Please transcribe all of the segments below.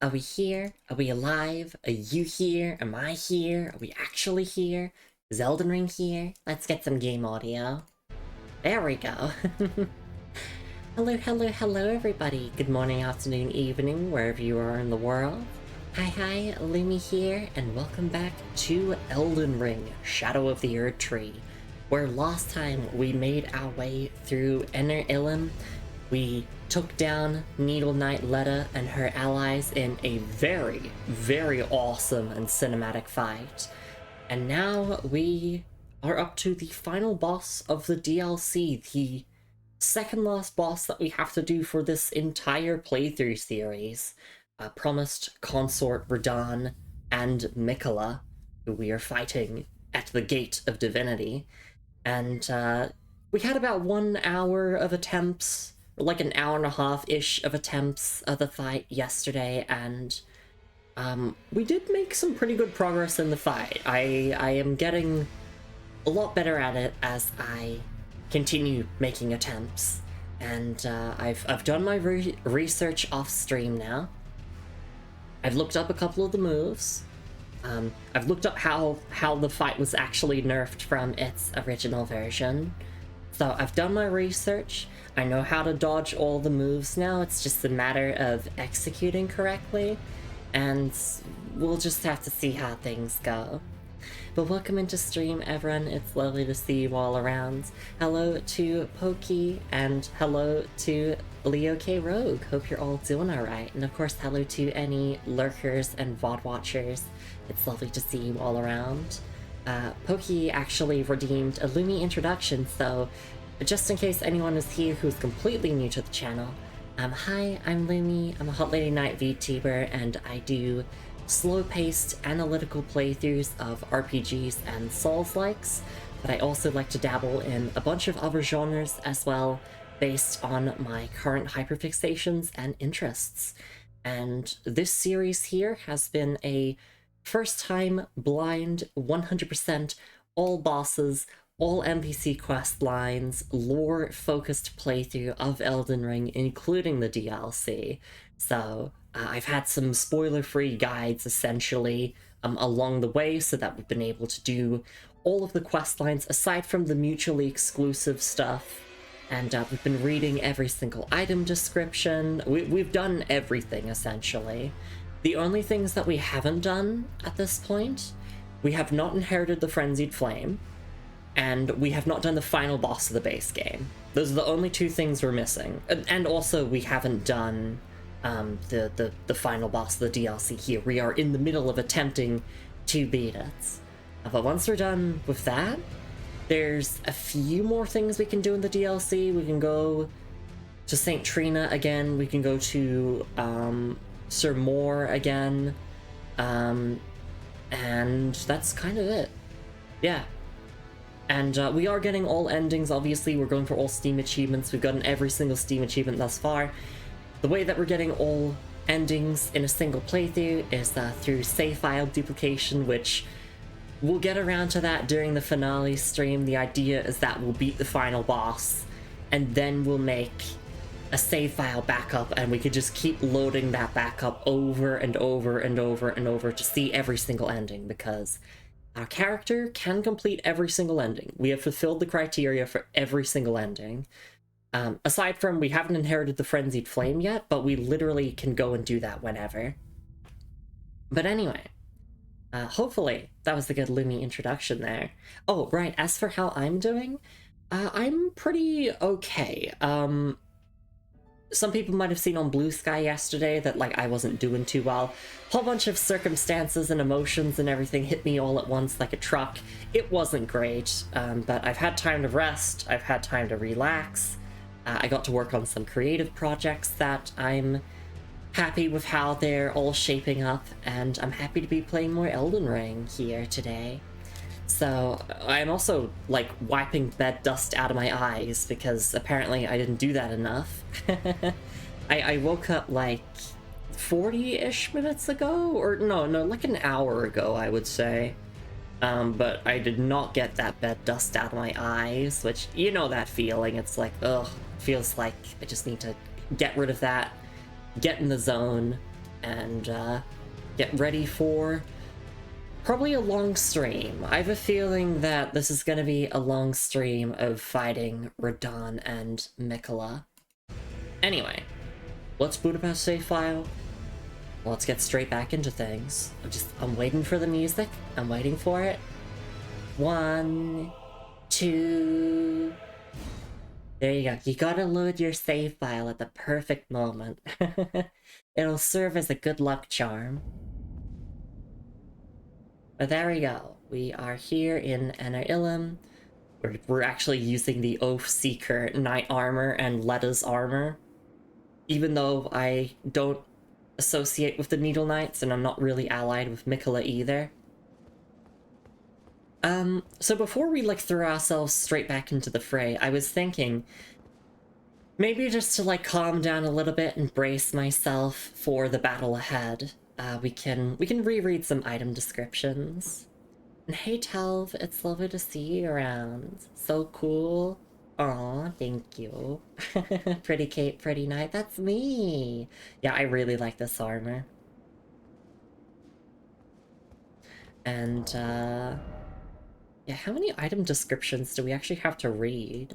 Are we here? Are we alive? Are you here? Am I here? Are we actually here? Is Elden Ring here? Let's get some game audio. There we go. Hello, hello, hello everybody. Good morning, afternoon, evening, wherever you are in the world. Hi, Lumi here, and welcome back to Elden Ring, Shadow of the Erd Tree, where last time we made our way through Inner Ilum. We took down Needle Knight Letta and her allies in a very, very awesome and cinematic fight. And now we are up to the final boss of the DLC, the second last boss that we have to do for this entire playthrough series. Promised Consort, Radahn, and Mikola, who we are fighting at the Gate of Divinity. And we had about 1 hour of attempts, like an hour and a half-ish of attempts of the fight yesterday, and we did make some pretty good progress in the fight. I am getting a lot better at it as I continue making attempts, and I've done my research off stream now. I've looked up a couple of the moves. I've looked up how the fight was actually nerfed from its original version. So I've done my research. I know how to dodge all the moves now. It's just a matter of executing correctly, and we'll just have to see how things go. But welcome into stream, everyone. It's lovely to see you all around. Hello to Pokey, and hello to Leo K. Rogue. Hope you're all doing alright. And of course, hello to any lurkers and VOD watchers. It's lovely to see you all around. Pokey actually redeemed a Lumi introduction, so just in case anyone is here who's completely new to the channel, hi, I'm Lumi. I'm a Hot Lady Night VTuber, and I do slow-paced, analytical playthroughs of RPGs and Souls-likes, but I also like to dabble in a bunch of other genres as well, based on my current hyperfixations and interests. And this series here has been a first-time, blind, 100% all bosses, all NPC quest lines, lore-focused playthrough of Elden Ring, including the DLC. So I've had some spoiler-free guides, essentially, along the way, so that we've been able to do all of the quest lines, aside from the mutually exclusive stuff. And we've been reading every single item description. We've done everything, essentially. The only things that we haven't done at this point, we have not inherited the Frenzied Flame, and we have not done the final boss of the base game. Those are the only two things we're missing. And also, we haven't done the final boss of the DLC here. We are in the middle of attempting to beat it. But once we're done with that, there's a few more things we can do in the DLC. We can go to St. Trina again. We can go to Sir Moore again. And that's kind of it. Yeah. And we are getting all endings, obviously. We're going for all Steam achievements. We've gotten every single Steam achievement thus far. The way that we're getting all endings in a single playthrough is through save file duplication, which we'll get around to that during the finale stream. The idea is that we'll beat the final boss, and then we'll make a save file backup, and we could just keep loading that backup over and over and over and over to see every single ending, because our character can complete every single ending. We have fulfilled the criteria for every single ending. Aside from, we haven't inherited the Frenzied Flame yet, but we literally can go and do that whenever. But anyway, hopefully that was a good Lumi introduction there. Oh, right, as for how I'm doing, I'm pretty okay. Some people might have seen on Blue Sky yesterday that, like, I wasn't doing too well. A whole bunch of circumstances and emotions and everything hit me all at once like a truck. It wasn't great, but I've had time to rest, I've had time to relax. I got to work on some creative projects that I'm happy with how they're all shaping up, and I'm happy to be playing more Elden Ring here today. So I'm also, like, wiping bed dust out of my eyes, because apparently I didn't do that enough. I woke up, like, 40-ish minutes ago? Or no, like an hour ago, I would say. But I did not get that bed dust out of my eyes, which, you know that feeling. It's like, ugh, feels like I just need to get rid of that, get in the zone, and get ready for probably a long stream. I have a feeling that this is going to be a long stream of fighting Radahn and Miquella. Anyway, let's boot up our save file. Let's get straight back into things. I'm waiting for the music. I'm waiting for it. 1, 2... There you go. You gotta load your save file at the perfect moment. It'll serve as a good luck charm. But there we go. We are here in Anar Ilum. We're actually using the Oathseeker Knight armor and Letta's armor. Even though I don't associate with the Needle Knights and I'm not really allied with Miquella either. So before we throw ourselves straight back into the fray, I was thinking maybe just to calm down a little bit and brace myself for the battle ahead. We can reread some item descriptions. And hey Telv, it's lovely to see you around. So cool. Aw, thank you. Pretty Kate, pretty Knight, that's me! Yeah, I really like this armor. And, yeah, how many item descriptions do we actually have to read?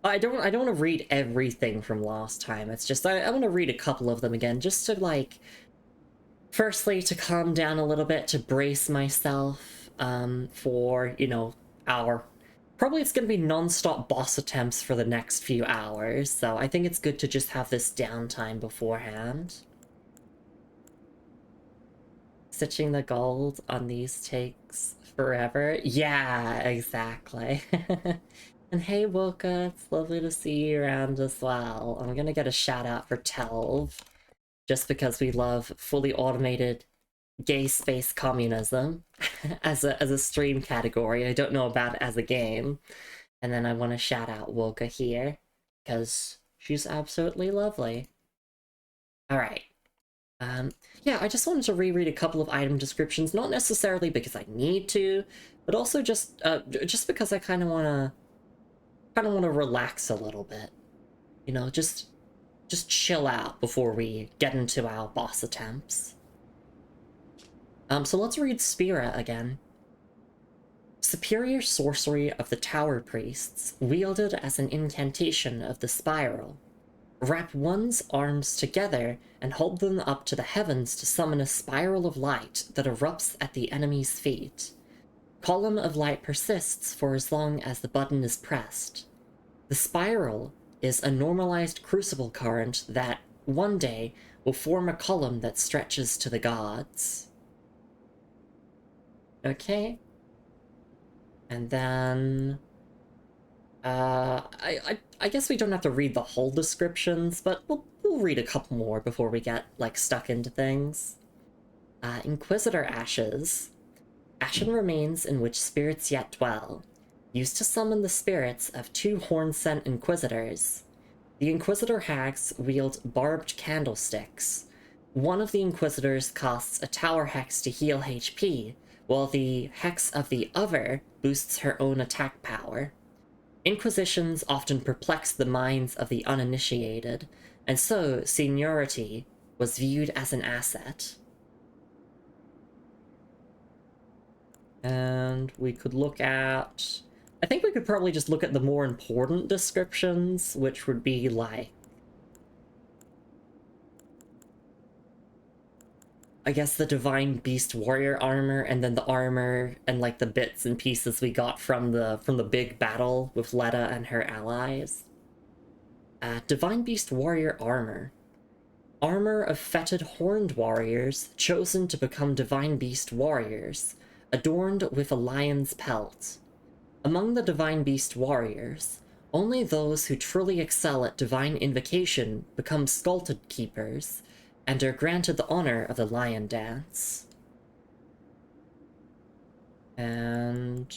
I don't want to read everything from last time, it's just, I want to read a couple of them again, just to, firstly, to calm down a little bit, to brace myself, for, you know, probably it's going to be non-stop boss attempts for the next few hours, so I think it's good to just have this downtime beforehand. Stitching the gold on these takes forever. Yeah, exactly. And hey Woka, it's lovely to see you around as well. I'm gonna get a shout out for Telv, just because we love fully automated gay space communism as a stream category. I don't know about it as a game. And then I want to shout out Woka here, because she's absolutely lovely. Alright. Yeah, I just wanted to reread a couple of item descriptions, not necessarily because I need to, but also just because I kind of want to relax a little bit. You know, just chill out before we get into our boss attempts. So let's read Spira again. Superior sorcery of the Tower Priests, wielded as an incantation of the Spiral. Wrap one's arms together and hold them up to the heavens to summon a spiral of light that erupts at the enemy's feet. Column of light persists for as long as the button is pressed. The spiral is a normalized crucible current that, one day, will form a column that stretches to the gods. Okay. And then... I guess we don't have to read the whole descriptions, but we'll read a couple more before we get, stuck into things. Inquisitor Ashes. Ashen remains in which spirits yet dwell. Used to summon the spirits of 2 horn-sent Inquisitors. The Inquisitor hags wield barbed candlesticks. One of the Inquisitors casts a tower hex to heal HP, while the hex of the other boosts her own attack power. Inquisitions often perplex the minds of the uninitiated, and so seniority was viewed as an asset. And we could look at... I think we could probably just look at the more important descriptions, which would be I guess the Divine Beast Warrior armor, and then the armor and the bits and pieces we got from the big battle with Letta and her allies. Divine Beast Warrior armor. Armor of fetid horned warriors chosen to become Divine Beast Warriors, adorned with a lion's pelt. Among the Divine Beast Warriors, only those who truly excel at Divine Invocation become Sculpted Keepers, and are granted the honor of the Lion Dance. And...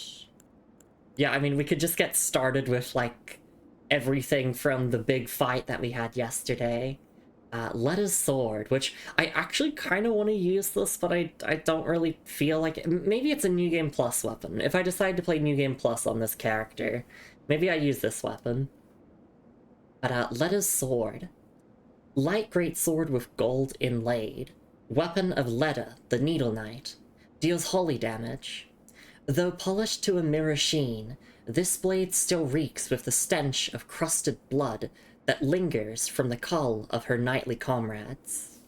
yeah, I mean, we could just get started with, everything from the big fight that we had yesterday. Letta's Sword, which I actually kind of want to use this, but I don't really feel like it. Maybe it's a New Game Plus weapon. If I decide to play New Game Plus on this character, maybe I use this weapon. But Letta's Sword. Light greatsword with gold inlaid. Weapon of Leda, the Needle Knight. Deals holy damage. Though polished to a mirror sheen, this blade still reeks with the stench of crusted blood that lingers from the cull of her knightly comrades.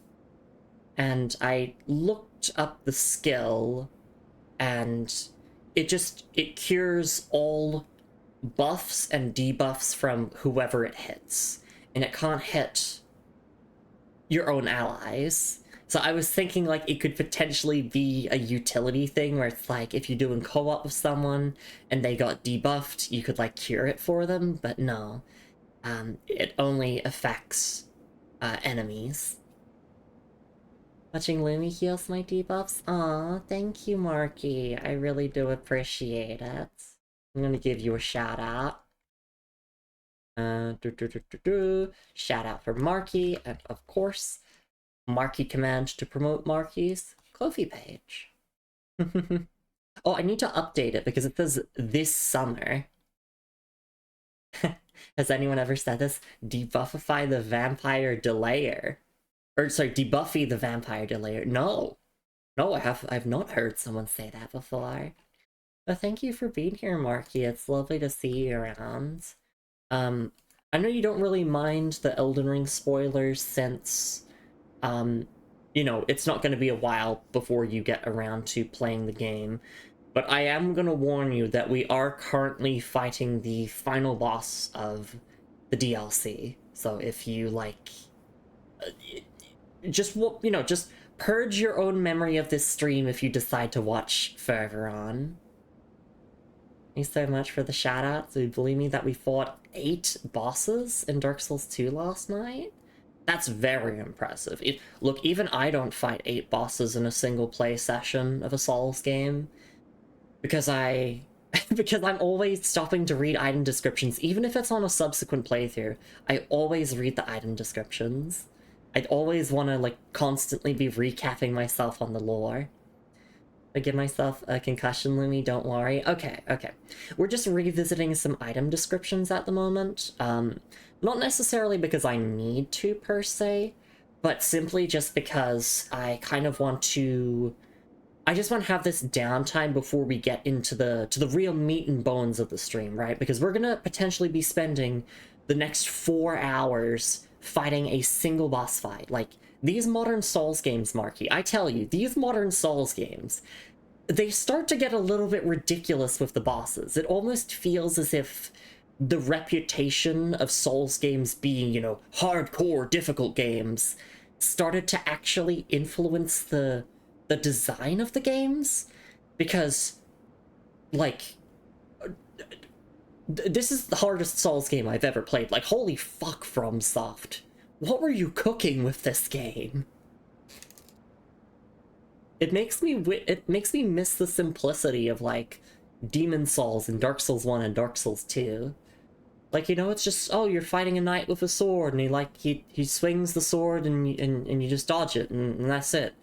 And I looked up the skill, and it cures all buffs and debuffs from whoever it hits. And it can't hit your own allies. So I was thinking like it could potentially be a utility thing where it's like if you're doing co-op with someone and they got debuffed, you could like cure it for them, but no. It only affects enemies. Watching Lumi heals my debuffs? Aw, thank you, Marky. I really do appreciate it. I'm gonna give you a shout out. Shout out for Marky, and of course, Marky command to promote Marky's Ko-fi page. Oh, I need to update it because it says this summer. Has anyone ever said this? Debuffify the vampire delayer. Or sorry, debuffy the vampire delayer. No. No, I've not heard someone say that before. But thank you for being here, Marky. It's lovely to see you around. I know you don't really mind the Elden Ring spoilers since, you know, it's not going to be a while before you get around to playing the game. But I am going to warn you that we are currently fighting the final boss of the DLC. So if you, like, just, you know, just purge your own memory of this stream if you decide to watch further on. Thanks so much for the shout-out. So you believe me that we fought 8 bosses in Dark Souls 2 last night? That's very impressive. Look, even I don't fight 8 bosses in a single play session of a Souls game. Because because I'm always stopping to read item descriptions, even if it's on a subsequent playthrough. I always read the item descriptions. I'd always want to, like, constantly be recapping myself on the lore. I give myself a concussion, Lumi, don't worry. Okay. We're just revisiting some item descriptions at the moment. Not necessarily because I need to, per se, but simply just because I kind of want to... I just want to have this downtime before we get into the real meat and bones of the stream, right? Because we're gonna potentially be spending the next 4 hours fighting a single boss fight. Like, these modern Souls games, Marky, I tell you, these modern Souls games, they start to get a little bit ridiculous with the bosses. It almost feels as if the reputation of Souls games being, you know, hardcore, difficult games, started to actually influence the design of the games. Because, like, this is the hardest Souls game I've ever played. Like, holy fuck, FromSoft. What were you cooking with this game? It makes me miss the simplicity of, like, Demon Souls and Dark Souls 1 and Dark Souls 2. Like, you know, it's just, oh, you're fighting a knight with a sword, and he swings the sword, and you just dodge it, and that's it.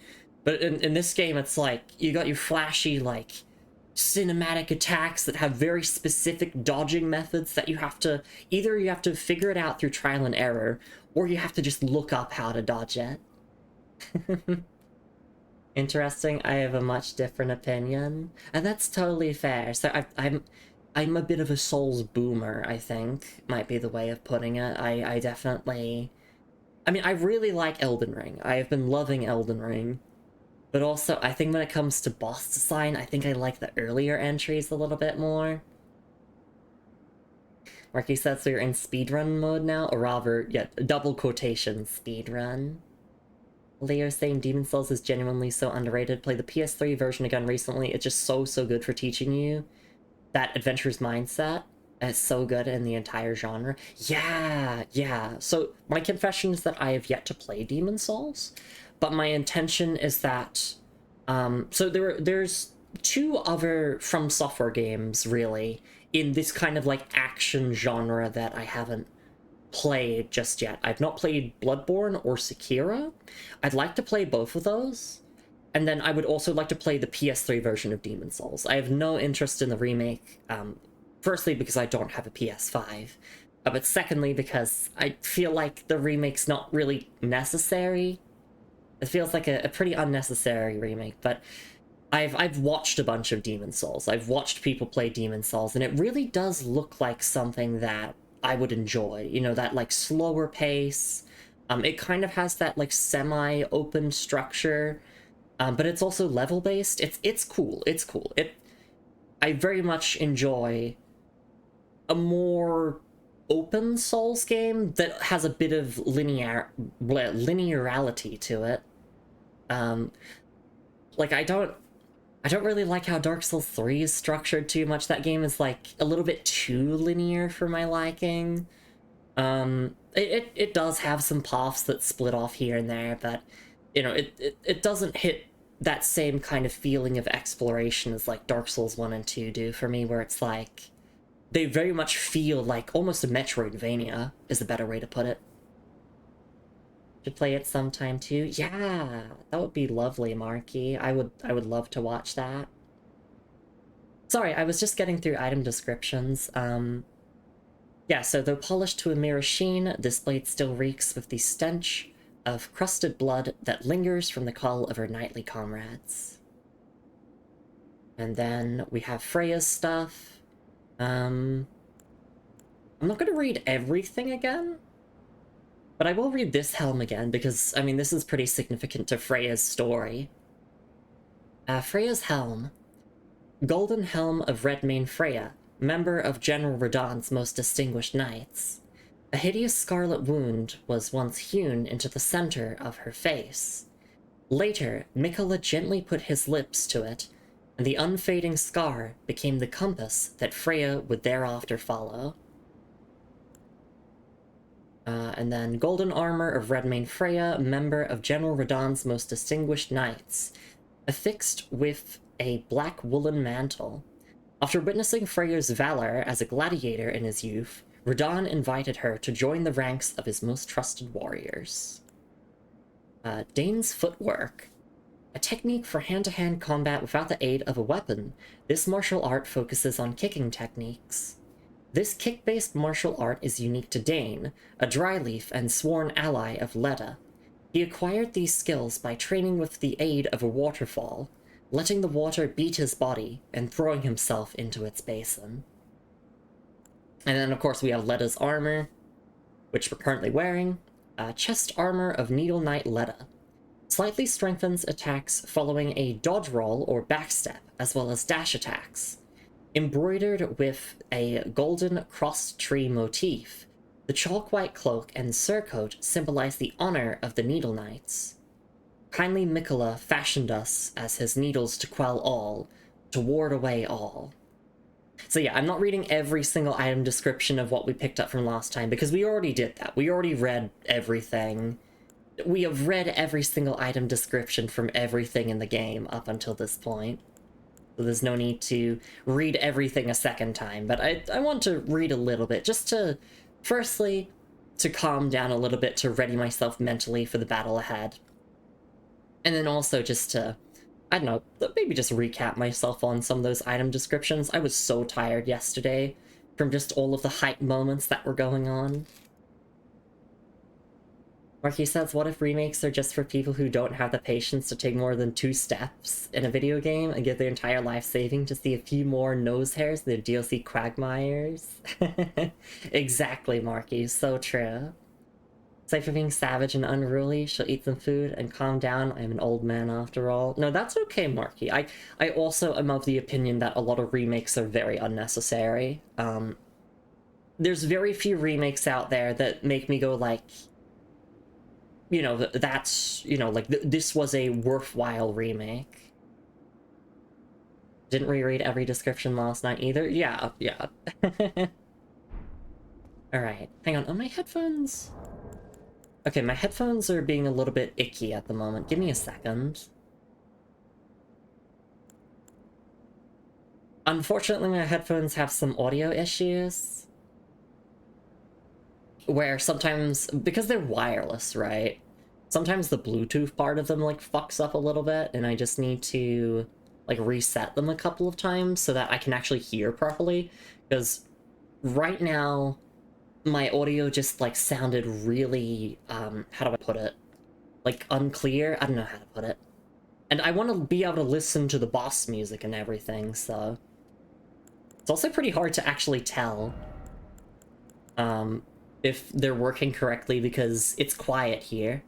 But in this game, it's like, you got your flashy, like, cinematic attacks that have very specific dodging methods that you have to, either you have to figure it out through trial and error, or you have to just look up how to dodge it. Interesting, I have a much different opinion, and that's totally fair. So I'm a bit of a Souls boomer, I think, might be the way of putting it. I definitely... I mean, I really like Elden Ring. I have been loving Elden Ring. But also, I think when it comes to boss design, I think I like the earlier entries a little bit more. Marky says, so you're in speedrun mode now? Or rather, yeah, double quotation, speedrun. Leo saying Demon Souls is genuinely so underrated. Play the PS3 version again recently. It's just so good for teaching you that adventurer's mindset. Is so good in the entire genre. Yeah. So my confession is that I have yet to play Demon Souls. But my intention is that, so there's 2 other From Software games, really, in this kind of, like, action genre that I haven't played just yet. I've not played Bloodborne or Sekiro. I'd like to play both of those. And then I would also like to play the PS3 version of Demon Souls. I have no interest in the remake, firstly because I don't have a PS5, but secondly because I feel like the remake's not really necessary. It feels like a pretty unnecessary remake, but I've watched a bunch of Demon Souls. I've watched people play Demon Souls, and it really does look like something that I would enjoy. You know, that like slower pace. It kind of has that like semi-open structure, but it's also level-based. It's cool. It's cool. I very much enjoy a more open Souls game that has a bit of linearity to it. Like I don't really like how Dark Souls 3 is structured too much. That game is like a little bit too linear for my liking. It does have some paths that split off here and there, but you know, it doesn't hit that same kind of feeling of exploration as like Dark Souls 1 and 2 do for me, where it's like they very much feel like almost a Metroidvania is a better way to put it. Should play it sometime too. Yeah, that would be lovely, Marky. I would love to watch that. Sorry, I was just getting through item descriptions. Yeah, so though polished to a mere sheen, this blade still reeks with the stench of crusted blood that lingers from the call of her knightly comrades. And then we have Freya's stuff. I'm not gonna read everything again, but I will read this helm again because, I mean, this is pretty significant to Freya's story. Freya's helm. Golden helm of Redmane Freya, member of General Radahn's most distinguished knights. A hideous scarlet wound was once hewn into the center of her face. Later, Mikola gently put his lips to it, and the unfading scar became the compass that Freya would thereafter follow. And then Golden Armor of Redmane Freya, member of General Radahn's most distinguished knights, affixed with a black woolen mantle. After witnessing Freya's valor as a gladiator in his youth, Radahn invited her to join the ranks of his most trusted warriors. Dane's Footwork. A technique for hand-to-hand combat without the aid of a weapon, this martial art focuses on kicking techniques. This kick-based martial art is unique to Dane, a dryleaf and sworn ally of Leda. He acquired these skills by training with the aid of a waterfall, letting the water beat his body and throwing himself into its basin. And then, of course, we have Leda's armor, which we're currently wearing. Chest armor of Needle Knight Leda. Slightly strengthens attacks following a dodge roll or backstep, as well as dash attacks. Embroidered with a golden cross tree motif, the chalk-white cloak and surcoat symbolize the honor of the Needle Knights. Kindly Mikola fashioned us as his needles to quell all, to ward away all. So yeah, I'm not reading every single item description of what we picked up from last time, because we already did that. We already read everything. We have read every single item description from everything in the game up until this point. So there's no need to read everything a second time, but I want to read a little bit, just to, firstly, to calm down a little bit, to ready myself mentally for the battle ahead. And then also just to, I don't know, maybe just recap myself on some of those item descriptions. I was so tired yesterday from just all of the hype moments that were going on. Marky says, what if remakes are just for people who don't have the patience to take more than 2 steps in a video game and give their entire life saving to see a few more nose hairs than their DLC quagmires? Exactly, Marky, so true. Aside from being savage and unruly, she'll eat some food and calm down. I'm an old man after all. No, that's okay, Marky. I also am of the opinion that a lot of remakes are very unnecessary. There's very few remakes out there that make me go like, you know, that's, you know, like, this was a worthwhile remake. Didn't reread every description last night either. Yeah. Alright, hang on. Oh, my headphones? Okay, my headphones are being a little bit icky at the moment. Give me a second. Unfortunately, my headphones have some audio issues. Where sometimes, because they're wireless, right? Sometimes the Bluetooth part of them, like, fucks up a little bit, and I just need to, like, reset them a couple of times so that I can actually hear properly. Because right now, my audio just, like, sounded really, how do I put it? Like, unclear? I don't know how to put it. And I want to be able to listen to the boss music and everything, so... It's also pretty hard to actually tell, if they're working correctly, because it's quiet here.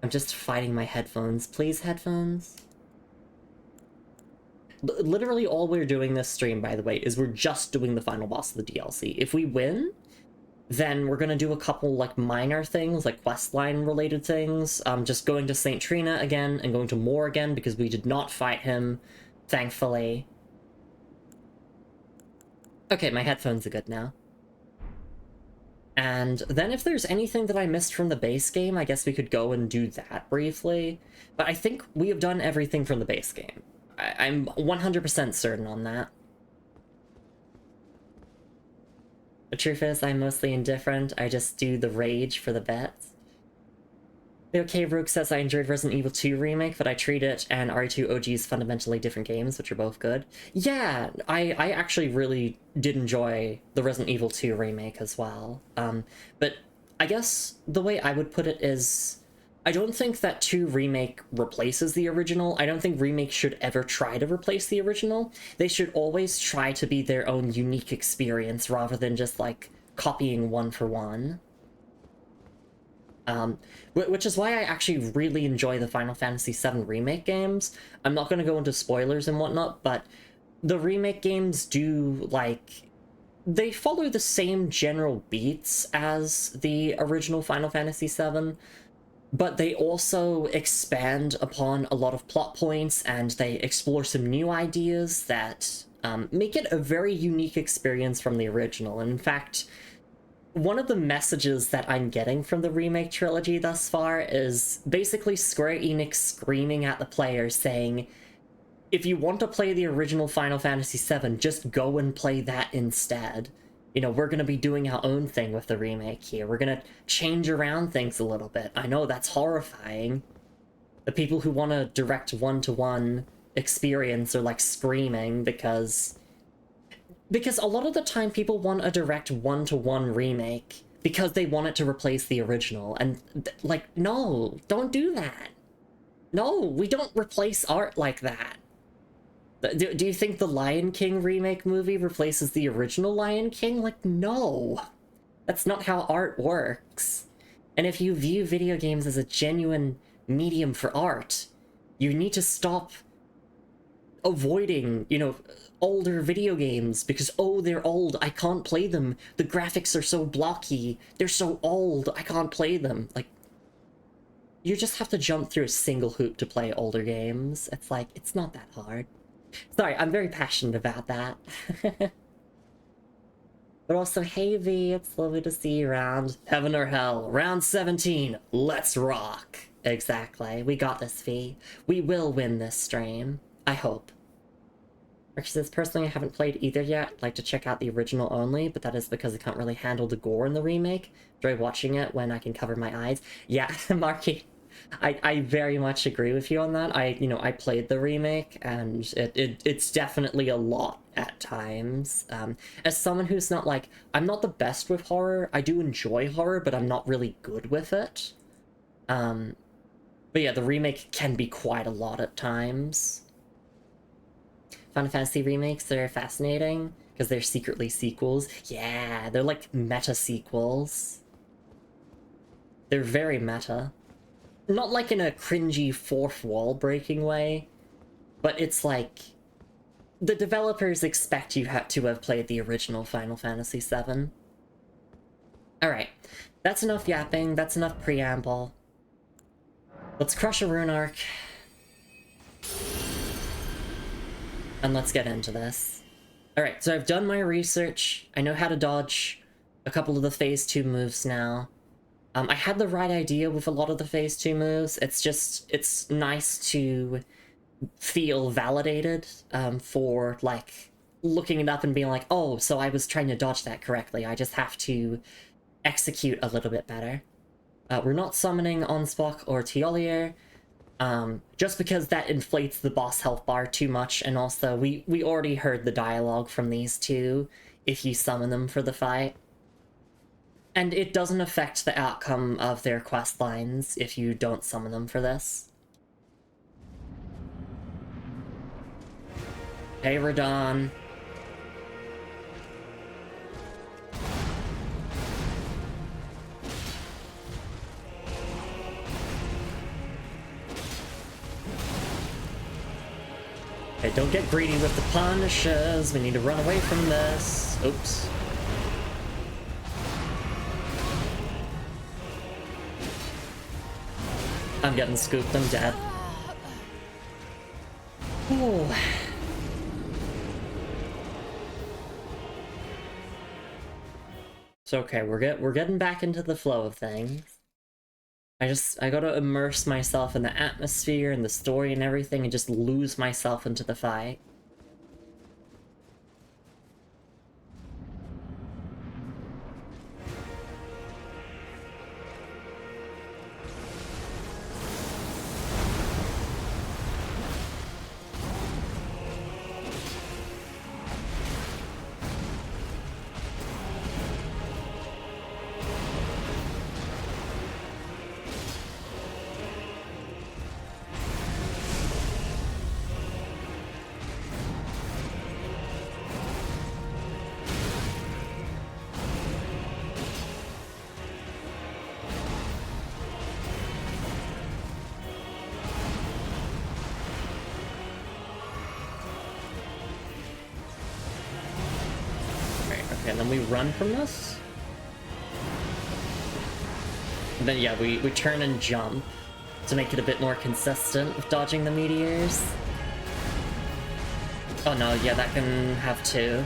I'm just fighting my headphones. Please, headphones? Literally all we're doing this stream, by the way, is we're just doing the final boss of the DLC. If we win, then we're gonna do a couple, like, minor things, like questline related things. Just going to St. Trina again, and going to Moore again, because we did not fight him, thankfully. Okay, my headphones are good now. And then if there's anything that I missed from the base game, I guess we could go and do that briefly. But I think we have done everything from the base game. I'm 100% certain on that. The truth is, I'm mostly indifferent. I just do the rage for the bets. Okay, Rook says I enjoyed Resident Evil 2 Remake, but I treat it and RE2 OG as fundamentally different games, which are both good. Yeah, I actually really did enjoy the Resident Evil 2 Remake as well. But I guess the way I would put it is, I don't think that 2 Remake replaces the original. I don't think Remake should ever try to replace the original. They should always try to be their own unique experience rather than just, like, copying one for one. Which is why I actually really enjoy the Final Fantasy VII Remake games. I'm not going to go into spoilers and whatnot, but the remake games do, like... They follow the same general beats as the original Final Fantasy VII, but they also expand upon a lot of plot points, and they explore some new ideas that make it a very unique experience from the original. And in fact, one of the messages that I'm getting from the remake trilogy thus far is basically Square Enix screaming at the players saying, if you want to play the original Final Fantasy VII, just go and play that instead. You know, we're going to be doing our own thing with the remake here. We're going to change around things a little bit. I know that's horrifying. The people who want a direct one-to-one experience are, like, screaming because a lot of the time people want a direct one-to-one remake because they want it to replace the original. And, like, no, don't do that. No, we don't replace art like that. Do you think the Lion King remake movie replaces the original Lion King? Like, no. That's not how art works. And if you view video games as a genuine medium for art, you need to stop avoiding, you know, older video games because, oh, they're old, I can't play them. The graphics are so blocky. They're so old, I can't play them. Like, you just have to jump through a single hoop to play older games. It's like, it's not that hard. Sorry, I'm very passionate about that. But also, hey V, it's lovely to see you around. Heaven or Hell, round 17, let's rock. Exactly, we got this, V. We will win this stream. I hope. Ricky says, personally, I haven't played either yet. I'd like to check out the original only, but that is because I can't really handle the gore in the remake. Enjoy watching it when I can cover my eyes. Yeah, Marky, I very much agree with you on that. I played the remake, and it's definitely a lot at times. As someone who's not, like, I'm not the best with horror. I do enjoy horror, but I'm not really good with it. But yeah, the remake can be quite a lot at times. Final Fantasy remakes, they're fascinating because they're secretly sequels. Yeah, they're like meta sequels. They're very meta. Not like in a cringy fourth wall breaking way, but it's like the developers expect you to have played the original Final Fantasy VII. Alright, that's enough yapping, that's enough preamble. Let's crush a rune arc. And let's get into this. Alright, so I've done my research. I know how to dodge a couple of the Phase 2 moves now. I had the right idea with a lot of the Phase 2 moves. It's nice to feel validated for, like, looking it up and being like, oh, so I was trying to dodge that correctly. I just have to execute a little bit better. We're not summoning Onspock or Tiolier. Just because that inflates the boss health bar too much, and also we already heard the dialogue from these two if you summon them for the fight. And it doesn't affect the outcome of their quest lines if you don't summon them for this. Hey, Radon. Okay, don't get greedy with the punishes. We need to run away from this. Oops. I'm getting scooped. I'm dead. Ooh. It's okay. We're getting back into the flow of things. I gotta immerse myself in the atmosphere and the story and everything and just lose myself into the fight. And then we run from this. And then yeah, we turn and jump to make it a bit more consistent with dodging the meteors. Oh no, yeah, that can have two.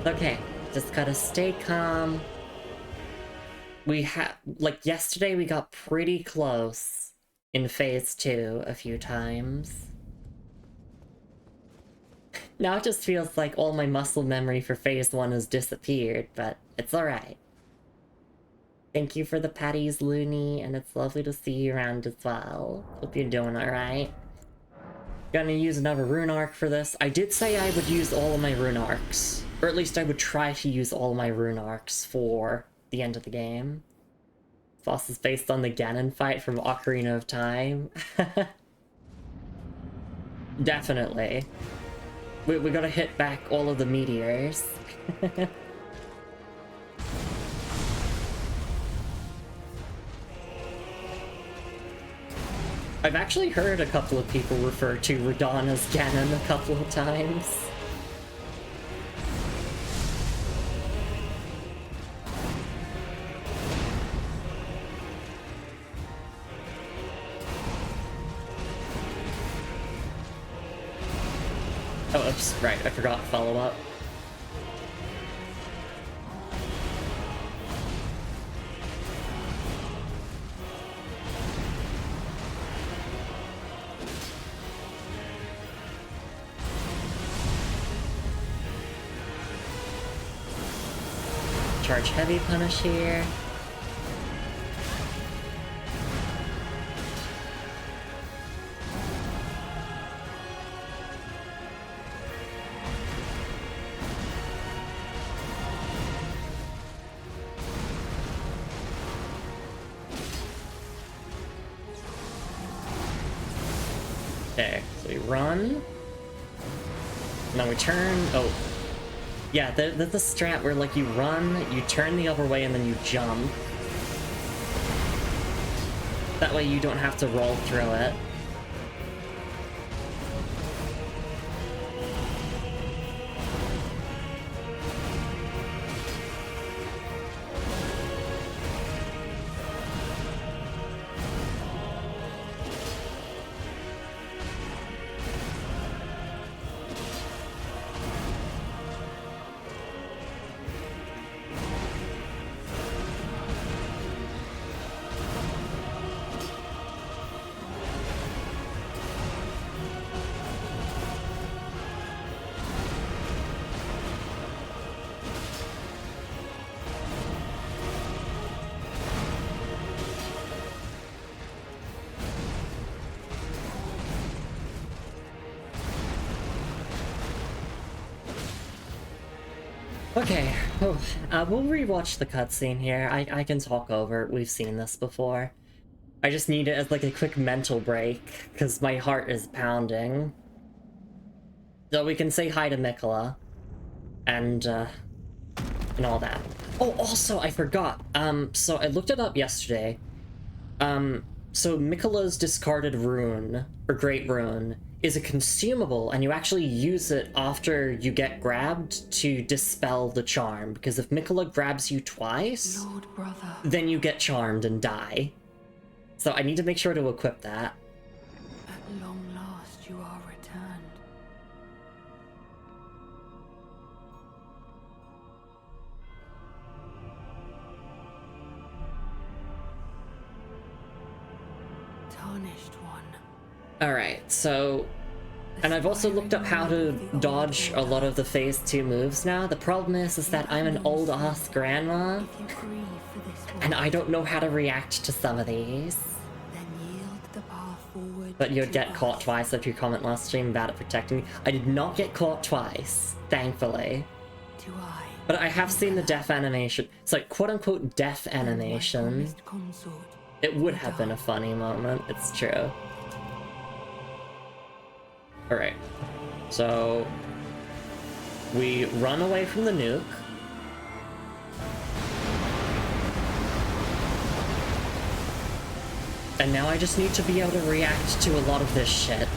Okay, just gotta stay calm. Like, yesterday we got pretty close in Phase 2 a few times. Now it just feels like all my muscle memory for Phase 1 has disappeared, but it's alright. Thank you for the patties, Looney, and it's lovely to see you around as well. Hope you're doing alright. Gonna use another rune arc for this. I did say I would use all of my rune arcs. Or at least I would try to use all my rune arcs for the end of the game. Boss is based on the Ganon fight from Ocarina of Time. Definitely. We gotta hit back all of the meteors. I've actually heard a couple of people refer to Radon as Ganon a couple of times. Oh, oops, right, I forgot follow-up. Charge heavy punish here. Okay, so we run. And then we turn. Oh. Yeah, there's a strat where, like, you run, you turn the other way, and then you jump. That way you don't have to roll through it. Okay, we'll rewatch the cutscene here. I can talk over it. We've seen this before. I just need it as like a quick mental break, because my heart is pounding. So we can say hi to Mikola, and all that. Oh, also, I forgot. So I looked it up yesterday. So Mikola's discarded rune, or Great Rune, is a consumable, and you actually use it after you get grabbed to dispel the charm, because if Mikola grabs you twice, Lord brother, then you get charmed and die. So I need to make sure to equip that. at long last you are returned. Tarnished one. Alright, so... And I've also looked up how to dodge a lot of the Phase 2 moves now. The problem is that I'm an old-ass grandma, If you grieve for this one, and I don't know how to react to some of these. then yield the path forward. But you'd to get us. caught twice if you comment last stream about it protecting me. I did not get caught twice, thankfully. Do I? But I have seen the death animation. It's like quote-unquote death animation. Consort. It would have been a funny moment, it's true. Alright, so we run away from the nuke. And now I just need to be able to react to a lot of this shit.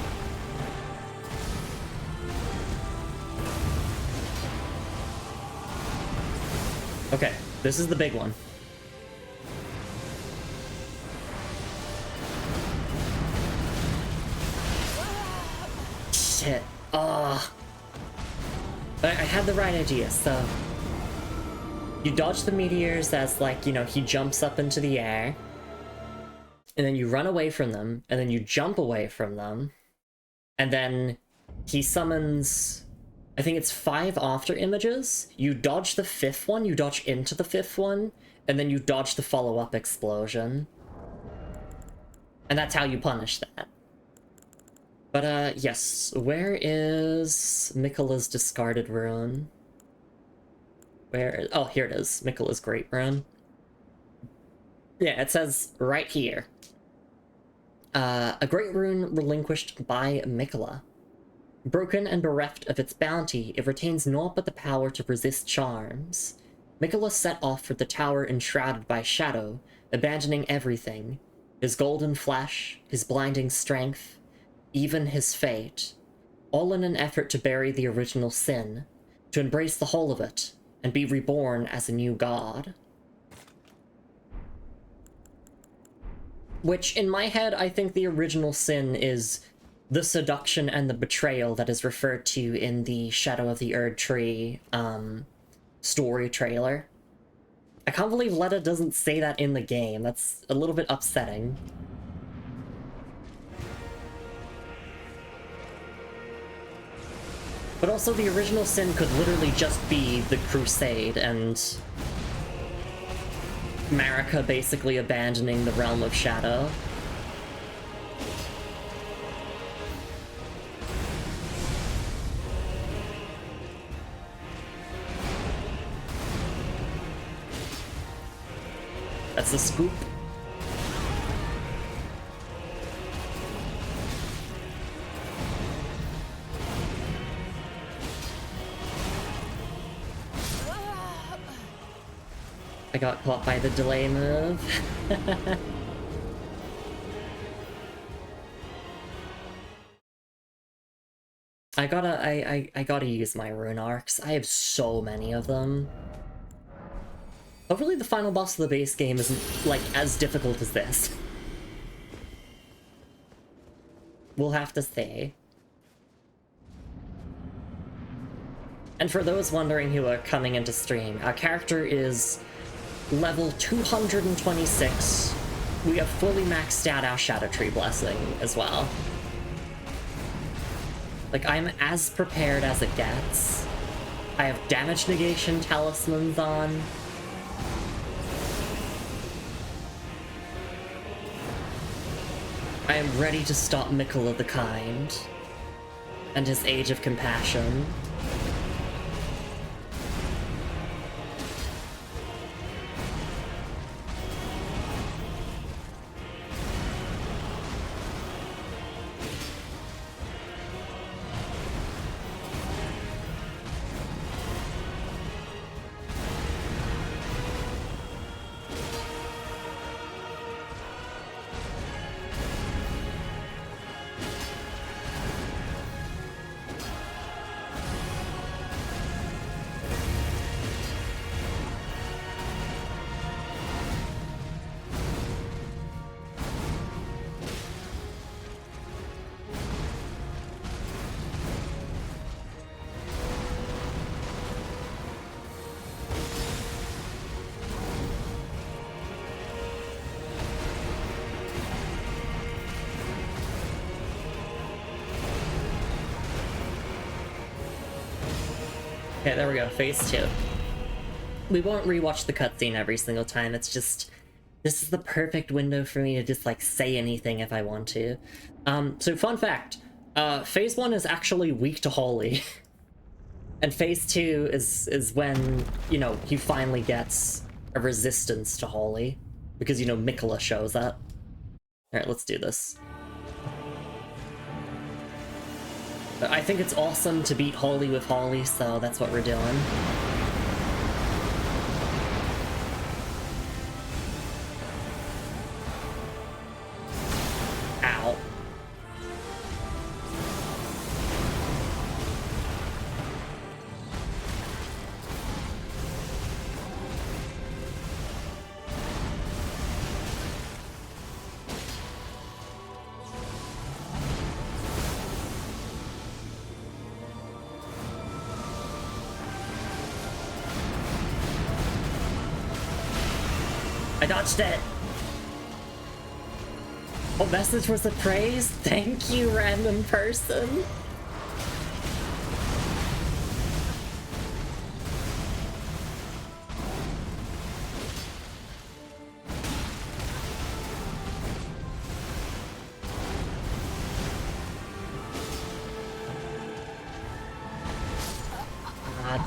Okay, this is the big one. Shit. I had the right idea, so... You dodge the meteors as, like, you know, he jumps up into the air. And then you run away from them, and then you jump away from them. And then he summons... I think it's 5 after images. You dodge the 5th one, you dodge into the 5th one, and then you dodge the follow-up explosion. And that's how you punish that. But, yes, where is Mikola's discarded rune? Where is... Oh, here it is. Mikola's Great Rune. Yeah, it says right here. A Great Rune relinquished by Mikola. Broken and bereft of its bounty, it retains naught but the power to resist charms. Mikola set off for the tower enshrouded by shadow, abandoning everything. His golden flesh, his blinding strength, even his fate, all in an effort to bury the original sin, to embrace the whole of it, and be reborn as a new god. Which, in my head, I think the original sin is the seduction and the betrayal that is referred to in the Shadow of the Erd Tree, story trailer. I can't believe Letta doesn't say that in the game. That's a little bit upsetting. But also, the original sin could literally just be the Crusade, and Marika basically abandoning the Realm of Shadow. That's the scoop. I got caught by the delay move. I gotta use my rune arcs. I have so many of them. Hopefully the final boss of the base game isn't, like, as difficult as this. We'll have to see. And for those wondering who are coming into stream, our character is level 226. We have fully maxed out our Shadow Tree Blessing as well. Like, I'm as prepared as it gets. I have damage negation talismans on. I am ready to stop Mikola the Kind and his Age of Compassion. Okay, there we go, phase 2. We won't rewatch the cutscene every single time, it's just... This is the perfect window for me to just, like, say anything if I want to. So fun fact, phase 1 is actually weak to Holly. And phase 2 is when, you know, he finally gets a resistance to Holly. Because, you know, Mikola shows up. Alright, let's do this. I think it's awesome to beat Holly with Holly, so that's what we're doing. Ow. I dodged it! Oh, message was a praise? Thank you, random person!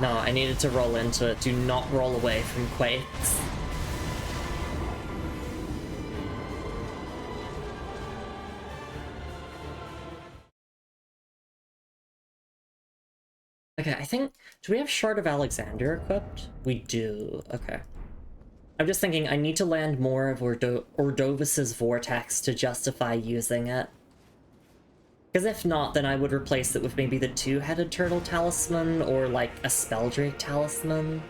No, I needed to roll into it. Do not roll away from quakes. Okay, I think... Do we have Shard of Alexander equipped? We do. Okay. I'm just thinking I need to land more of Ordovis's Vortex to justify using it. Because if not, then I would replace it with maybe the two-headed turtle talisman or, like, a Spelldrake talisman.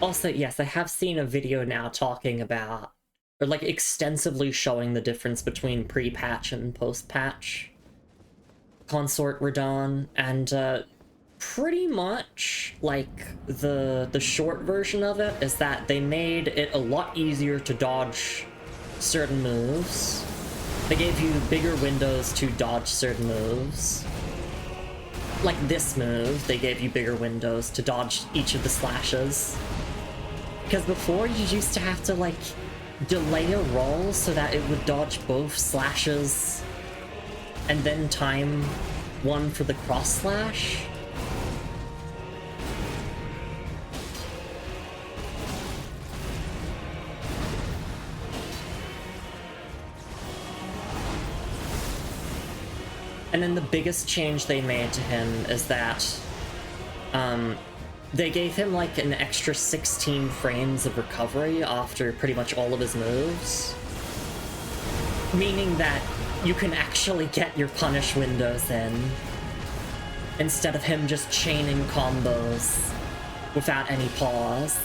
Also, yes, I have seen a video now talking about, or like extensively showing the difference between pre-patch and post-patch Consort Radon, and pretty much, like, the short version of it is that they made it a lot easier to dodge certain moves. They gave you bigger windows to dodge certain moves. Like this move, they gave you bigger windows to dodge each of the slashes. Because before, you used to have to, like, delay a roll so that it would dodge both slashes and then time one for the cross slash. And then the biggest change they made to him is that, they gave him, like, an extra 16 frames of recovery after pretty much all of his moves. Meaning that you can actually get your punish windows in, instead of him just chaining combos without any pause.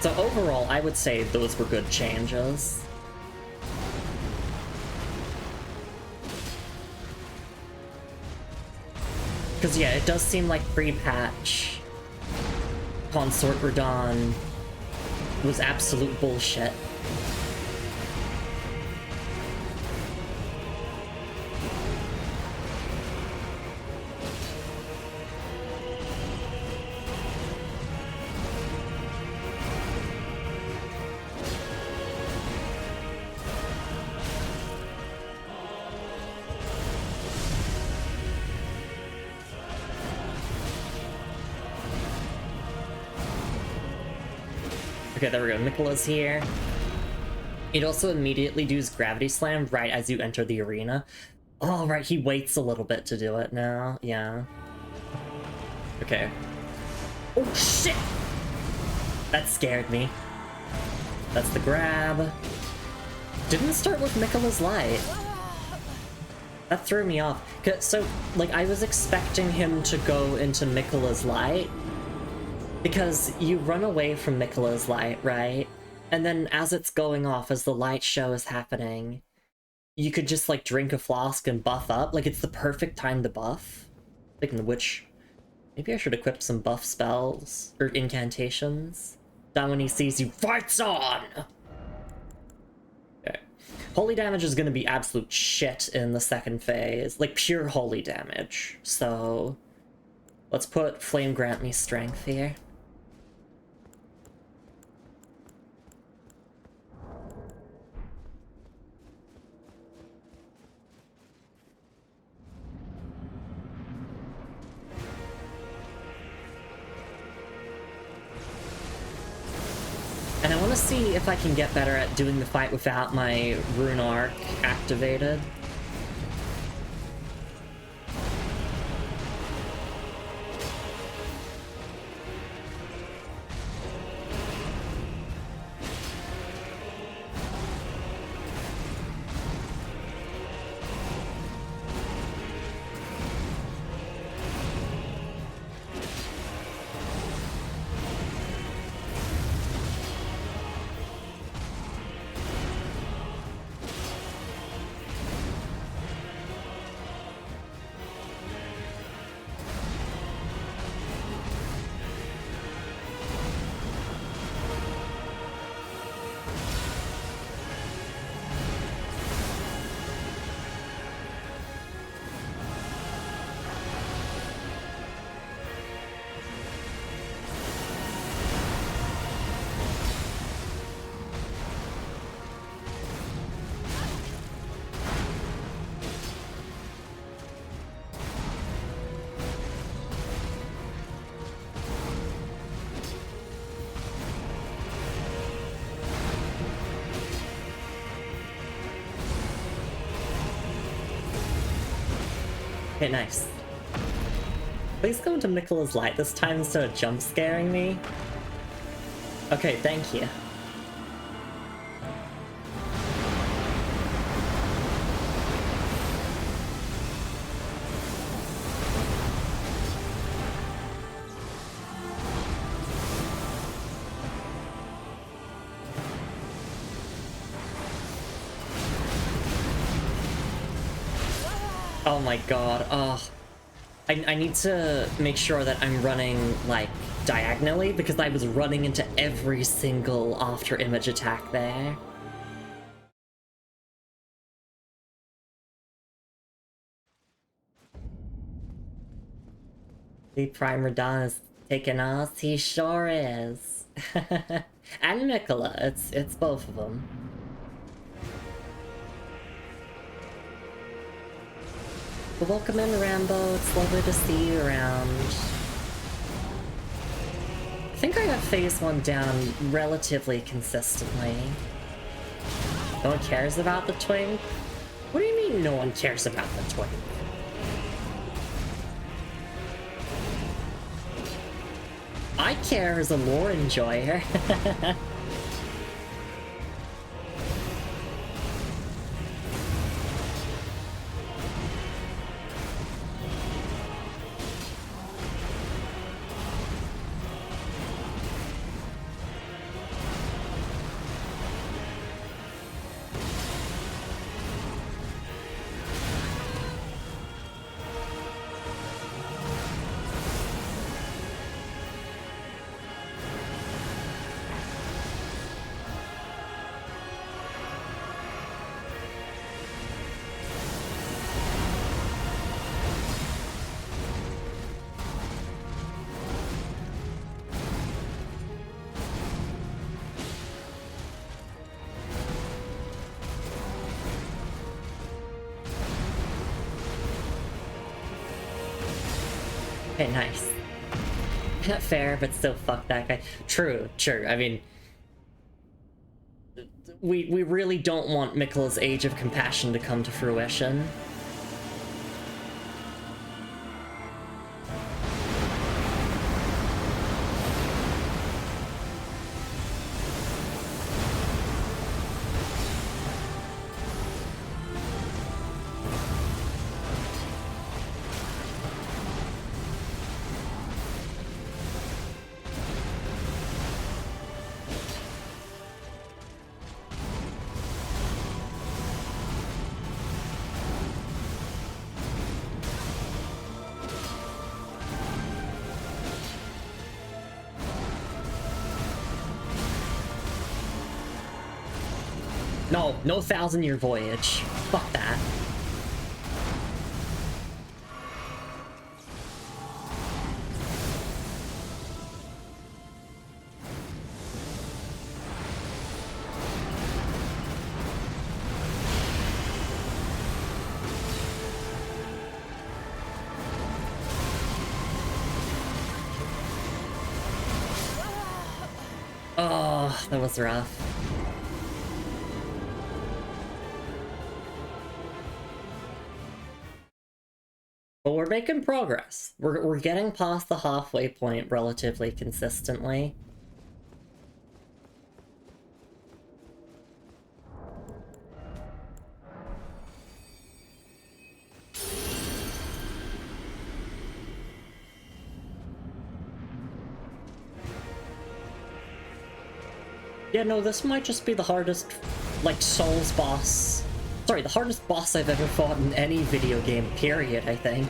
So overall, I would say those were good changes. Because, yeah, it does seem like pre-patch Consort Radon was absolute bullshit. Okay, there we go. Mikola's here. It also immediately does Gravity Slam right as you enter the arena. Oh, right, he waits a little bit to do it now. Yeah. Okay. Oh, shit! That scared me. That's the grab. Didn't start with Mikola's Light. That threw me off. So, like, I was expecting him to go into Mikola's Light, Because you run away from Miquella's light, right? And then as it's going off, as the light show is happening, you could just, like, drink a flask and buff up. Like, it's the perfect time to buff. Speaking of which, maybe I should equip some buff spells, or incantations. Then when he sees you, fights on! Okay. Holy damage is gonna be absolute shit in the second phase. Like, pure holy damage. So, let's put Flame Grant Me Strength here. And I want to see if I can get better at doing the fight without my Rune Arc activated. Okay, nice. Please go into Miquella's light this time instead of jump scaring me. Okay, thank you. Oh my god, oh. I need to make sure that I'm running, like, diagonally, because I was running into every single after-image attack there. The Primer Dawn is taking us, he sure is. And Miquella, it's both of them. But welcome in, Rambo. It's lovely to see you around. I think I got phase 1 down relatively consistently. No one cares about the twink? What do you mean no one cares about the twink? I care as a lore enjoyer. Okay, nice. Not fair, but still fuck that guy. True, I mean... We really don't want Miquella's Age of Compassion to come to fruition. No, no 1,000-year voyage. Fuck that. Oh, that was rough. But we're making progress. We're getting past the halfway point relatively consistently. Yeah, no, this might just be the hardest, like, Souls boss. Sorry, the hardest boss I've ever fought in any video game, period, I think.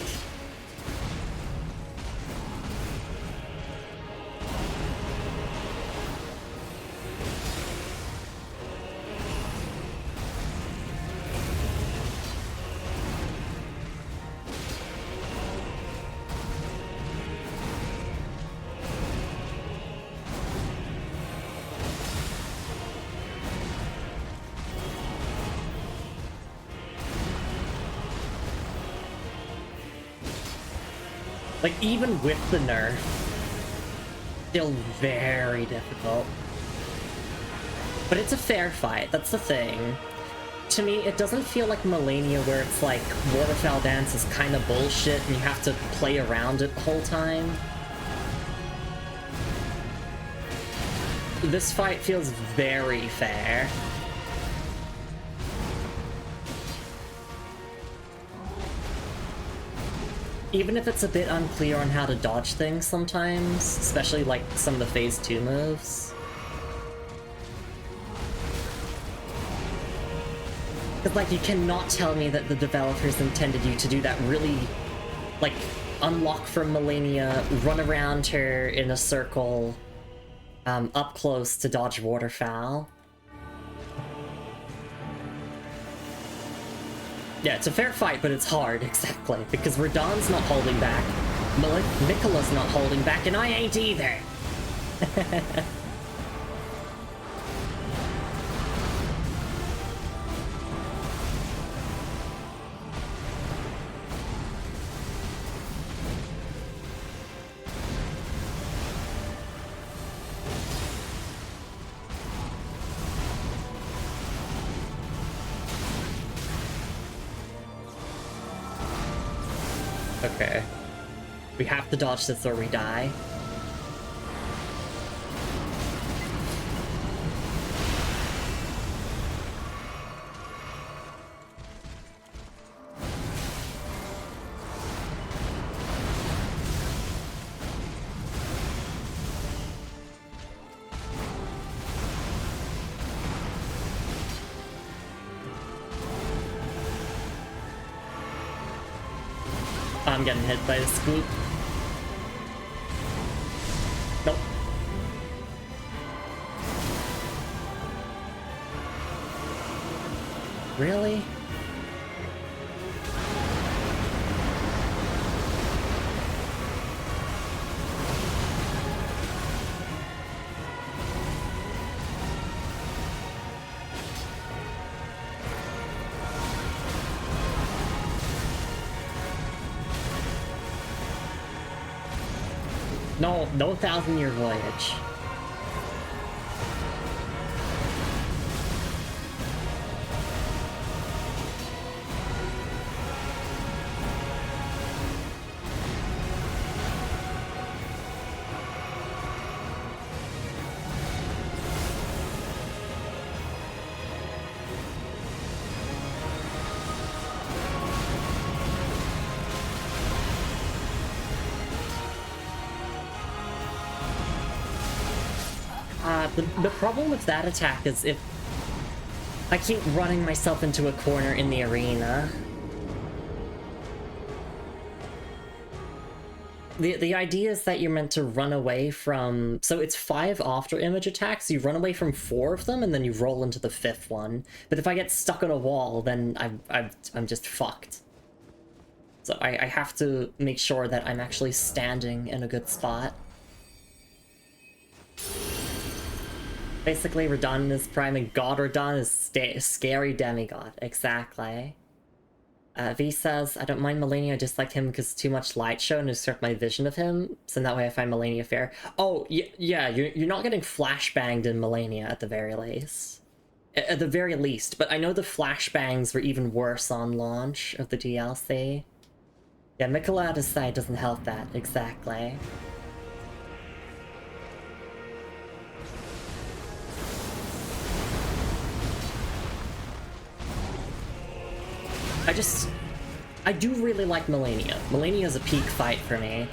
Like, even with the nerf, still very difficult. But it's a fair fight, that's the thing. To me, it doesn't feel like Millennia where it's like, Waterfowl Dance is kind of bullshit and you have to play around it the whole time. This fight feels very fair. Even if it's a bit unclear on how to dodge things sometimes, especially like some of the Phase 2 moves. Because like you cannot tell me that the developers intended you to do that really, like, unlock from Millennia, run around her in a circle, up close to dodge Waterfowl. Yeah, it's a fair fight, but it's hard, exactly. Because Radahn's not holding back, Miquella's not holding back, and I ain't either! Okay. We have to dodge this or we die. I'm getting hit by the scoop. Nope. Really? No 1,000-year voyage. The problem with that attack is if I keep running myself into a corner in the arena. The idea is that you're meant to run away from... So it's 5 after image attacks, you run away from 4 of them, and then you roll into the 5th one. But if I get stuck on a wall, then I'm just fucked. So I have to make sure that I'm actually standing in a good spot. Basically, Radon is priming God. Radon is scary demigod. Exactly. V says, I don't mind Melania, I just like him because too much light show and disrupt my vision of him, so in that way I find Melania fair. Oh, yeah, you're not getting flashbanged in Melania at the very least. At the very least, but I know the flashbangs were even worse on launch of the DLC. Yeah, Mikolada's side doesn't help that, exactly. I do really like Melania. Melania is a peak fight for me.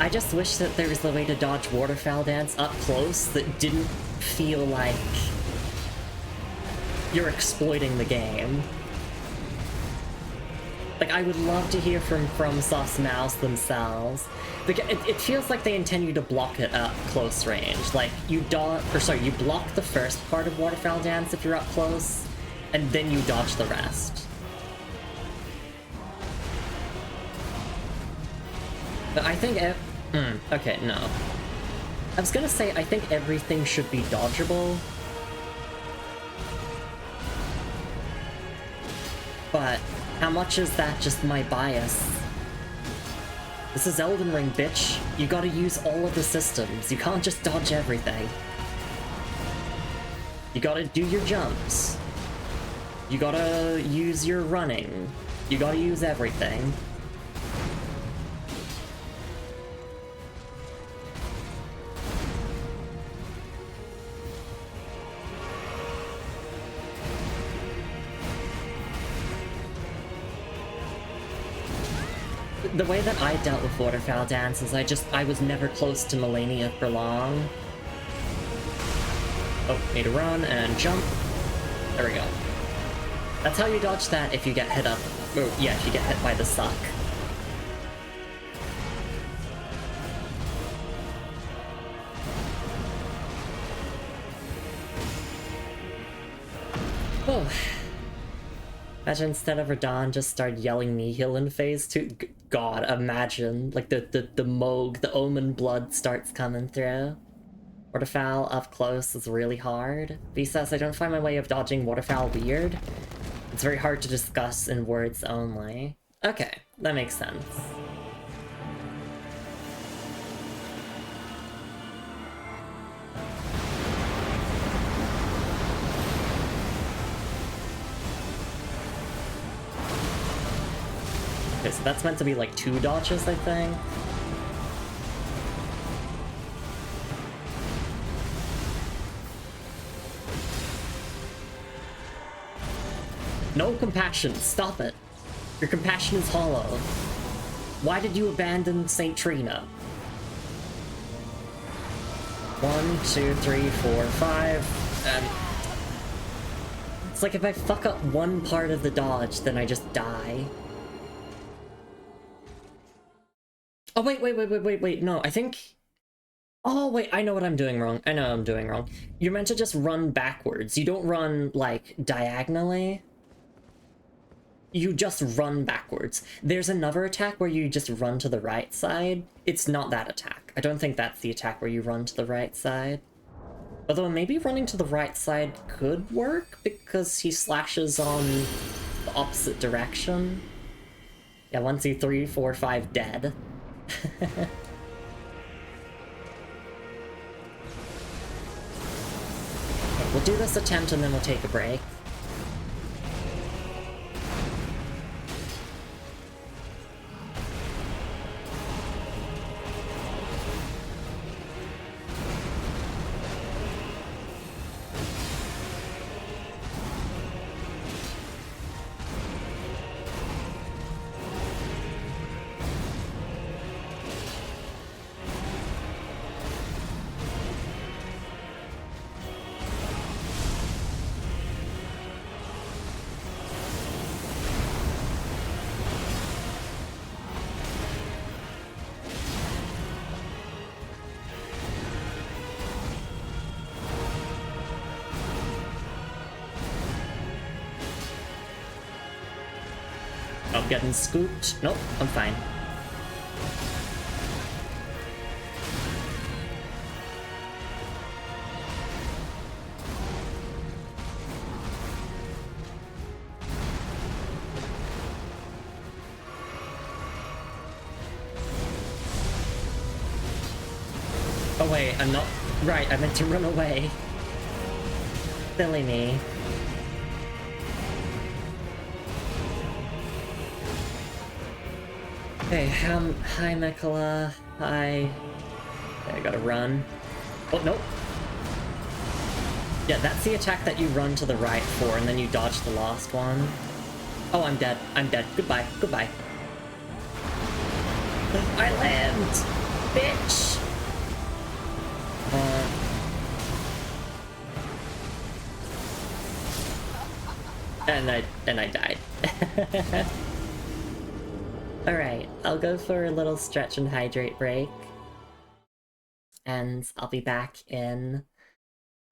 I just wish that there was a way to dodge Waterfowl Dance up close that didn't feel like you're exploiting the game. Like, I would love to hear from FromSoft's mouse themselves. Because it feels like they intend you to block it up close range. Like, you block the first part of Waterfowl Dance if you're up close, and then you dodge the rest. But I think okay, no. I was gonna say, I think everything should be dodgeable. But how much is that just my bias? This is Elden Ring, bitch. You gotta use all of the systems. You can't just dodge everything. You gotta do your jumps. You gotta use your running. You gotta use everything. The way that I dealt with Waterfowl Dance is I was never close to Melania for long. Oh, need to run and jump. There we go. That's how you dodge that if you get hit up. Oh, yeah, if you get hit by the suck. Oh. Imagine instead of Radon just start yelling Nihil in phase 2. God, imagine. Like the Moog, the Omen blood starts coming through. Waterfowl up close is really hard. V says, I don't find my way of dodging Waterfowl weird. It's very hard to discuss in words only. Okay, that makes sense. Okay, so that's meant to be like 2 dodges, I think. No compassion, stop it. Your compassion is hollow. Why did you abandon St. Trina? 1, 2, 3, 4, 5, and... It's like if I fuck up one part of the dodge, then I just die. Oh, wait, no, I think... Oh, wait, I know what I'm doing wrong. I know I'm doing wrong. You're meant to just run backwards. You don't run, like, diagonally. You just run backwards. There's another attack where you just run to the right side. It's not that attack. I don't think that's the attack where you run to the right side. Although maybe running to the right side could work, because he slashes on the opposite direction. Yeah, 1, 2, 3, 4, 5, dead. We'll do this attempt and then we'll take a break. I'm getting scooped. Nope, I'm fine. Oh wait, I'm not... Right, I meant to run away. Silly me. Okay, hi Mikola. Hi. Okay, I gotta run. Oh, nope. Yeah, that's the attack that you run to the right for, and then you dodge the last one. Oh, I'm dead. I'm dead. Goodbye. Goodbye. I lived! Bitch! And I died. Alright, I'll go for a little stretch and hydrate break. And I'll be back in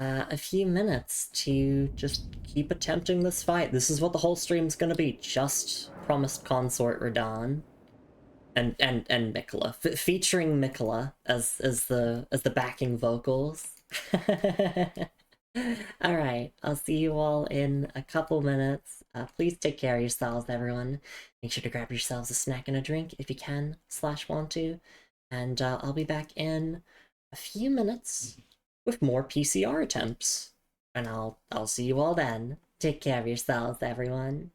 a few minutes to just keep attempting this fight. This is what the whole stream's gonna be. Just promised Consort Radahn. And Mikola. Featuring Mikola as the backing vocals. Alright, I'll see you all in a couple minutes. Please take care of yourselves, everyone. Make sure to grab yourselves a snack and a drink if you can / want to. And I'll be back in a few minutes with more PCR attempts. And I'll see you all then. Take care of yourselves, everyone.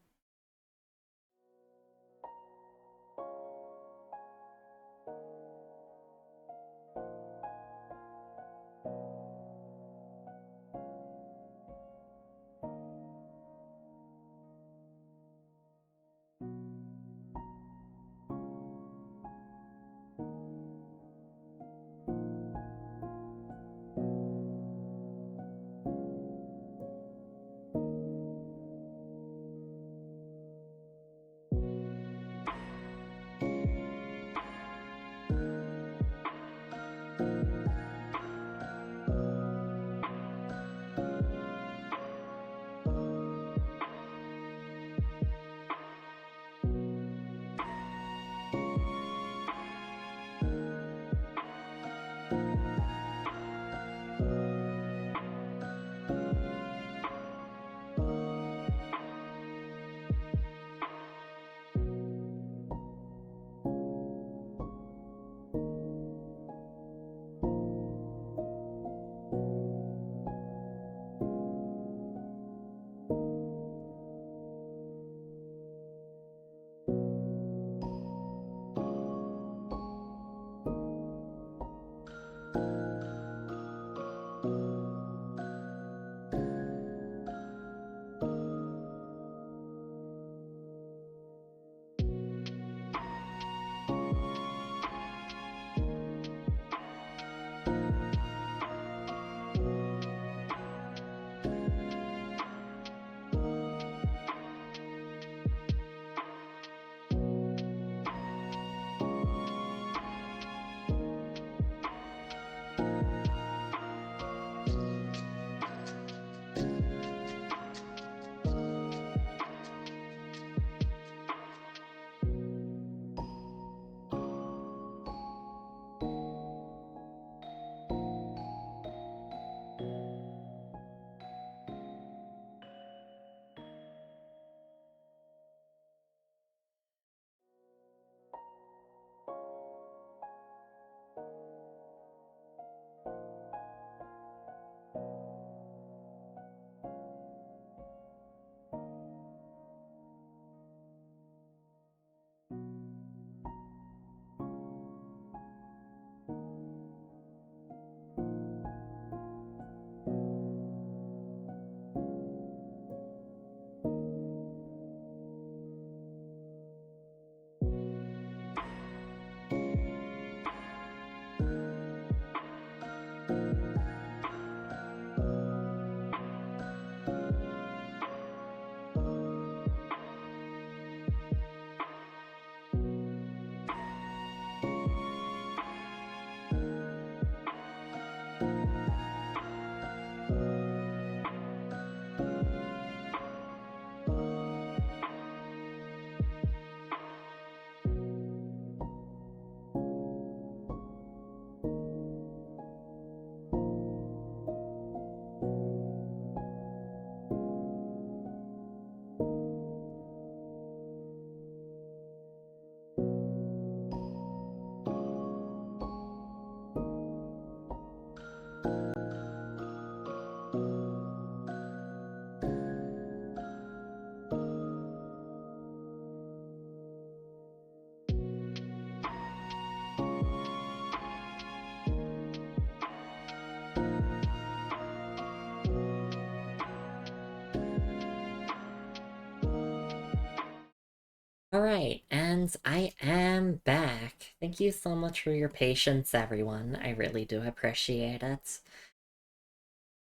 Alright, and I am back. Thank you so much for your patience, everyone. I really do appreciate it.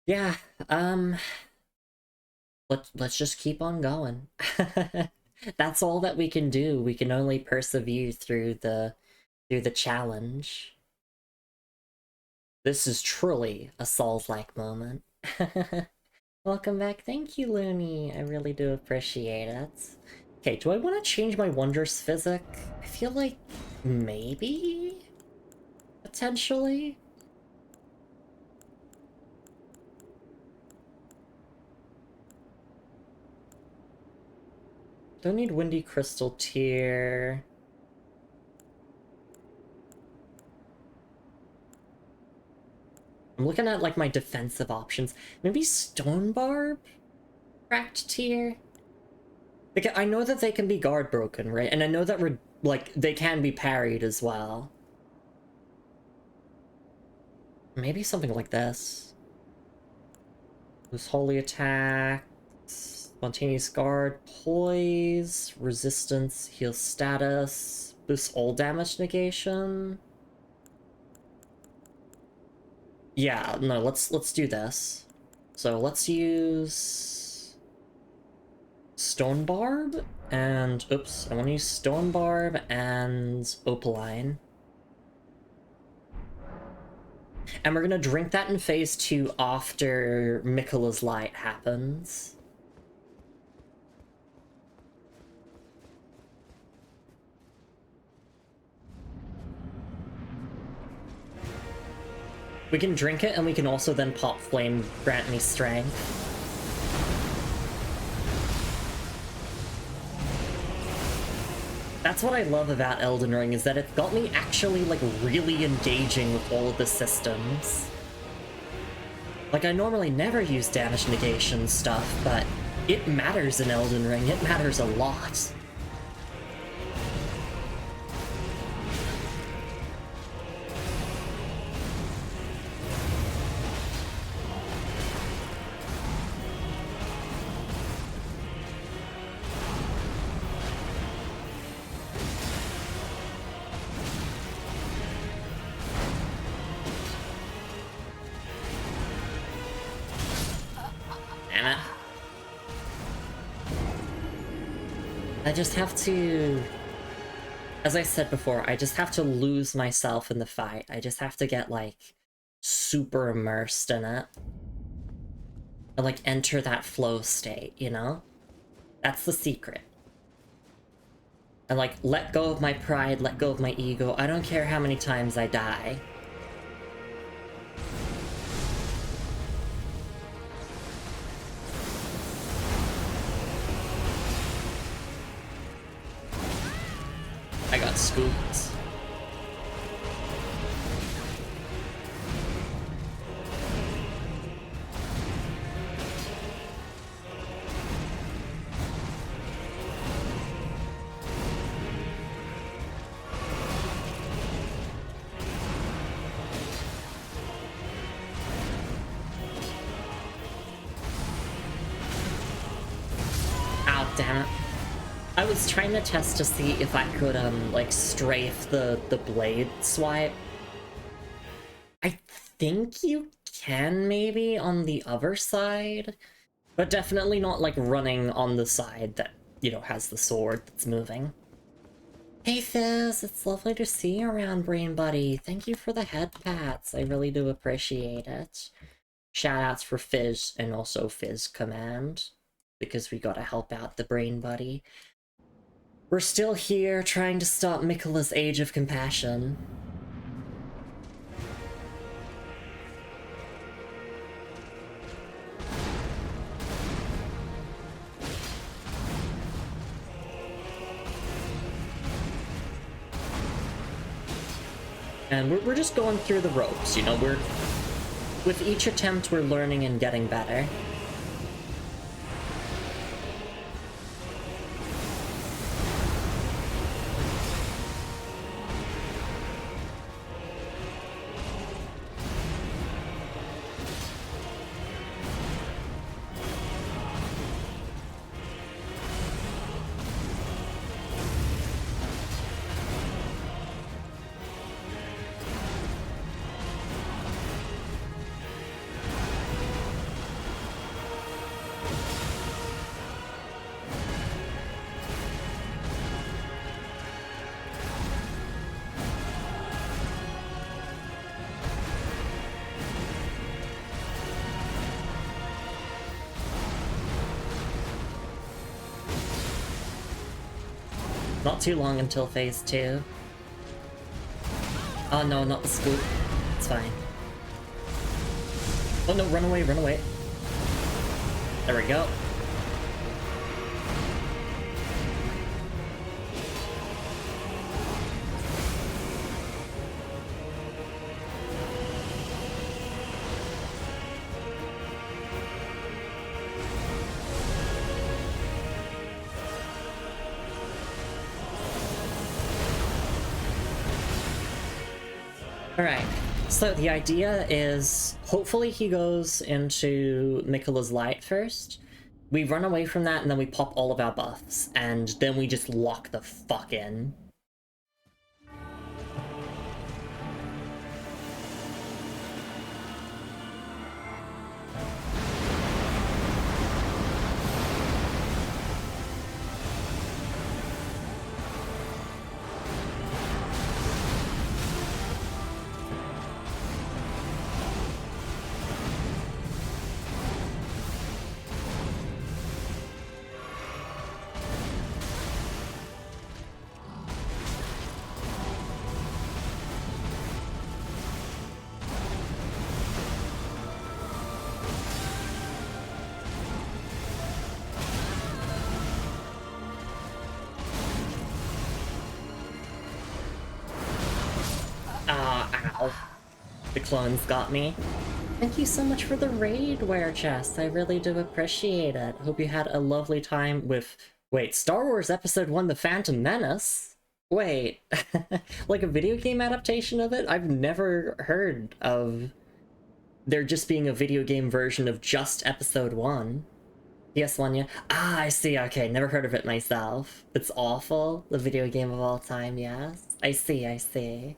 Yeah, let's just keep on going. That's all that we can do. We can only persevere through the challenge. This is truly a Souls-like moment. Welcome back. Thank you, Lumi. I really do appreciate it. Okay, do I want to change my Wondrous Physic? I feel like maybe? Potentially? Don't need Windy Crystal Tier. I'm looking at like my defensive options. Maybe Stone Barb? Cracked Tier? Like, I know that they can be guard broken, right? And I know that like they can be parried as well. Maybe something like this. Boost Holy Attack, Spontaneous Guard, Poise, Resistance, Heal Status, boost all damage negation. Yeah, no, let's do this. So let's use Stone Barb and oops, I want to use Stone Barb and Opaline. And we're gonna drink that in phase 2 after Miquella's Light happens. We can drink it and we can also then pop Flame, grant me strength. That's what I love about Elden Ring, is that it's got me actually, like, really engaging with all of the systems. Like, I normally never use damage negation stuff, but it matters in Elden Ring. It matters a lot. I just have to... As I said before, I just have to lose myself in the fight. I just have to get, like, super immersed in it. And, like, enter that flow state, you know? That's the secret. And, like, let go of my pride, let go of my ego. I don't care how many times I die. I got scooped. Ow, damn it. I was trying to test to see if I could, like, strafe the blade swipe. I think you can, maybe, on the other side, but definitely not, like, running on the side that, you know, has the sword that's moving. Hey Fizz, it's lovely to see you around, Brain Buddy. Thank you for the head pats, I really do appreciate it. Shoutouts for Fizz and also Fizz Command, because we gotta help out the Brain Buddy. We're still here trying to stop Miquella's Age of Compassion. And we're just going through the ropes, you know, with each attempt we're learning and getting better. Not too long until phase 2. Oh no, not the scoop. It's fine. Oh no, run away, run away. There we go. Alright, so the idea is hopefully he goes into Miquella's Light first. We run away from that and then we pop all of our buffs, and then we just lock the fuck in. Ow. The clones got me. Thank you so much for the raid, Wear Chest. I really do appreciate it. Hope you had a lovely time with... Wait, Star Wars Episode 1 The Phantom Menace? Wait, like a video game adaptation of it? I've never heard of there just being a video game version of just Episode 1. Yes, Wanya. Ah, I see, okay, never heard of it myself. It's awful, the video game of all time, yes? I see, I see.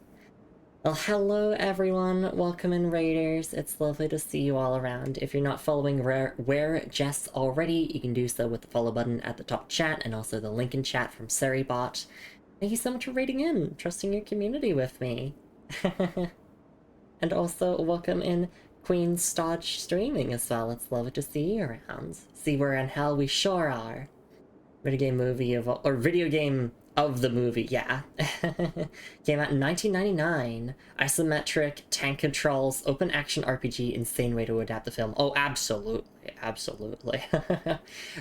Well, hello everyone, welcome in Raiders, it's lovely to see you all around. If you're not following Where Jess already, you can do so with the follow button at the top chat, and also the link in chat from Surrybot. Thank you so much for raiding in, trusting your community with me. And also, welcome in Queen Stodge streaming as well, it's lovely to see you around. See, we're in hell, we sure are. Video game movie of, or video game of the movie, yeah. Came out in 1999. Isometric, tank controls, open action RPG, insane way to adapt the film. Oh, absolutely, absolutely.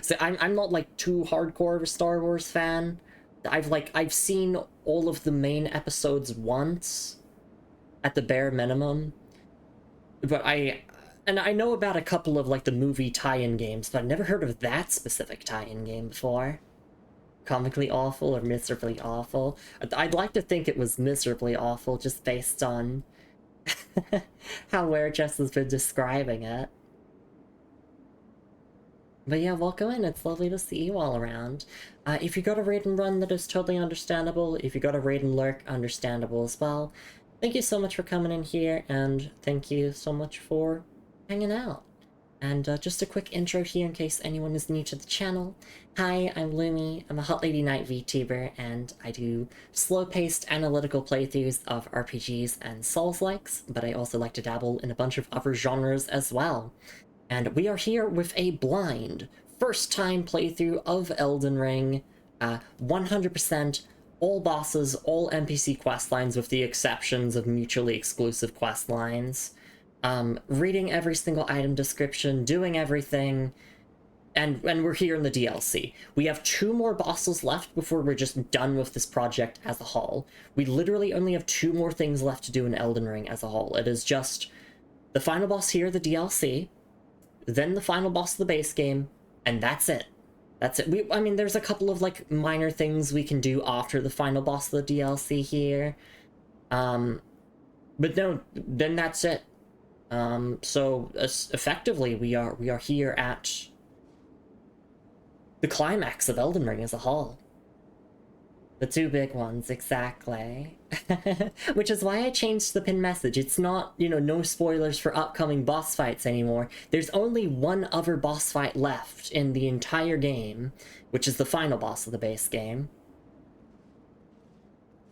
So I'm not like too hardcore of a Star Wars fan. I've seen all of the main episodes once, at the bare minimum. But I know about a couple of like the movie tie-in games, but I've never heard of that specific tie-in game before. Comically awful or miserably awful. I'd like to think it was miserably awful just based on how Where Jess has been describing it. But yeah, welcome in, it's lovely to see you all around. If you got a raid and run, that is totally understandable. If you got a raid and lurk, understandable as well. Thank you so much for coming in here, and thank you so much for hanging out. And just a quick intro here in case anyone is new to the channel. Hi, I'm Lumi, I'm a Hot Lady Knight VTuber, and I do slow-paced analytical playthroughs of RPGs and Souls-likes, but I also like to dabble in a bunch of other genres as well. And we are here with a blind, first-time playthrough of Elden Ring, 100% all bosses, all NPC questlines with the exceptions of mutually exclusive questlines. Reading every single item description, doing everything, and we're here in the DLC. We have 2 more bosses left before we're just done with this project as a whole. We literally only have 2 more things left to do in Elden Ring as a whole. It is just the final boss here, the DLC, then the final boss of the base game, and that's it. That's it. I mean, there's a couple of, like, minor things we can do after the final boss of the DLC here. But no, then that's it. So effectively we are here at the climax of Elden Ring as a whole. The 2 big ones, exactly. Which is why I changed the pin message. It's not, you know, no spoilers for upcoming boss fights anymore. There's only one other boss fight left in the entire game, which is the final boss of the base game.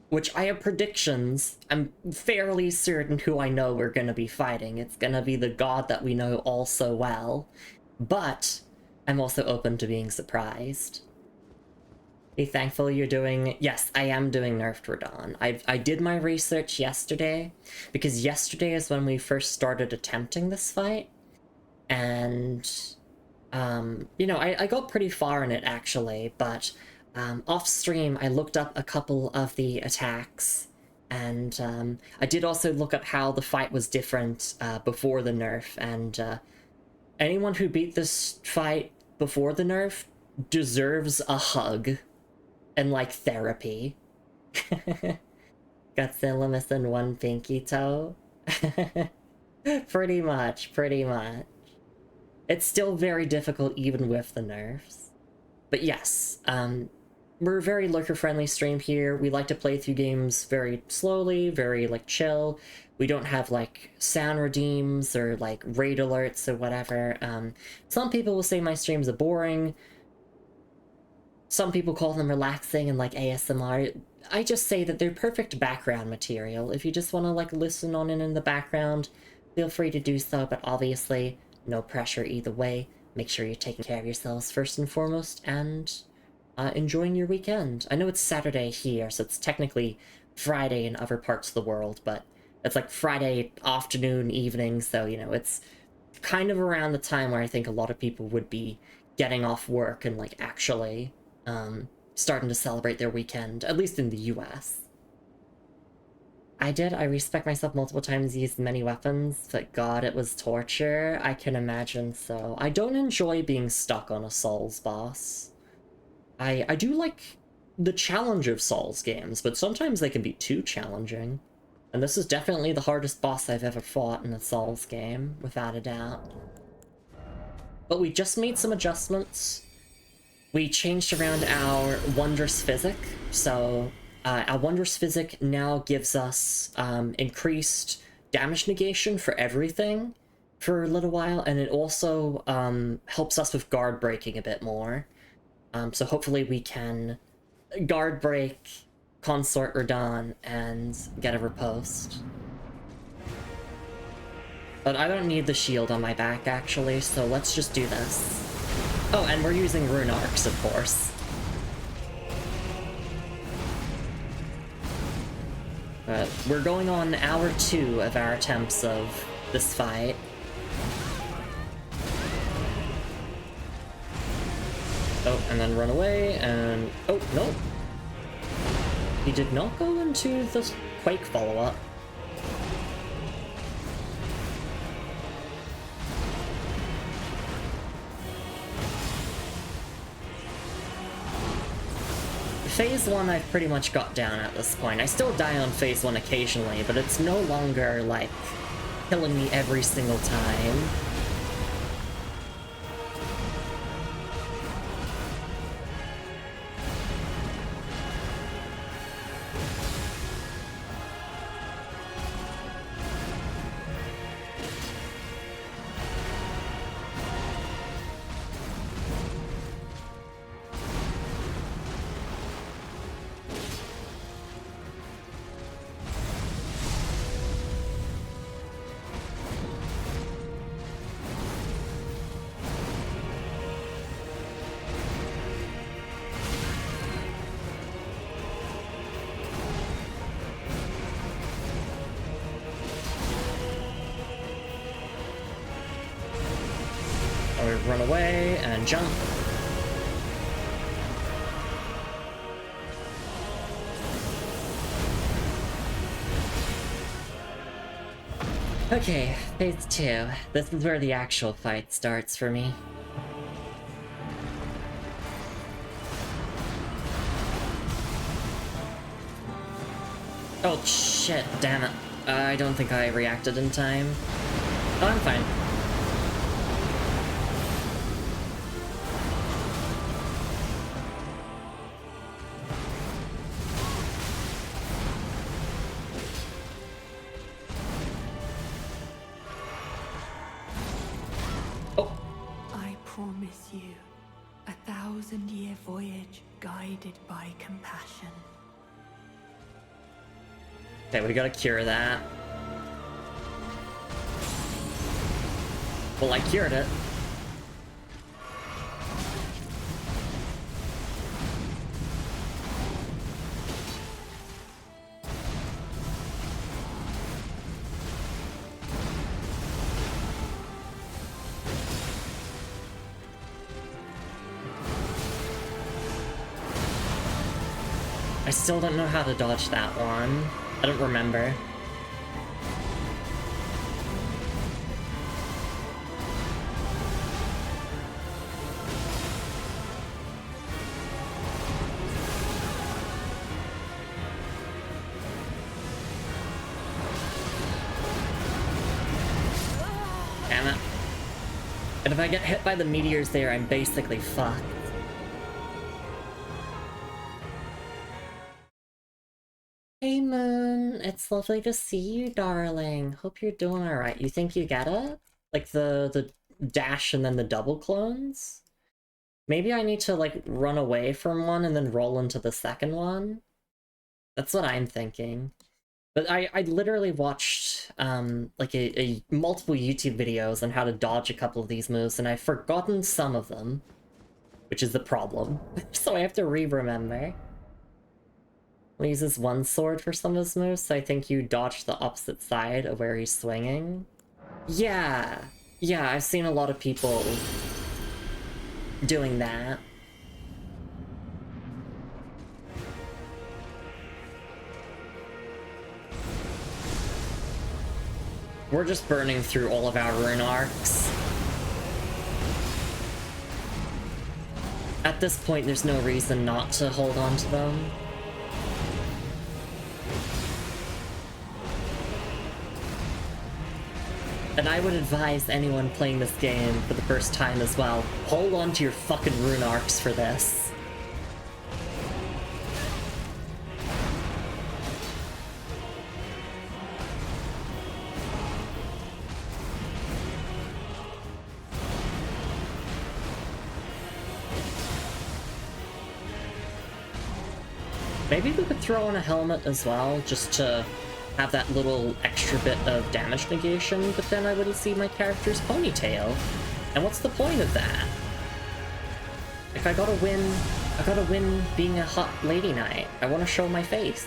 Which I have predictions. I'm fairly certain who I know we're gonna be fighting. It's gonna be the god that we know all so well. But I'm also open to being surprised. Be thankful you're doing... Yes, I am doing Nerfed Radon. I did my research yesterday, because yesterday is when we first started attempting this fight, and... you know, I got pretty far in it, actually, but off-stream I looked up a couple of the attacks, and I did also look up how the fight was different before the nerf, and anyone who beat this fight before the nerf deserves a hug and, like, therapy. Godzilla missing one pinky toe? Pretty much, pretty much. It's still very difficult even with the nerfs. But yes, we're a very lurker-friendly stream here. We like to play through games very slowly, very, like, chill. We don't have, like, sound redeems or, like, raid alerts or whatever. Some people will say my streams are boring. Some people call them relaxing and, like, ASMR. I just say that they're perfect background material. If you just want to, like, listen on in the background, feel free to do so, but obviously... no pressure either way. Make sure you're taking care of yourselves first and foremost, and enjoying your weekend. I know it's Saturday here, so it's technically Friday in other parts of the world, but it's like Friday afternoon, evening, so, you know, it's kind of around the time where I think a lot of people would be getting off work and, like, actually starting to celebrate their weekend, at least in the US. I respec myself multiple times, used many weapons, but god, it was torture. I can imagine so. I don't enjoy being stuck on a Souls boss. I do like the challenge of Souls games, but sometimes they can be too challenging. And this is definitely the hardest boss I've ever fought in a Souls game, without a doubt. But we just made some adjustments. We changed around our Wondrous Physic, so... our Wondrous Physic now gives us increased damage negation for everything for a little while, and it also helps us with guard breaking a bit more. So hopefully we can guard break Consort Radon and get a riposte. But I don't need the shield on my back, actually, so let's just do this. Oh, and we're using rune arcs, of course. We're going on hour 2 of our attempts of this fight. Oh, and then run away, and... oh, no! He did not go into the Quake follow-up. Phase 1 I've pretty much got down at this point. I still die on Phase 1 occasionally, but it's no longer, like, killing me every single time. Run away and jump. Okay, phase 2. This is where the actual fight starts for me. Oh shit, damn it. I don't think I reacted in time. Oh, I'm fine. Okay, we gotta cure that. Well, I cured it. I still don't know how to dodge that one. I don't remember. Damn it. And if I get hit by the meteors there, I'm basically fucked. Hey Moon, it's lovely to see you, darling. Hope you're doing alright. You think you get it? Like the dash and then the double clones? Maybe I need to like run away from one and then roll into the second one? That's what I'm thinking. But I literally watched like a multiple YouTube videos on how to dodge a couple of these moves, and I've forgotten some of them, which is the problem. So I have to re-remember. He uses one sword for some of his moves, so I think you dodge the opposite side of where he's swinging. Yeah, yeah, I've seen a lot of people doing that. We're just burning through all of our rune arcs. At this point, there's no reason not to hold on to them. And I would advise anyone playing this game for the first time as well, hold on to your fucking rune arcs for this. Maybe we could throw on a helmet as well, just to have that little extra bit of damage negation, but then I wouldn't see my character's ponytail. And what's the point of that? Like, I gotta win being a hot lady knight. I wanna show my face.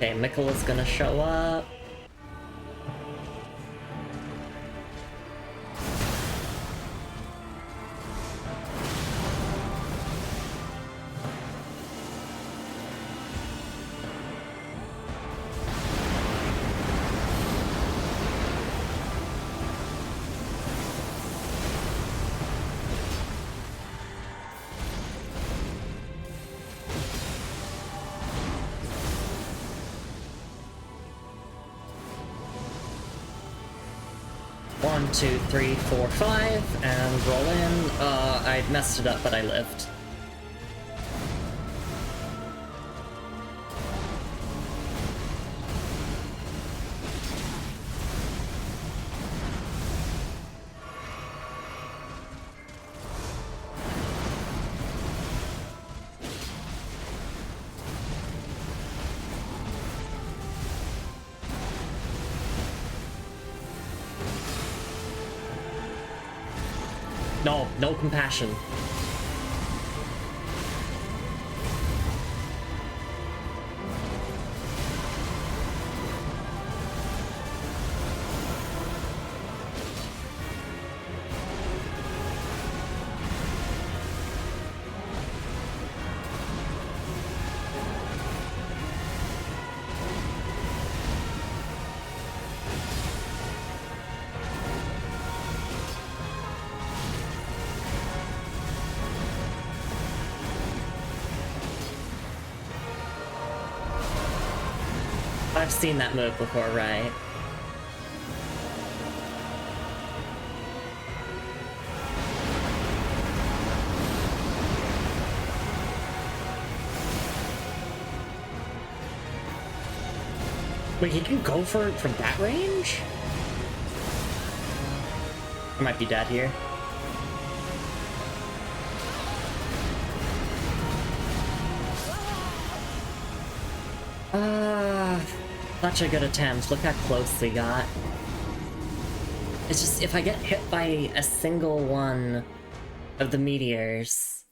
Okay, Mikkela's gonna show up. One, two, three, four, five, and roll in. I messed it up, but I lived. No, no compassion. I've seen that move before, right? Wait, he can go for it from that range? I might be dead here. Such a good attempt. Look how close we got. It's just, if I get hit by a single one of the meteors,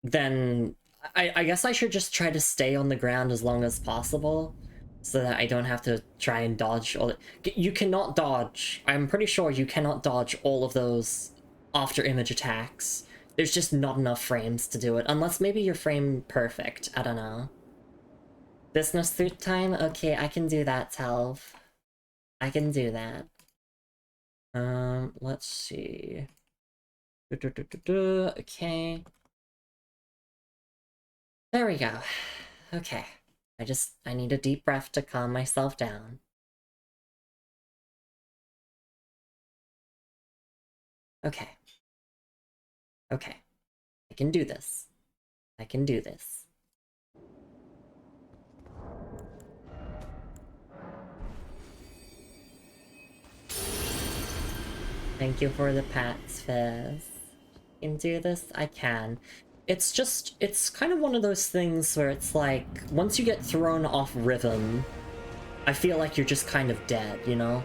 then I guess I should just try to stay on the ground as long as possible, so that I don't have to try and dodge all the... You cannot dodge. I'm pretty sure you cannot dodge all of those after image attacks. There's just not enough frames to do it, unless maybe you're frame perfect. I don't know. Business suit time? Okay, I can do that, Telv. I can do that. Let's see. Okay. There we go. Okay. I need a deep breath to calm myself down. Okay. Okay. I can do this. I can do this. Thank you for the pats, Fizz. Can do this? I can. It's kind of one of those things where it's like, once you get thrown off rhythm, I feel like you're just kind of dead, you know?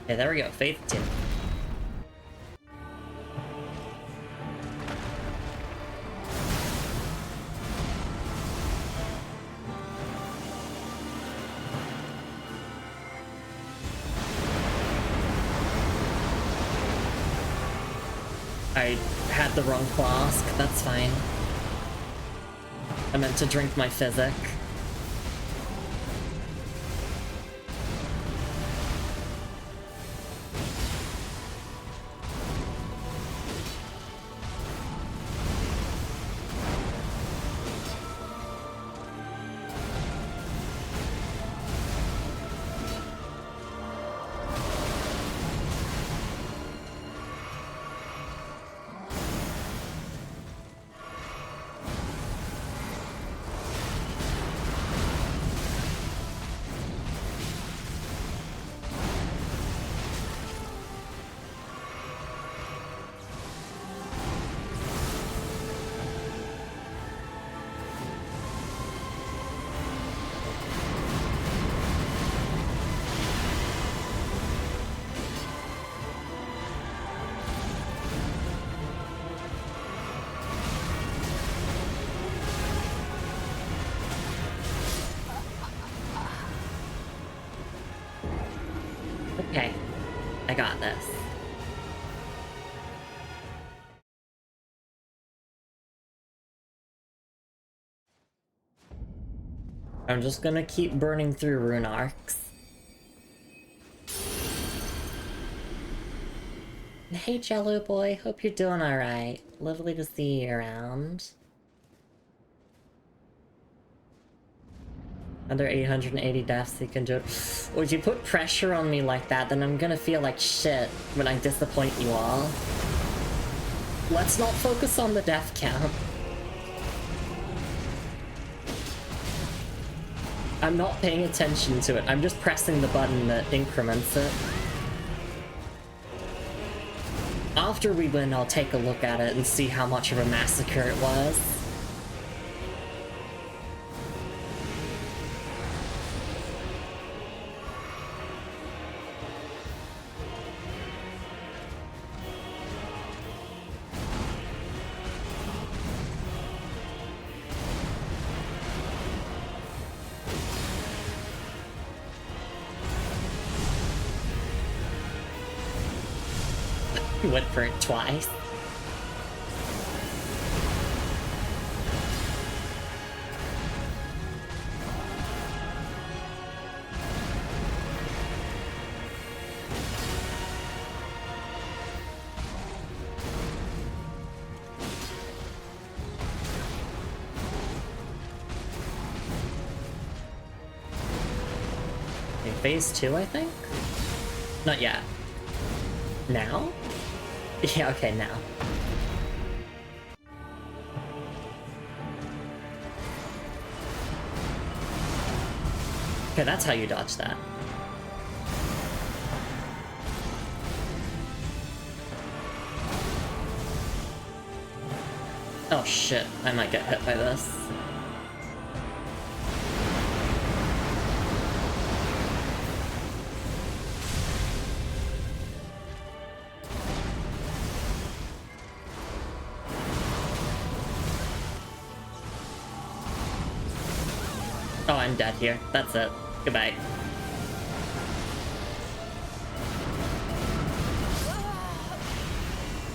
Okay, there we go. Faith 2. I had the wrong flask. That's fine. I meant to drink my physic. Okay, I got this. I'm just gonna keep burning through rune arcs. Hey Jello boy, hope you're doing alright. Lovely to see you around. Under 880 deaths, you can do it. Would you put pressure on me like that, then I'm gonna feel like shit when I disappoint you all. Let's not focus on the death count. I'm not paying attention to it, I'm just pressing the button that increments it. After we win, I'll take a look at it and see how much of a massacre it was. Went for it twice. Phase 2, I think? Not yet. Now? Yeah, okay, now. Okay, that's how you dodge that. Oh shit, I might get hit by this. Oh, I'm dead here. That's it. Goodbye.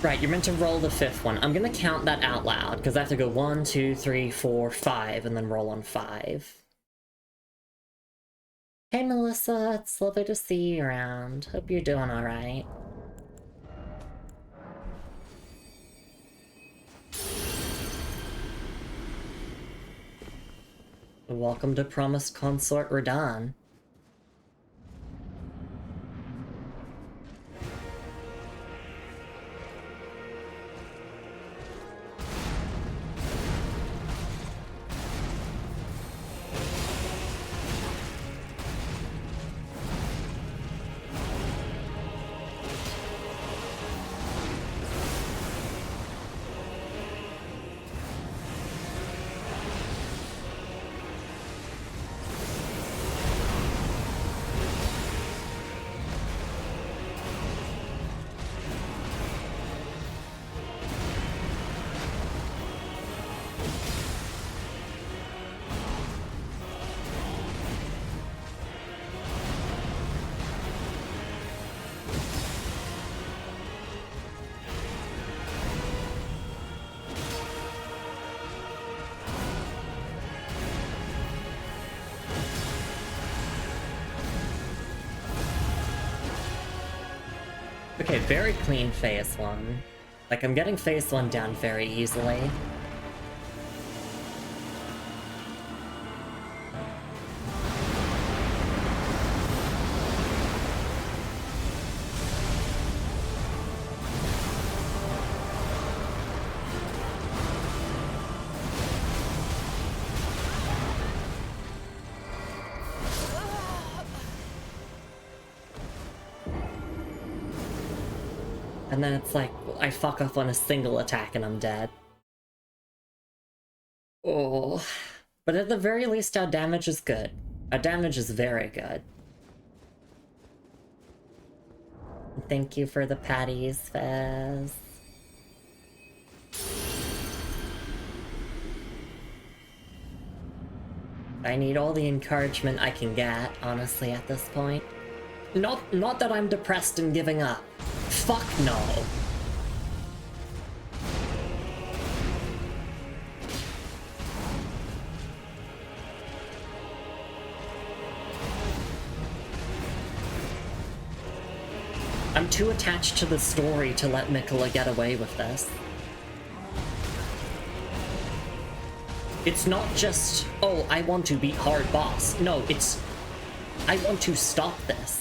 Right, you're meant to roll the 5th one. I'm gonna count that out loud, because I have to go 1, 2, 3, 4, 5, and then roll on 5. Hey Melissa, it's lovely to see you around. Hope you're doing alright. Welcome to Promised Consort Radon. Okay, very clean phase 1. Like, I'm getting phase 1 down very easily. And then it's like, I fuck up on a single attack and I'm dead. Oh. But at the very least, our damage is good. Our damage is very good. Thank you for the patties, Fez. I need all the encouragement I can get, honestly, at this point. Not that I'm depressed and giving up. Fuck no. I'm too attached to the story to let Mikola get away with this. It's not just, oh, I want to beat hard boss. No, it's, I want to stop this.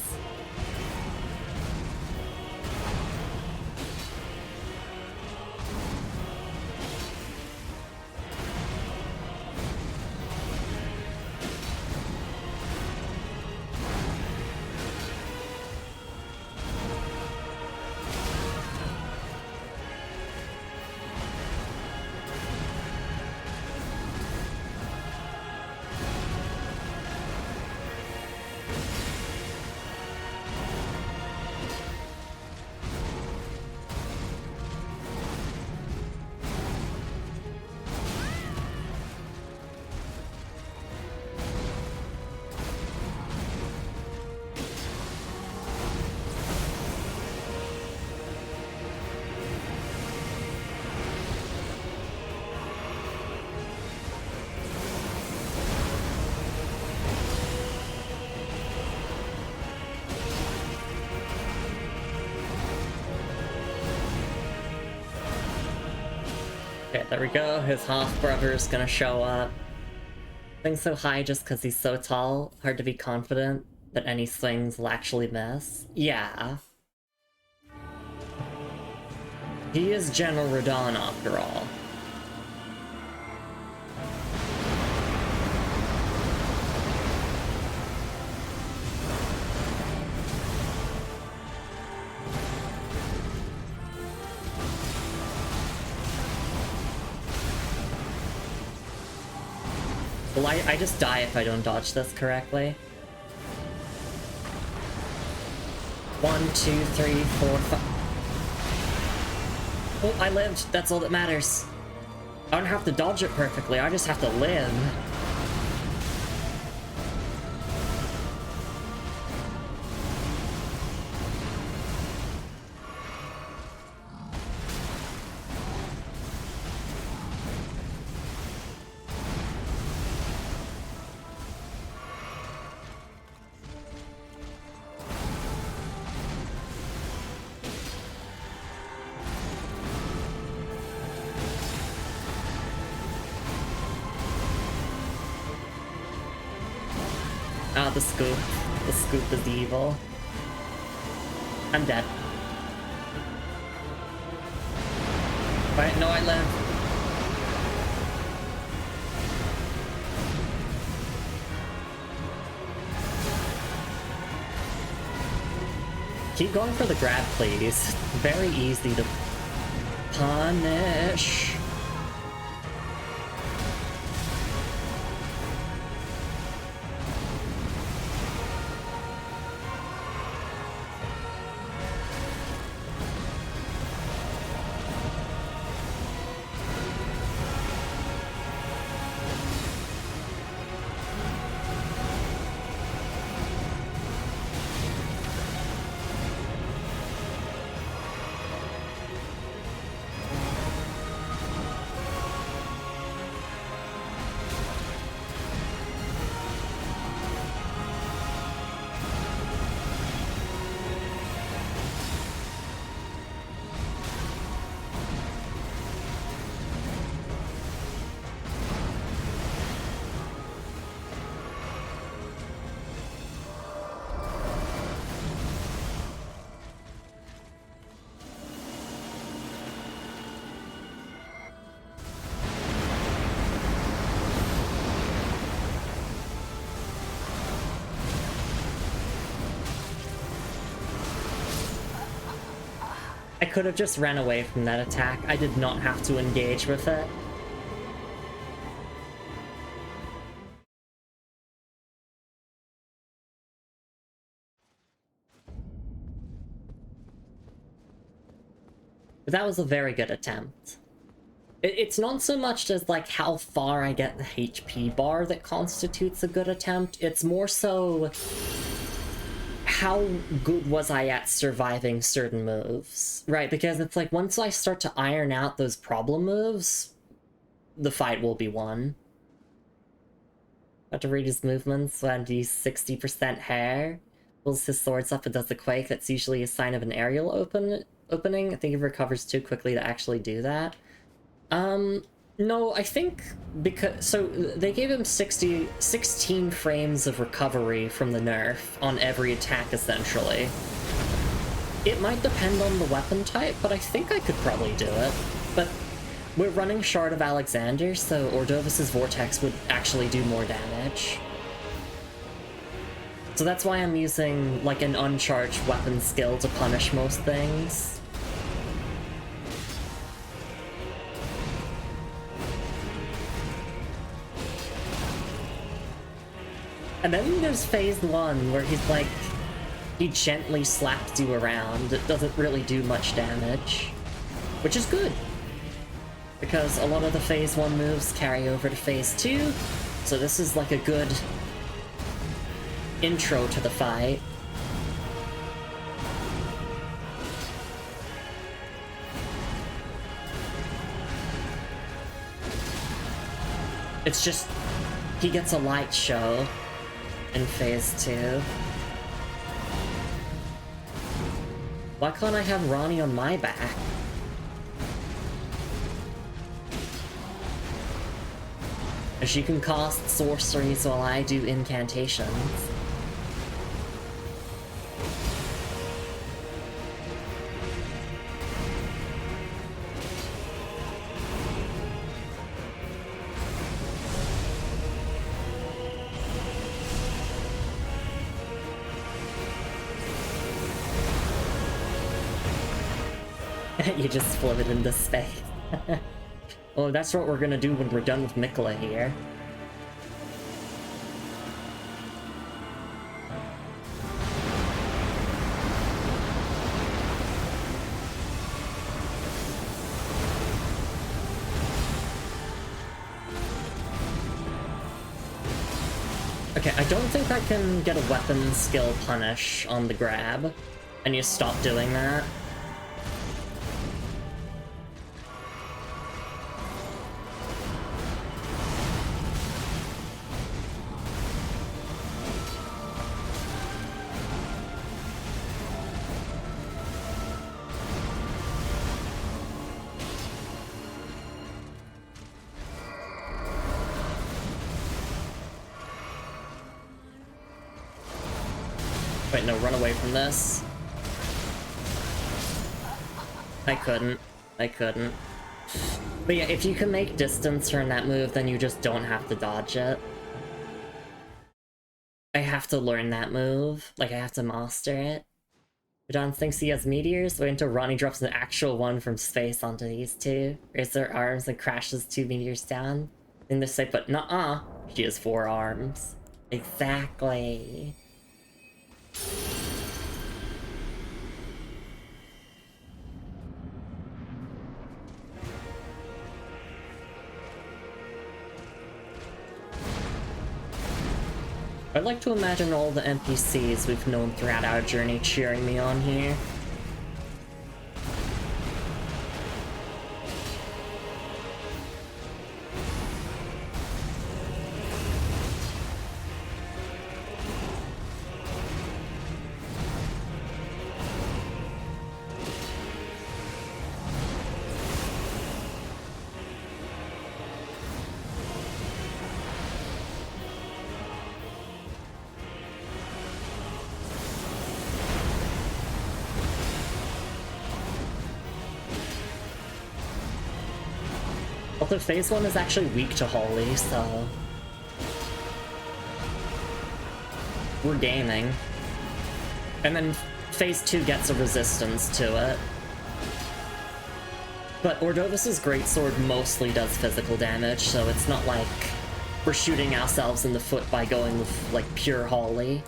Okay, there we go. His half-brother is gonna show up. Swings so high just because he's so tall. Hard to be confident that any swings will actually miss. Yeah. He is General Radon after all. Well, I just die if I don't dodge this correctly. 1, 2, 3, 4, 5. Oh, I lived. That's all that matters. I don't have to dodge it perfectly. I just have to live. Ah, the scoop. The scoop is evil. I'm dead. Right, no, I live. Keep going for the grab, please. Very easy to punish. I could have just ran away from that attack. I did not have to engage with it. But that was a very good attempt. It's not so much as like how far I get the HP bar that constitutes a good attempt. It's more so how good was I at surviving certain moves, right? Because it's like once I start to iron out those problem moves, the fight will be won. Got to read his movements when he's 60% hair. Pulls his swords up and does the quake. That's usually a sign of an aerial opening. I think he recovers too quickly to actually do that. No, I think because... So, they gave him 16 frames of recovery from the nerf on every attack, essentially. It might depend on the weapon type, but I think I could probably do it. But we're running Shard of Alexander, so Ordovis's Vortex would actually do more damage. So that's why I'm using, like, an uncharged weapon skill to punish most things. And then there's phase 1, where he's like, he gently slaps you around. It doesn't really do much damage, which is good, because a lot of the phase 1 moves carry over to phase 2, so this is like a good intro to the fight. It's just, he gets a light show in phase 2. Why can't I have Ronnie on my back? She can cast sorceries while I do incantations. You just floated into space. Oh, that's what we're gonna do when we're done with Mikla here. Okay, I don't think I can get a weapon skill punish on the grab. And you stop doing that. Wait, no, run away from this. I couldn't. I couldn't. But yeah, if you can make distance turn that move, then you just don't have to dodge it. I have to learn that move. Like, I have to master it. John thinks he has meteors. Wait until Ronnie drops an actual one from space onto these two. Raises their arms and crashes 2 meteors down. In the say, but nuh-uh. She has 4 arms. Exactly. I'd like to imagine all the NPCs we've known throughout our journey cheering me on here. Although phase 1 is actually weak to Holy, so... we're gaining. And then phase 2 gets a resistance to it. But Ordovis's greatsword mostly does physical damage, so it's not like we're shooting ourselves in the foot by going with, like, pure Holy.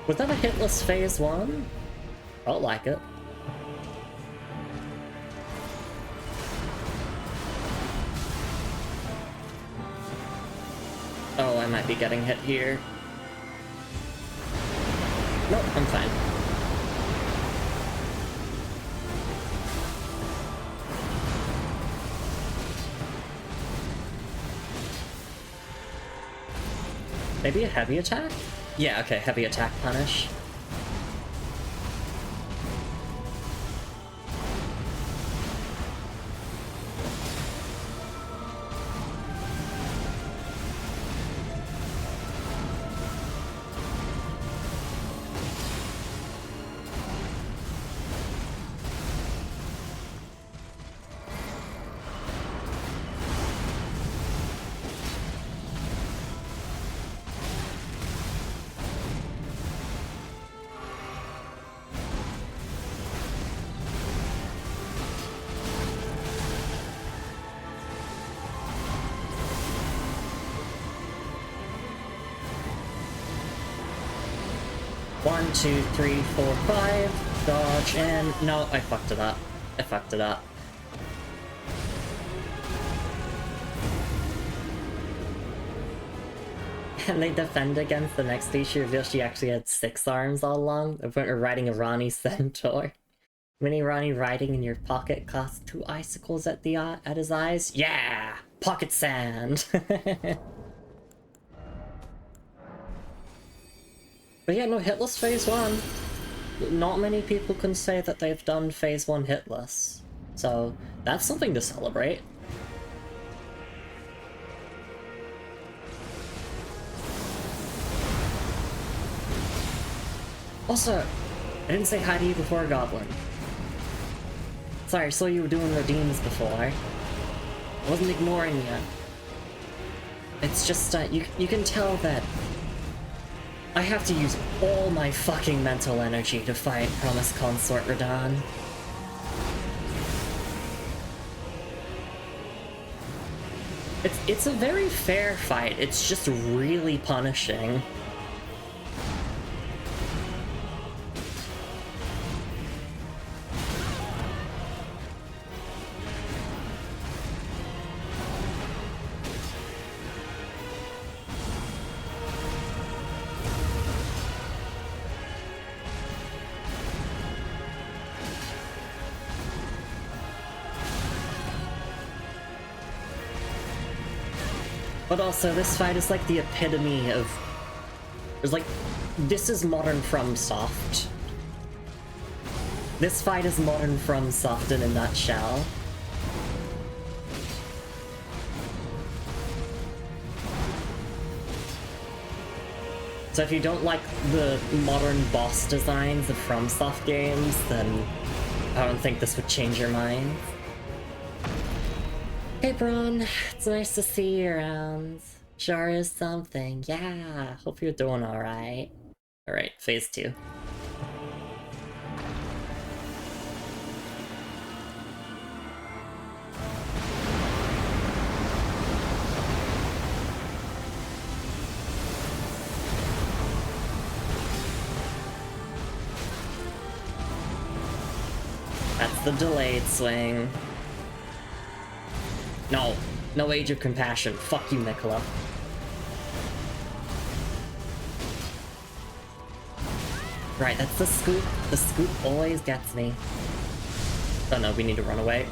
Was that a hitless phase 1? Felt like it. Oh, I might be getting hit here. Nope, I'm fine. Maybe a heavy attack? Yeah, okay, heavy attack punish. One, two, three, four, five. Dodge and... no, I fucked it up. I fucked it up. Can they defend against the next stage? She revealed she actually had 6 arms all along. The point of riding a Ronnie centaur. Mini Ronnie riding in your pocket costs 2 icicles at his eyes. Yeah! Pocket sand! But yeah, no, hitless phase 1. Not many people can say that they've done phase 1 hitless. So, that's something to celebrate. Also, I didn't say hi to you before, Goblin. Sorry, I saw you were doing redeems before. I wasn't ignoring you. It's just, you can tell that I have to use all my fucking mental energy to fight Promised Consort Radahn. It's a very fair fight, it's just really punishing. But also, this fight is like the epitome of... There's like... This is modern FromSoft. This fight is modern FromSoft in a nutshell. So if you don't like the modern boss designs of FromSoft games, then I don't think this would change your mind. Hey Braun, it's nice to see you around. Sure is something. Yeah, hope you're doing alright. Alright, phase 2. That's the delayed swing. No, no Age of Compassion. Fuck you, Nicola. Right, that's the scoop. The scoop always gets me. Oh no, we need to run away.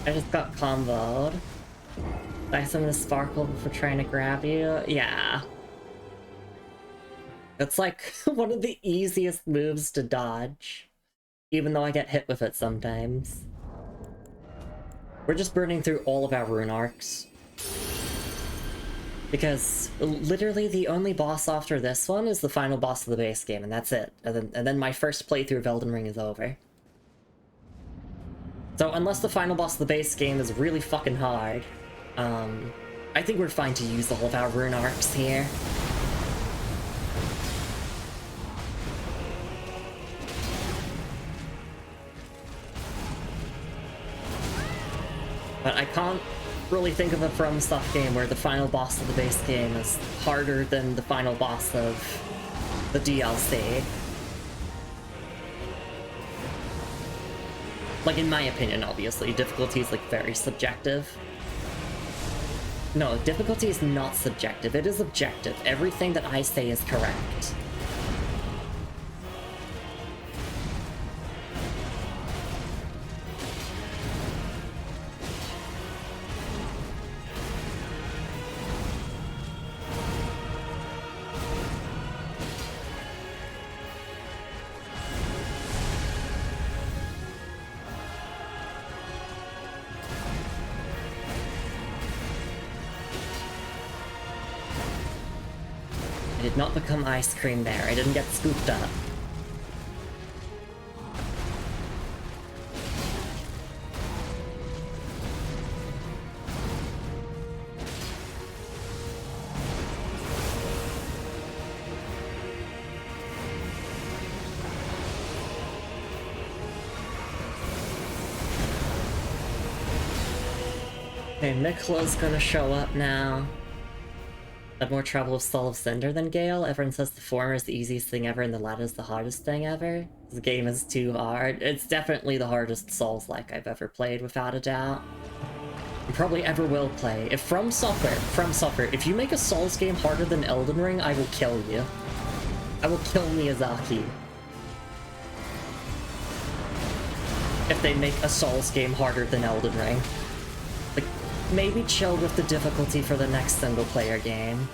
I just got comboed. I summoned a Sparkle for trying to grab you? Yeah. It's like one of the easiest moves to dodge. Even though I get hit with it sometimes. We're just burning through all of our rune arcs. Because literally the only boss after this one is the final boss of the base game, and that's it. And then my first playthrough of Elden Ring is over. So unless the final boss of the base game is really fucking hard, I think we're fine to use all of our rune arcs here. But I can't really think of a FromSoft game where the final boss of the base game is harder than the final boss of the DLC. Like, in my opinion, obviously, difficulty is, like, very subjective. No, difficulty is not subjective, it is objective. Everything that I say is correct. I did not become ice cream there. I didn't get scooped up. Okay, Nicola's gonna show up now. Had more trouble with Soul of Cinder than Gale. Everyone says the former is the easiest thing ever and the latter is the hardest thing ever. This game is too hard. It's definitely the hardest Souls-like I've ever played, without a doubt. probably ever will play. If From Software, if you make a Souls game harder than Elden Ring, I will kill you. I will kill Miyazaki. If they make a Souls game harder than Elden Ring. Like, maybe chill with the difficulty for the next single-player game.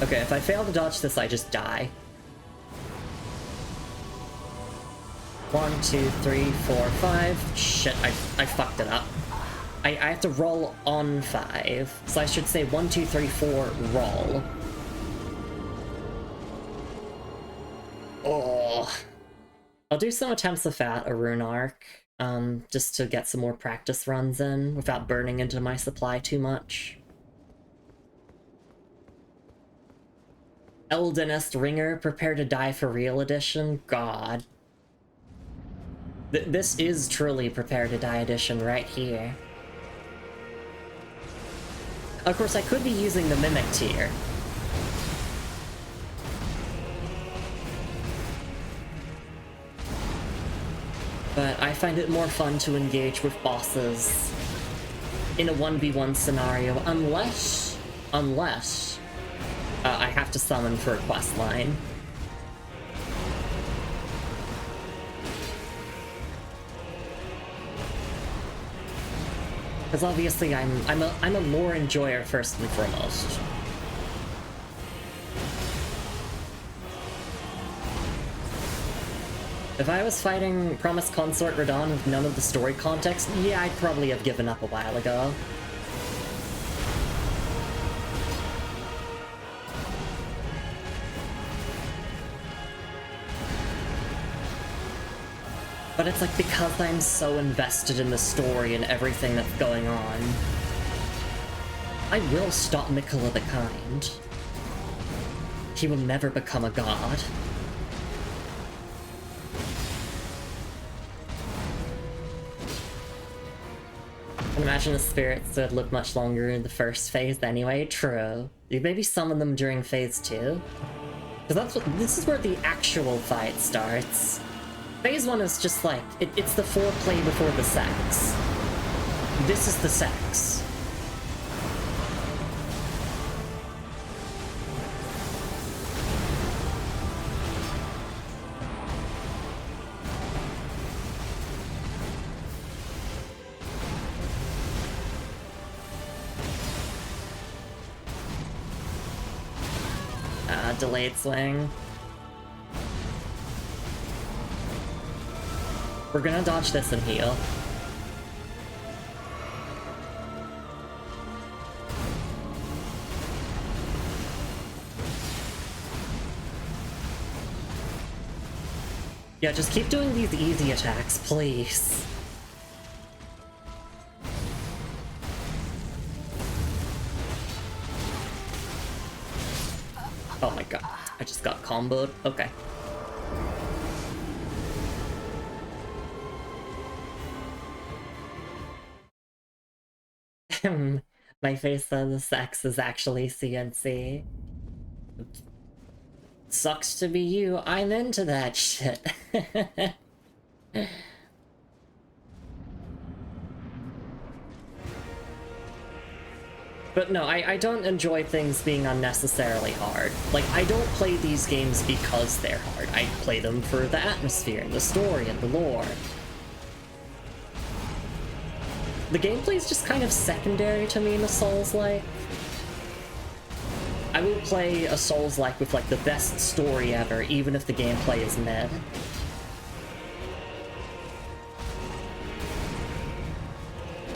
Okay, if I fail to dodge this, I just die. 1, 2, 3, 4, 5. Shit, I fucked it up. I have to roll on 5. So I should say 1, 2, 3, 4, roll. Oh. I'll do some attempts of that, a rune arc, just to get some more practice runs in without burning into my supply too much. Eldenest Ringer, prepare to die for real edition? God. This is truly prepare to die edition right here. Of course, I could be using the Mimic tier. But I find it more fun to engage with bosses in a 1v1 scenario, unless I have to summon for a quest line. Because obviously I'm a lore enjoyer first and foremost. If I was fighting Promised Consort Radon with none of the story context, yeah, I'd probably have given up a while ago. But it's like, because I'm so invested in the story and everything that's going on, I will stop Mikola the Kind. He will never become a god. I can imagine the spirits would live much longer in the first phase anyway. True. You maybe summon them during phase 2. Because this is where the actual fight starts. Phase 1 is just like, it's the foreplay before the sex. This is the sex. Delayed swing. We're gonna dodge this and heal. Yeah, just keep doing these easy attacks, please. Oh my god, I just got comboed. Okay. My face says the sex is actually CNC. Sucks to be you, I'm into that shit. But no, I don't enjoy things being unnecessarily hard. Like, I don't play these games because they're hard. I play them for the atmosphere, and the story, and the lore. The gameplay is just kind of secondary to me in a Souls-like. I will play a Souls-like with, like, the best story ever, even if the gameplay is mid.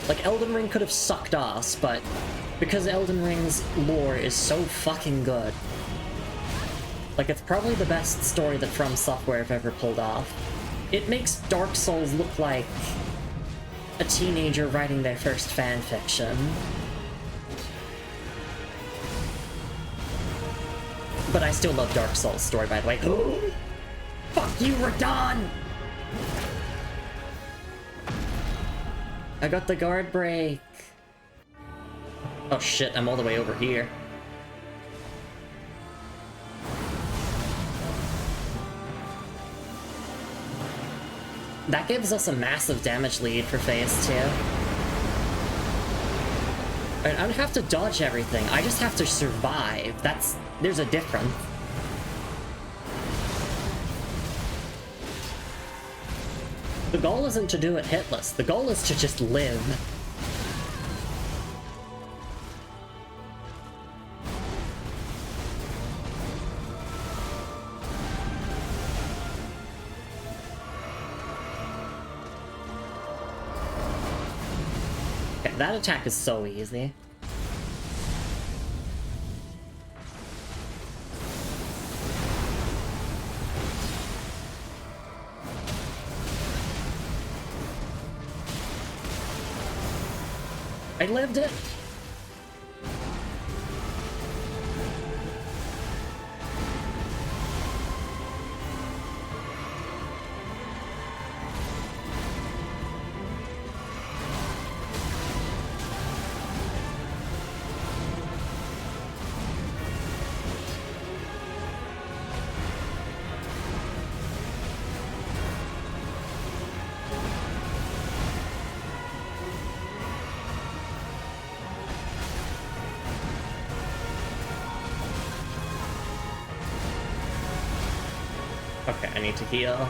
Like, Elden Ring could have sucked ass, but because Elden Ring's lore is so fucking good. Like, it's probably the best story that From Software have ever pulled off. It makes Dark Souls look like a teenager writing their first fanfiction. But I still love Dark Souls' story, by the way. Fuck you, Radon! I got the guard break. Oh shit, I'm all the way over here. That gives us a massive damage lead for phase 2. And I don't have to dodge everything, I just have to survive. There's a difference. The goal isn't to do it hitless, the goal is to just live. Okay, that attack is so easy. I lived it. Okay, I need to heal.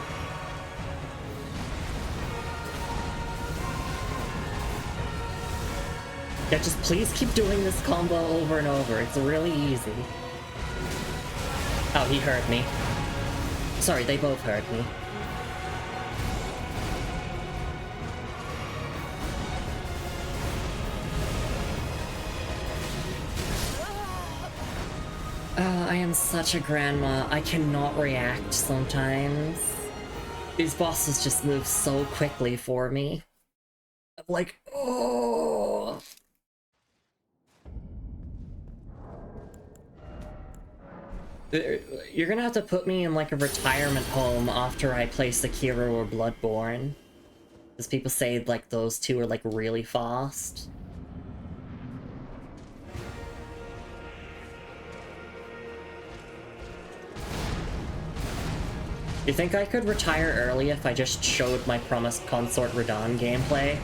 Yeah, just please keep doing this combo over and over. It's really easy. Oh, he heard me. Sorry, they both heard me. I am such a grandma. I cannot react sometimes. These bosses just move so quickly for me. I'm like, oh. You're gonna have to put me in like a retirement home after I play Sekiro or Bloodborne. Because people say like those two are like really fast. You think I could retire early if I just showed my promised Consort Radon gameplay?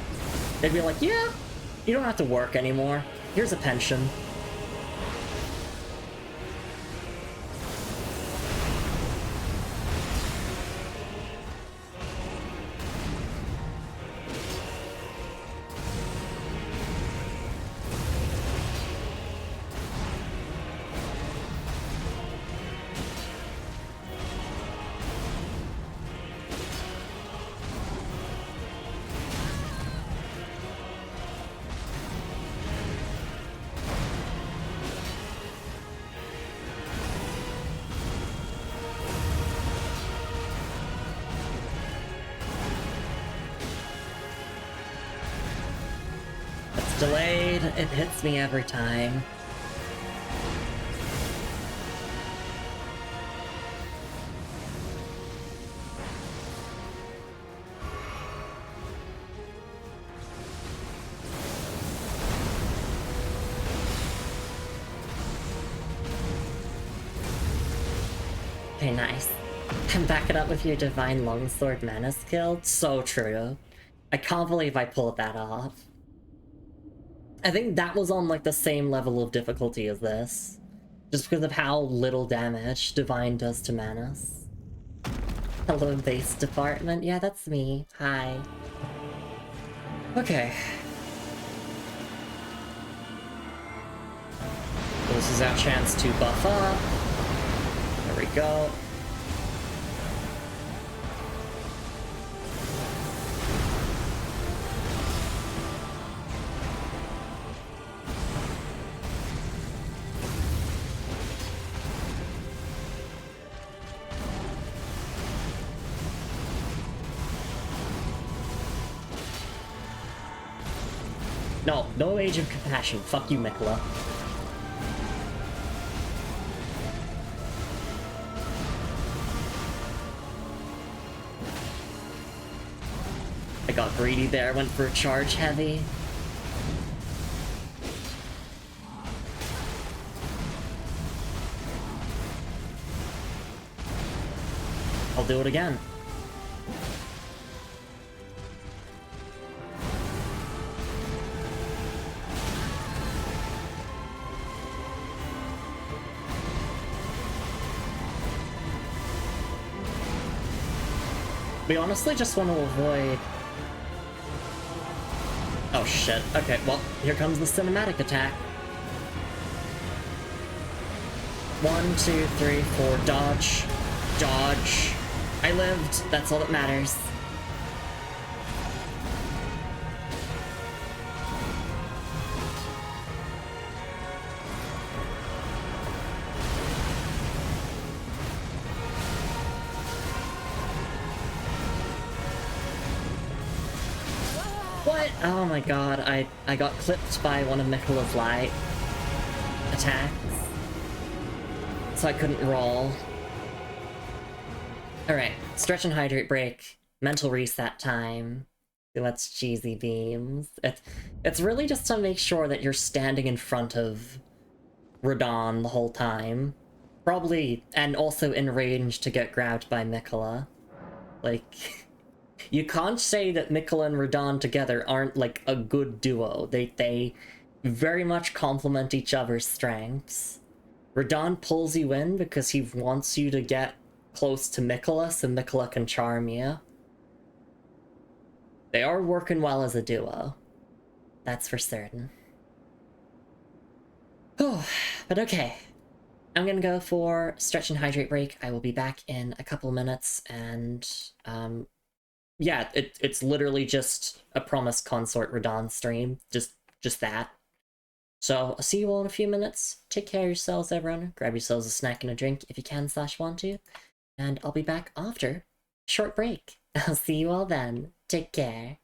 They'd be like, yeah, you don't have to work anymore. Here's a pension. Delayed, it hits me every time. Okay, nice. And back it up with your Divine Longsword mana skill. So true. I can't believe I pulled that off. I think that was on like the same level of difficulty as this. Just because of how little damage Divine does to manas. Hello, base department. Yeah, that's me. Hi. Okay. So this is our chance to buff up. There we go. No, no Age of Compassion. Fuck you, Mikla. I got greedy there, went for a charge heavy. I'll do it again. We honestly just want to avoid... Oh shit. Okay, well, here comes the cinematic attack. 1, 2, 3, 4, dodge. Dodge. I lived, that's all that matters. What? Oh my god, I got clipped by one of Miquella's light attacks. So I couldn't roll. Alright, stretch and hydrate break. Mental reset time. Let's cheesy beams. It's really just to make sure that you're standing in front of Radahn the whole time. Probably, and also in range to get grabbed by Miquella. Like... You can't say that Miquella and Radahn together aren't, like, a good duo. They very much complement each other's strengths. Radahn pulls you in because he wants you to get close to Miquella so Miquella can charm you. They are working well as a duo. That's for certain. Oh, but okay. I'm gonna go for stretch and hydrate break. I will be back in a couple minutes, and, yeah, it's literally just a promised Consort Radahn stream. Just that. So, I'll see you all in a few minutes. Take care of yourselves, everyone. Grab yourselves a snack and a drink if you can / want to. And I'll be back after a short break. I'll see you all then. Take care.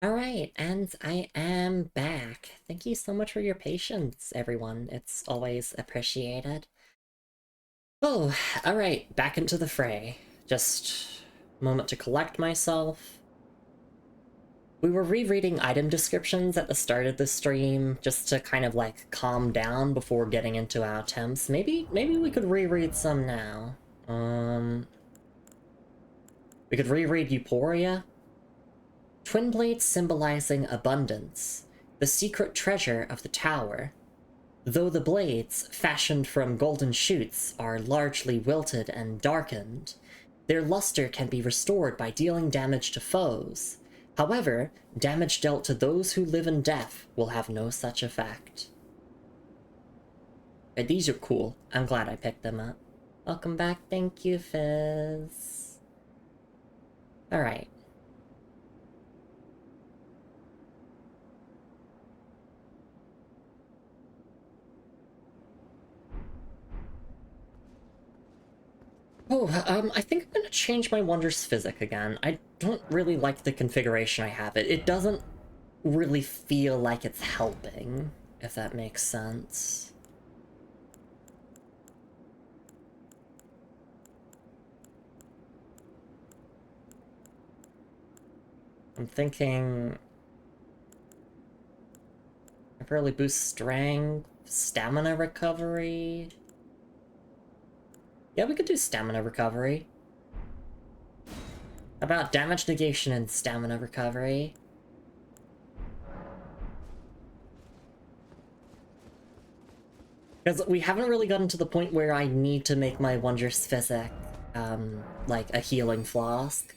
Alright, and I am back. Thank you so much for your patience, everyone. It's always appreciated. Oh, alright, back into the fray. Just a moment to collect myself. We were rereading item descriptions at the start of the stream, just to kind of like calm down before getting into our attempts. Maybe we could reread some now. We could reread Euphoria. Twin blades symbolizing abundance, the secret treasure of the tower. Though the blades, fashioned from golden shoots, are largely wilted and darkened, their luster can be restored by dealing damage to foes. However, damage dealt to those who live in death will have no such effect. But these are cool. I'm glad I picked them up. Welcome back, thank you, Fizz. Alright. Oh, I think I'm gonna change my Wondrous Physic again. I don't really like the configuration I have. It doesn't really feel like it's helping, if that makes sense. I'm thinking... I really boost strength, stamina recovery... Yeah, we could do stamina recovery. How about damage negation and stamina recovery? Because we haven't really gotten to the point where I need to make my Wondrous Physic, like a healing flask.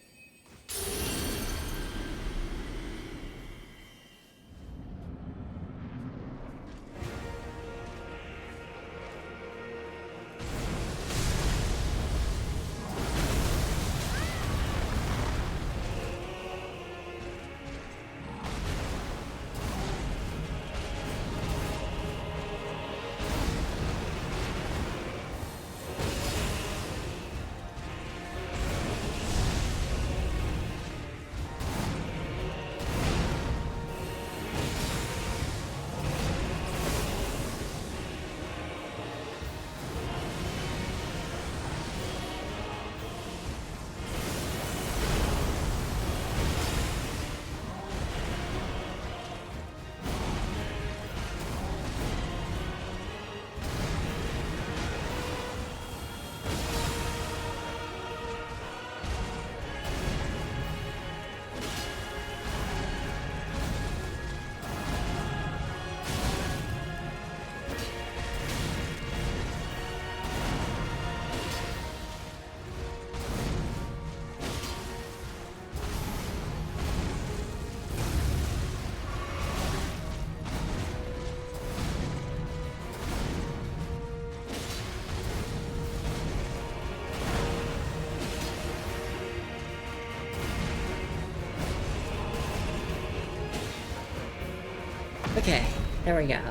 Okay, there we go.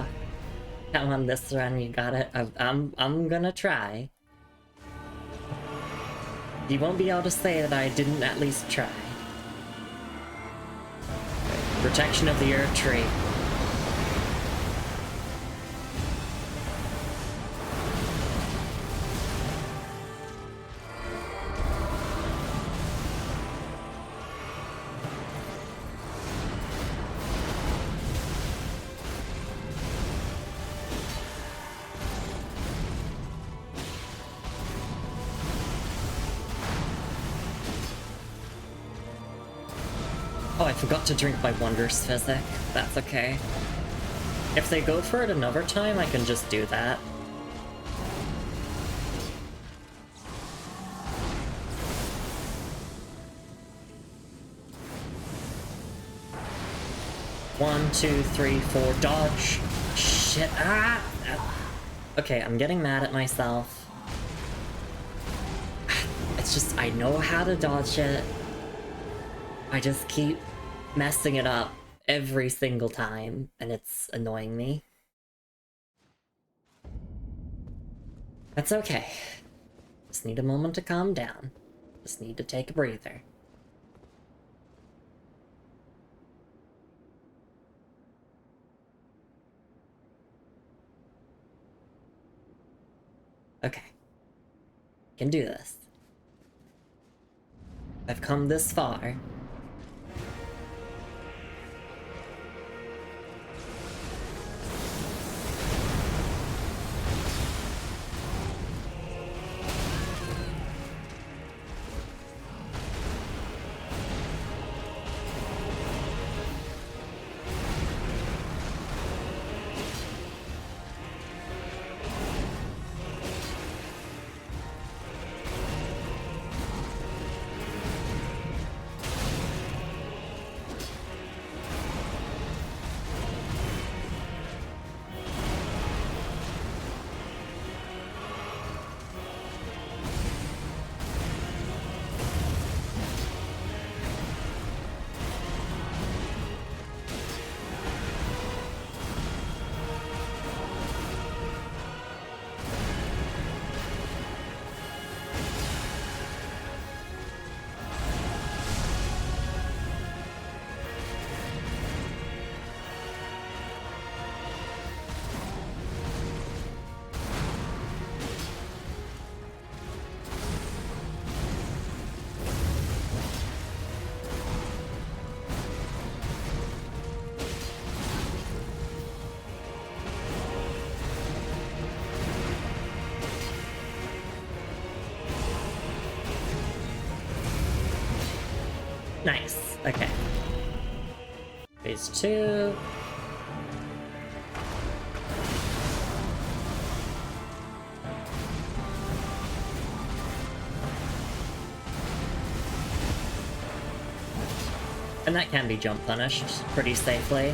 Come on, this run, you got it. I'm gonna try. You won't be able to say that I didn't at least try. Protection of the Earth Tree. Oh, I forgot to drink my Wondrous Physic. That's okay. If they go for it another time, I can just do that. One, two, three, four, dodge. Shit, ah! Okay, I'm getting mad at myself. It's just, I know how to dodge it. I just keep messing it up every single time, and it's annoying me. That's okay. Just need a moment to calm down. Just need to take a breather. Okay. Can do this. I've come this far. Nice. Okay. Phase 2. And that can be jump punished pretty safely.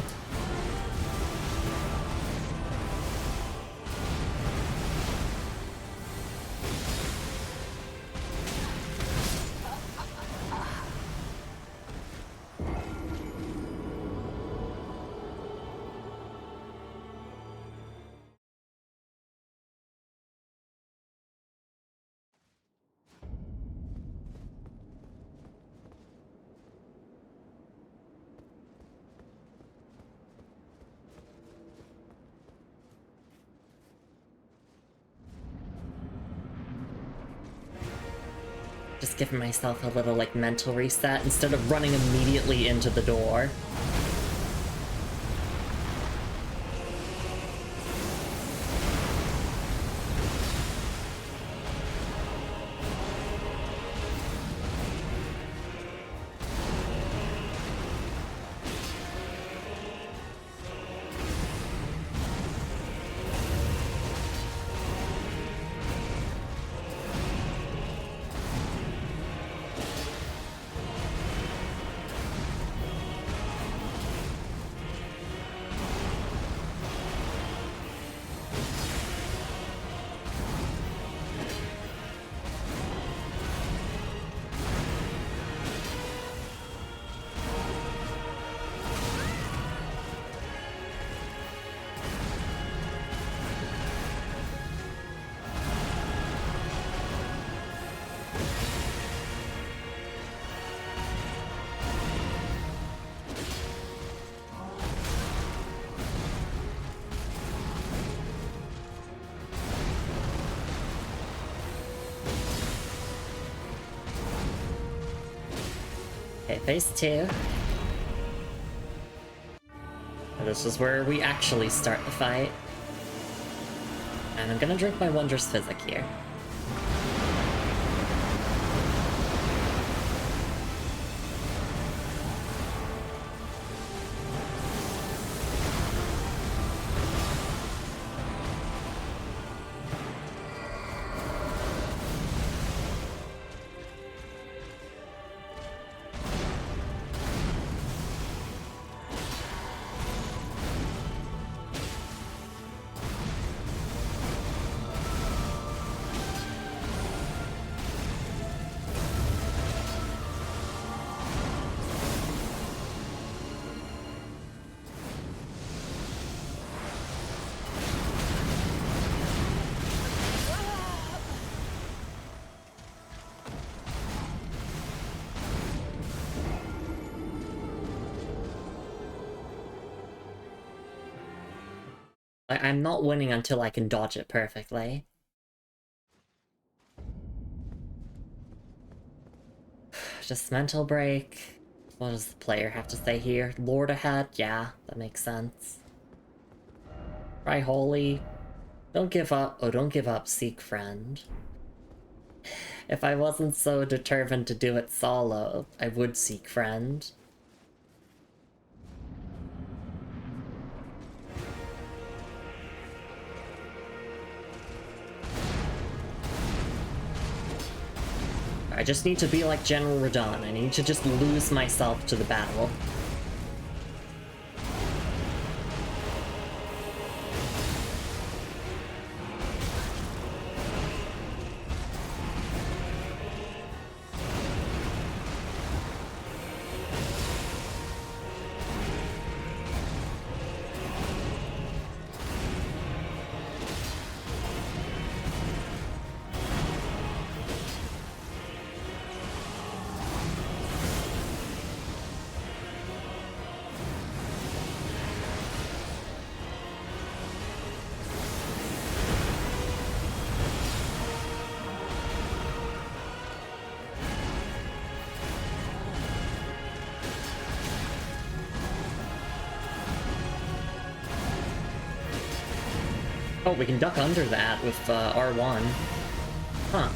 Just giving myself a little, like, mental reset instead of running immediately into the door. Okay, phase 2. This is where we actually start the fight. And I'm gonna drink my Wondrous Physic here. I'm not winning until I can dodge it perfectly. Just mental break. What does the player have to say here? Lord ahead? Yeah, that makes sense. Try holy. Don't give up. Oh, don't give up, seek friend. If I wasn't so determined to do it solo, I would seek friend. I just need to be like General Radon. I need to just lose myself to the battle. Oh, we can duck under that with R1. Huh.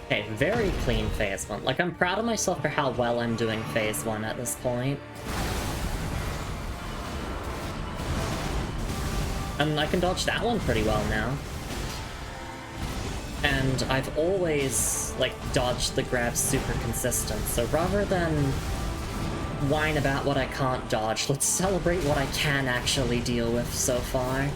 Okay, very clean phase 1. Like, I'm proud of myself for how well I'm doing phase 1 at this point. And I can dodge that one pretty well now. And I've always, like, dodged the grabs super consistent, so rather than whine about what I can't dodge, let's celebrate what I can actually deal with so far.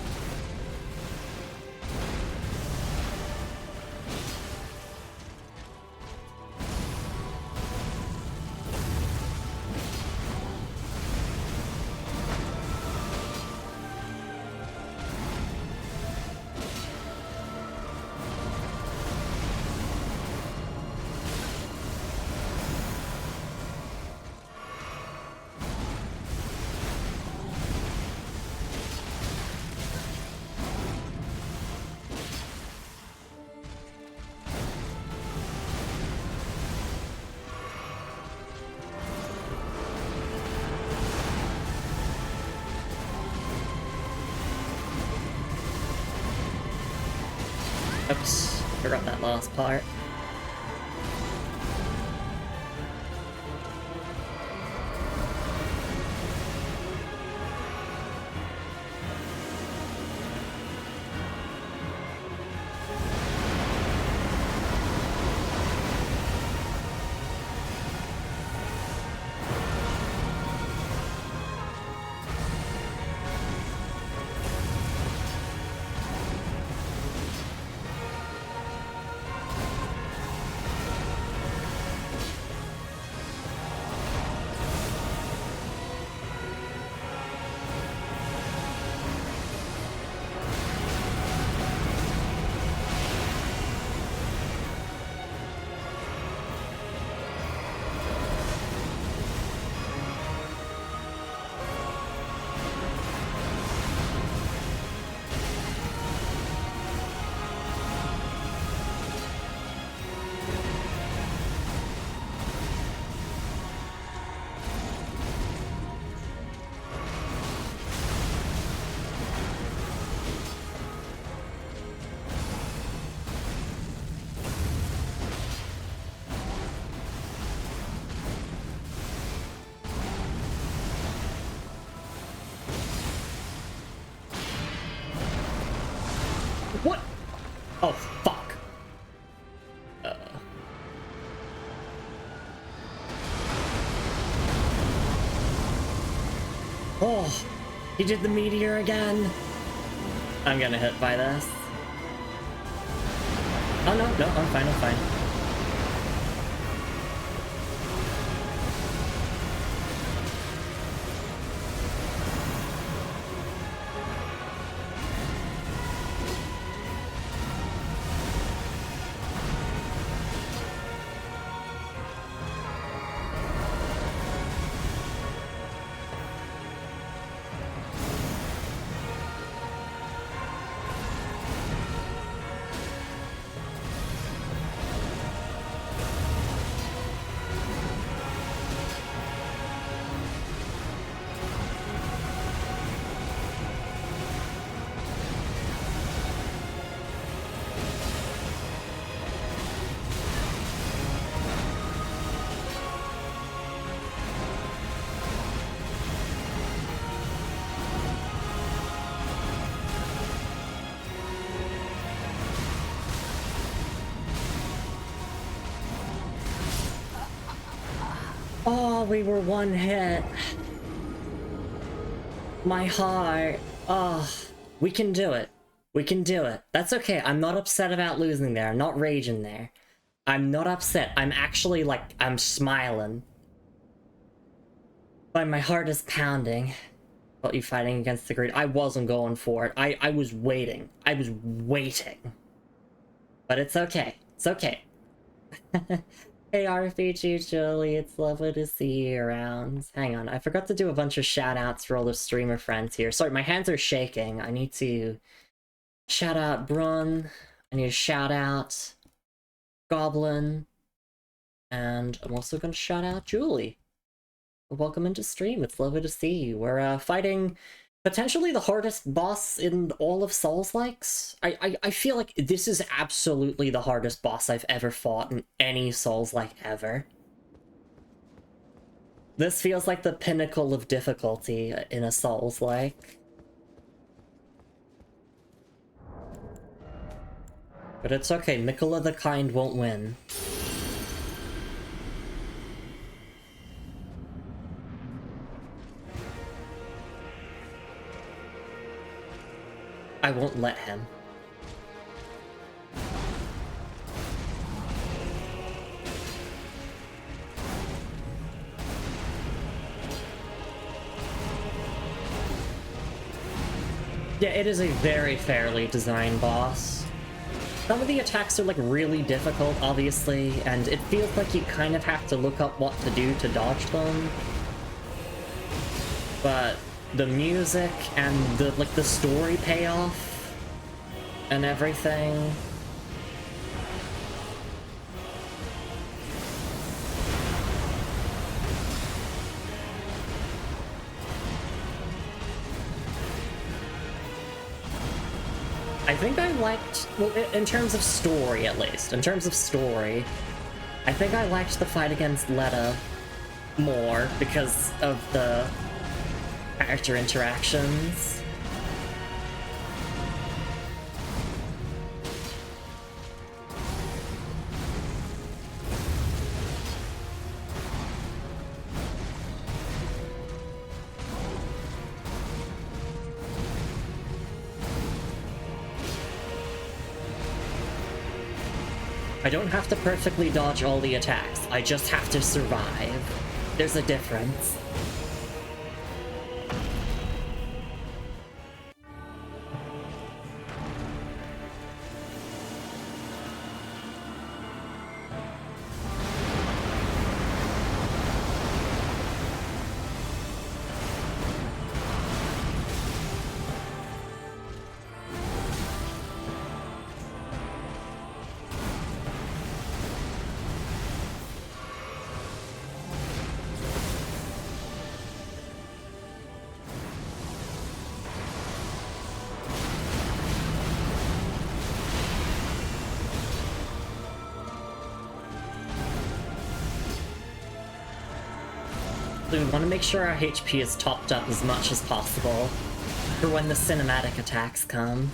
Oops, forgot that last part. What? Oh, fuck. Oh, he did the meteor again. I'm gonna hit by this. Oh, no, I'm fine, I'm fine. Oh, we were one hit. My heart. Oh, we can do it. We can do it. That's okay. I'm not upset about losing there. I'm not raging there. I'm not upset. I'm actually, like, I'm smiling. But my heart is pounding. About you fighting against the greed. I wasn't going for it. I was waiting. I was waiting. But it's okay. It's okay. Hey RPG Julie, it's lovely to see you around. Hang on, I forgot to do a bunch of shoutouts for all the streamer friends here. Sorry, my hands are shaking. I need to shout out Brun. I need to shout out Goblin. And I'm also going to shout out Julie. Welcome into stream, it's lovely to see you. We're fighting potentially the hardest boss in all of Souls-likes. I feel like this is absolutely the hardest boss I've ever fought in any Souls-like ever. This feels like the pinnacle of difficulty in a Souls-like. But it's okay, Mikola the Kind won't win. I won't let him. Yeah, it is a very fairly designed boss. Some of the attacks are like really difficult, obviously, and it feels like you kind of have to look up what to do to dodge them. But the music and the story payoff and everything. I think I liked, well, in terms of story at least, in terms of story, I think I liked the fight against Letta more because of the character interactions. I don't have to perfectly dodge all the attacks, I just have to survive. There's a difference. We want to make sure our HP is topped up as much as possible for when the cinematic attacks come.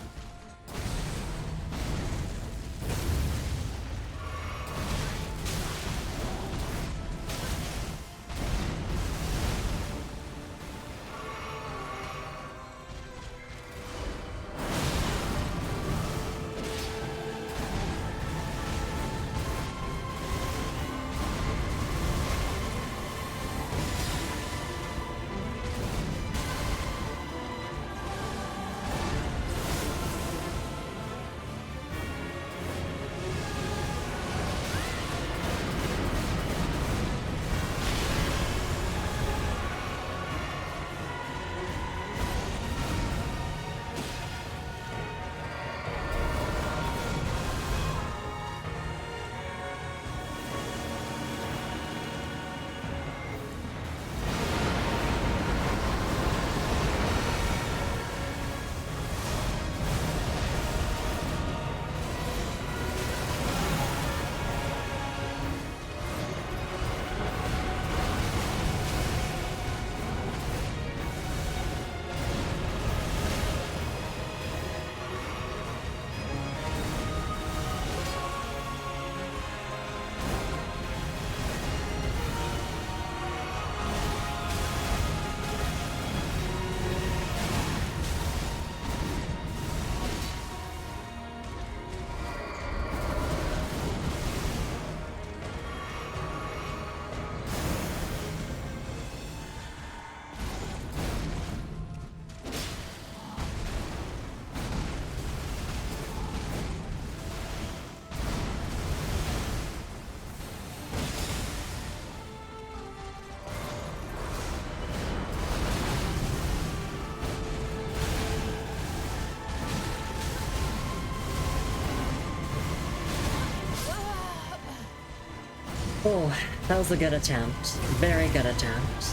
Oh, that was a good attempt. Very good attempt.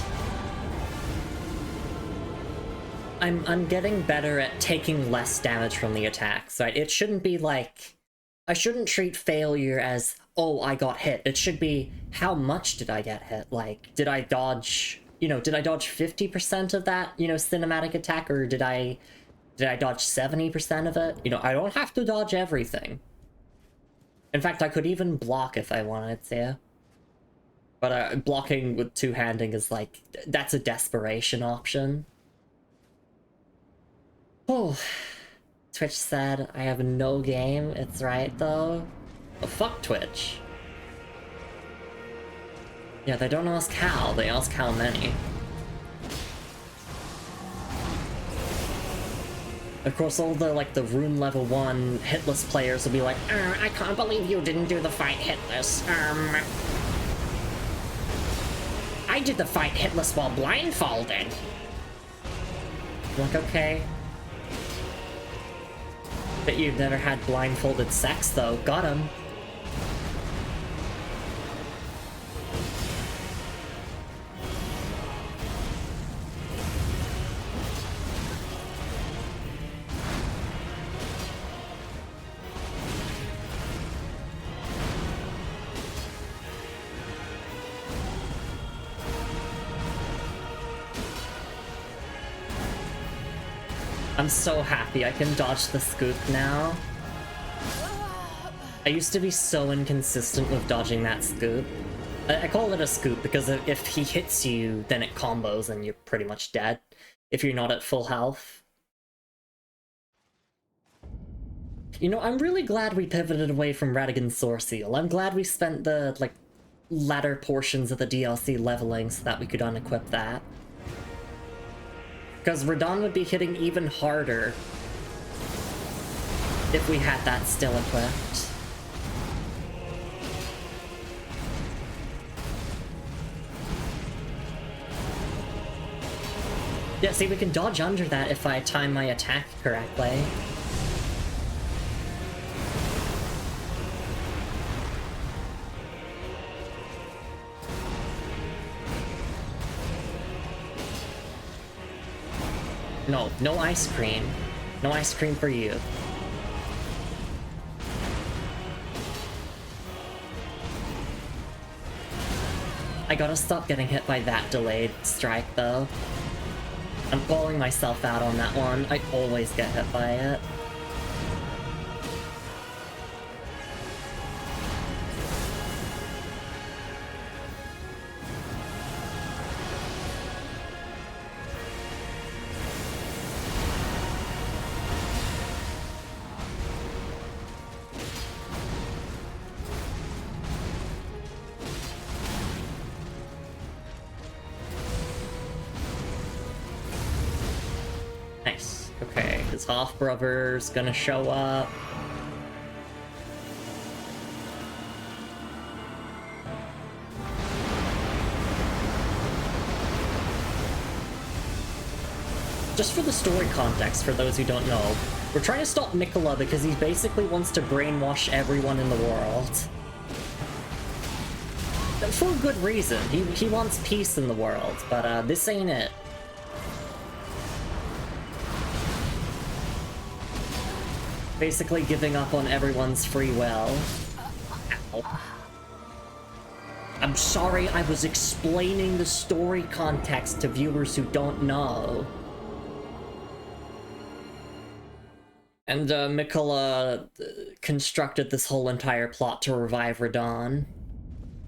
I'm getting better at taking less damage from the attacks, right? It shouldn't be like... I shouldn't treat failure as, oh, I got hit. It should be, how much did I get hit? Like, did I dodge... You know, did I dodge 50% of that, you know, cinematic attack, or did I dodge 70% of it? You know, I don't have to dodge everything. In fact, I could even block if I wanted to. But blocking with two-handing is like, that's a desperation option. Oh, Twitch said, I have no game, it's right though. Oh, fuck Twitch. Yeah, they don't ask how, they ask how many. Of course, all the, like, the rune level 1 hitless players will be like, I can't believe you didn't do the fight hitless, I did the fight hitless while blindfolded. I'm like, okay. Bet you've never had blindfolded sex, though. Got him. I'm so happy I can dodge the scoop now. I used to be so inconsistent with dodging that scoop. I call it a scoop because if he hits you, then it combos and you're pretty much dead if you're not at full health. You know, I'm really glad we pivoted away from Radigan Sword Seal. I'm glad we spent the, like, latter portions of the DLC leveling so that we could unequip that. Because Radahn would be hitting even harder if we had that still equipped. Yeah, see, we can dodge under that if I time my attack correctly. No, no ice cream. No ice cream for you. I gotta stop getting hit by that delayed strike, though. I'm calling myself out on that one. I always get hit by it. Nice. Okay, his half-brother's gonna show up. Just for the story context, for those who don't know, we're trying to stop Mikola because he basically wants to brainwash everyone in the world. For good reason. He wants peace in the world, but this ain't it. Basically giving up on everyone's free will. Ow. I'm sorry, I was explaining the story context to viewers who don't know. And Mikola constructed this whole entire plot to revive Radahn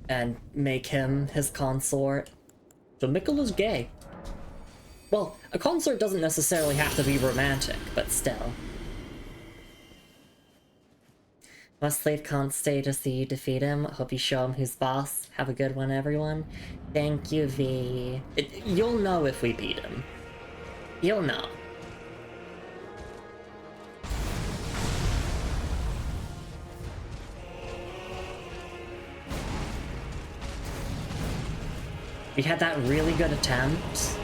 and make him his consort. So Mikola's gay. Well, a consort doesn't necessarily have to be romantic, but still. Westleaf can't stay to see you defeat him. Hope you show him who's boss. Have a good one, everyone. Thank you, V. You'll know if we beat him. You'll know. We had that really good attempt.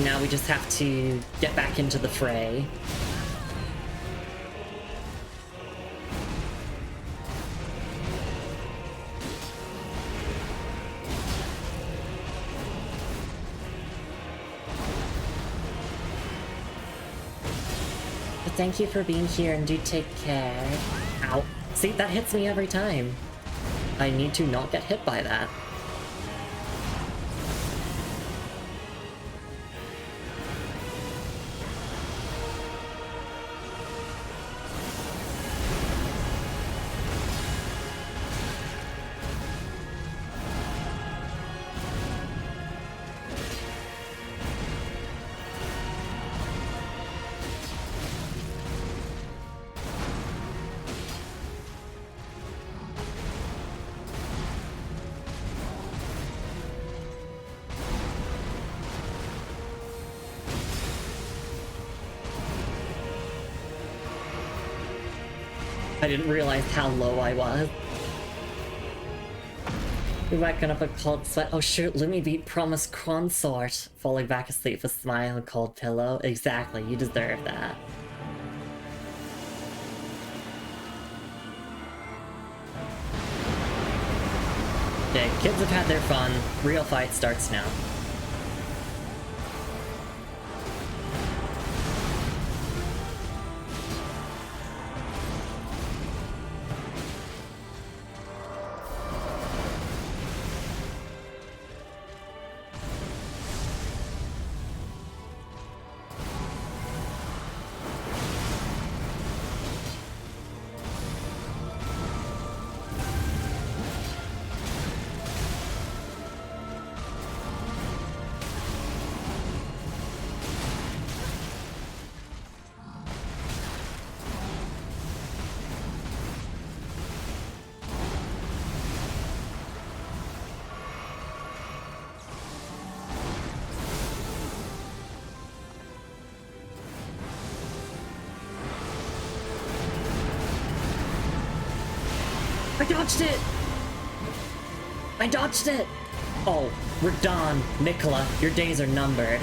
Now we just have to get back into the fray. thank you for being here and do take care. Ow. See, that hits me every time. I need to not get hit by that. I didn't realize how low I was. We're waking up a cold sweat. Oh shoot, Lumi beat Promise Consort. Falling back asleep with a smile and cold pillow. Exactly, you deserve that. Okay, kids have had their fun. Real fight starts now. I dodged it! I dodged it! Oh, we're done. Nicola, your days are numbered.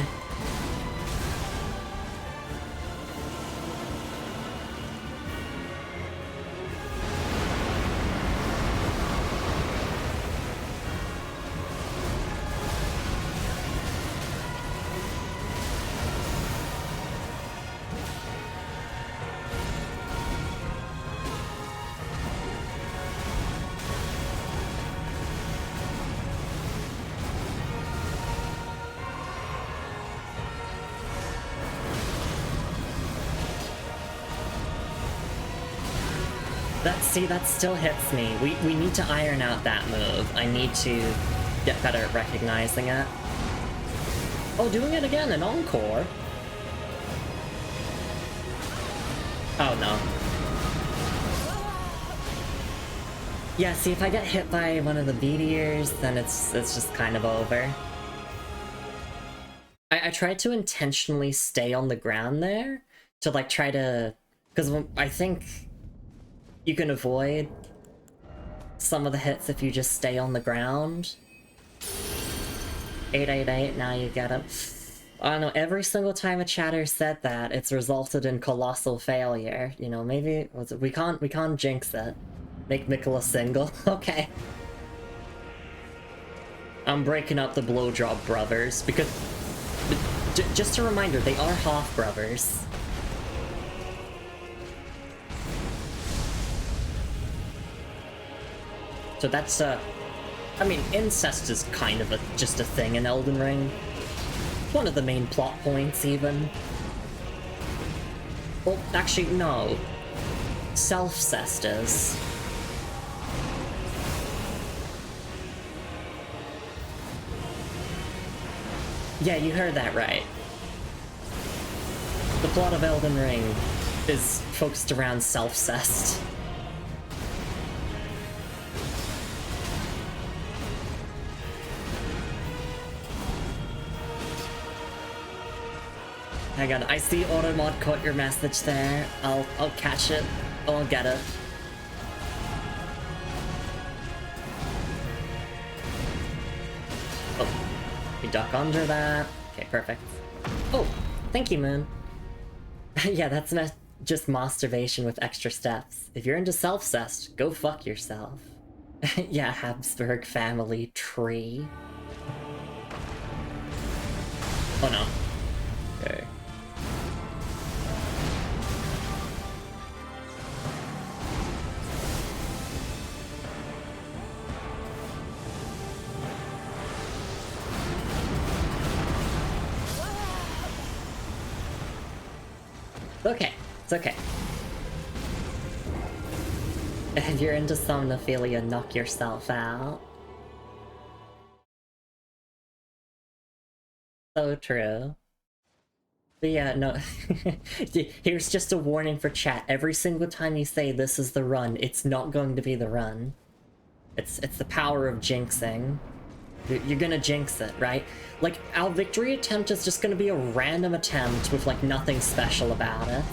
See, that still hits me. We need to iron out that move. I need to get better at recognizing it. Oh, doing it again, an encore? Oh, no. Yeah, see, if I get hit by one of the meteors, then it's just kind of over. I tried to intentionally stay on the ground there to, like, try to... Because I think... you can avoid some of the hits if you just stay on the ground. 888, now you get him. I don't know, every single time a chatter said that, it's resulted in colossal failure. You know, maybe we can't jinx it. Make Nicola single. Okay. I'm breaking up the blowjob brothers because just a reminder, they are half brothers. So that's, I mean, incest is kind of just a thing in Elden Ring. One of the main plot points, even. Well, actually, no. Self-cest is. Yeah, you heard that right. The plot of Elden Ring is focused around self-cest. Hang on, I see Automod caught your message there. I'll catch it. I'll get it. Oh, we duck under that. Okay, perfect. Oh, thank you, Moon. Yeah, that's not just masturbation with extra steps. If you're into self-cest, go fuck yourself. Yeah, Habsburg family tree. Oh no. Okay. okay. It's okay. If you're into somnophilia, knock yourself out. So true. But yeah, no. Here's just a warning for chat. Every single time you say this is the run, it's not going to be the run. It's the power of jinxing. You're gonna jinx it, right? Like, our victory attempt is just gonna be a random attempt with, like, nothing special about it.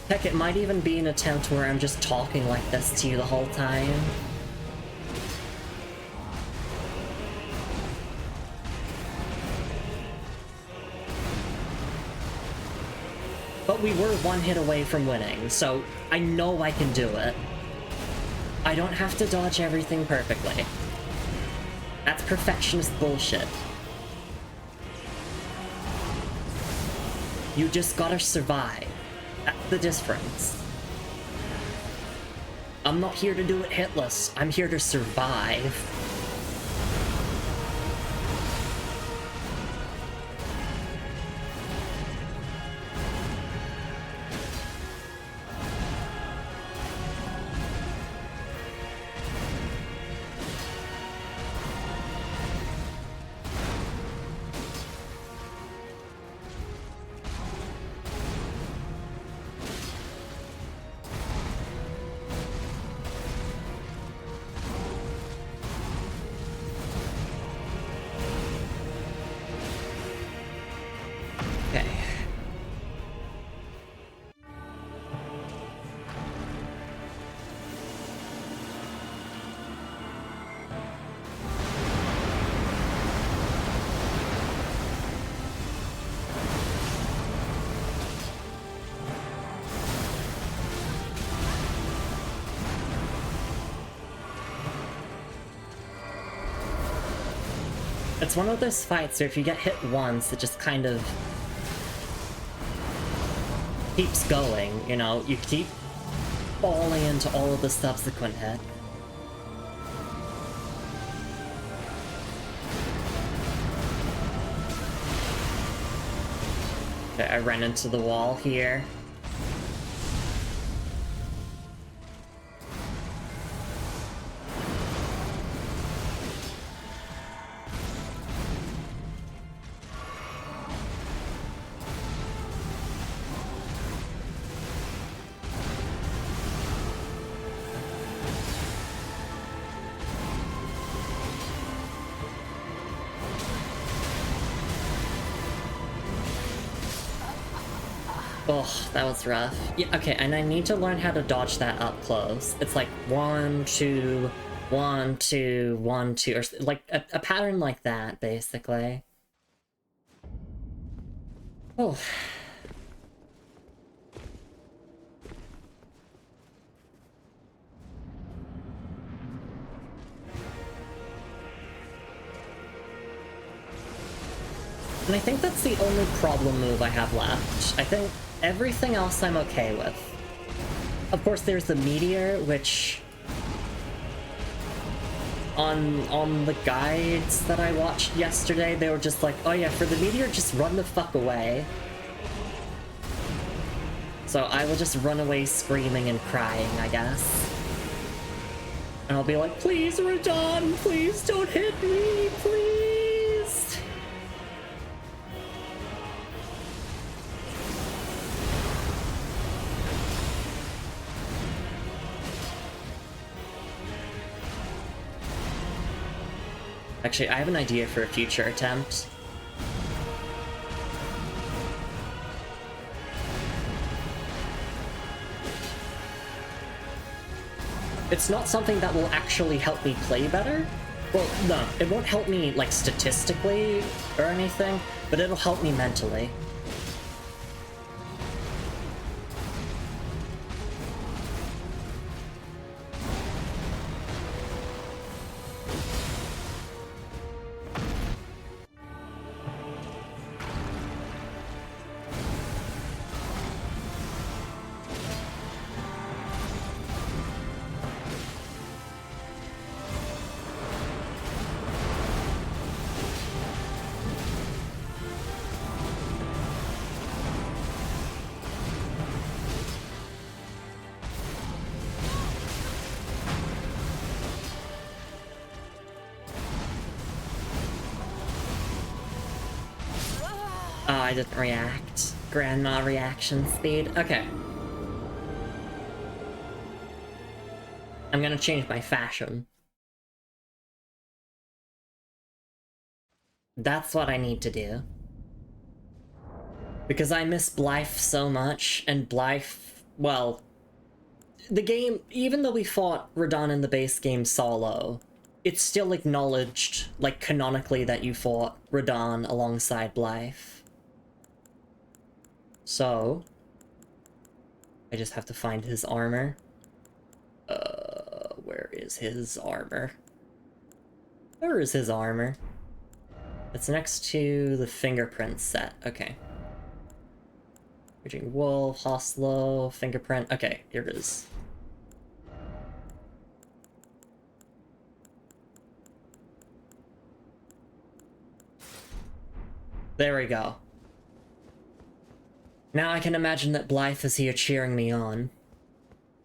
Heck, it might even be an attempt where I'm just talking like this to you the whole time. But we were one hit away from winning, so I know I can do it. I don't have to dodge everything perfectly. That's perfectionist bullshit. You just gotta survive. That's the difference. I'm not here to do it hitless. I'm here to survive. It's one of those fights where if you get hit once, it just kind of keeps going, you know? You keep falling into all of the subsequent hits. Okay, I ran into the wall here. Oh, that was rough. Yeah, okay, and I need to learn how to dodge that up close. It's like 1, 2, 1, 2, 1, 2, or like a pattern like that, basically. Oh. And I think that's the only problem move I have left. I think everything else I'm okay with. Of course, there's the meteor, which on the guides that I watched yesterday, they were just like, oh yeah, for the meteor, just run the fuck away. So I will just run away screaming and crying, I guess. And I'll be like, please, Radon, please don't hit me, please. Actually, I have an idea for a future attempt. It's not something that will actually help me play better. Well, no, it won't help me, like, statistically or anything, but it'll help me mentally. I didn't react. Grandma reaction speed. Okay. I'm gonna change my fashion. That's what I need to do. Because I miss Blythe so much, and Blythe, well, the game, even though we fought Radahn in the base game solo, it's still acknowledged, like, canonically that you fought Radahn alongside Blythe. So, I just have to find his armor. Where is his armor? Where is his armor? It's next to the fingerprint set. Okay. Raging Wolf, Hoslo, fingerprint. Okay, here it is. There we go. Now I can imagine that Blythe is here cheering me on.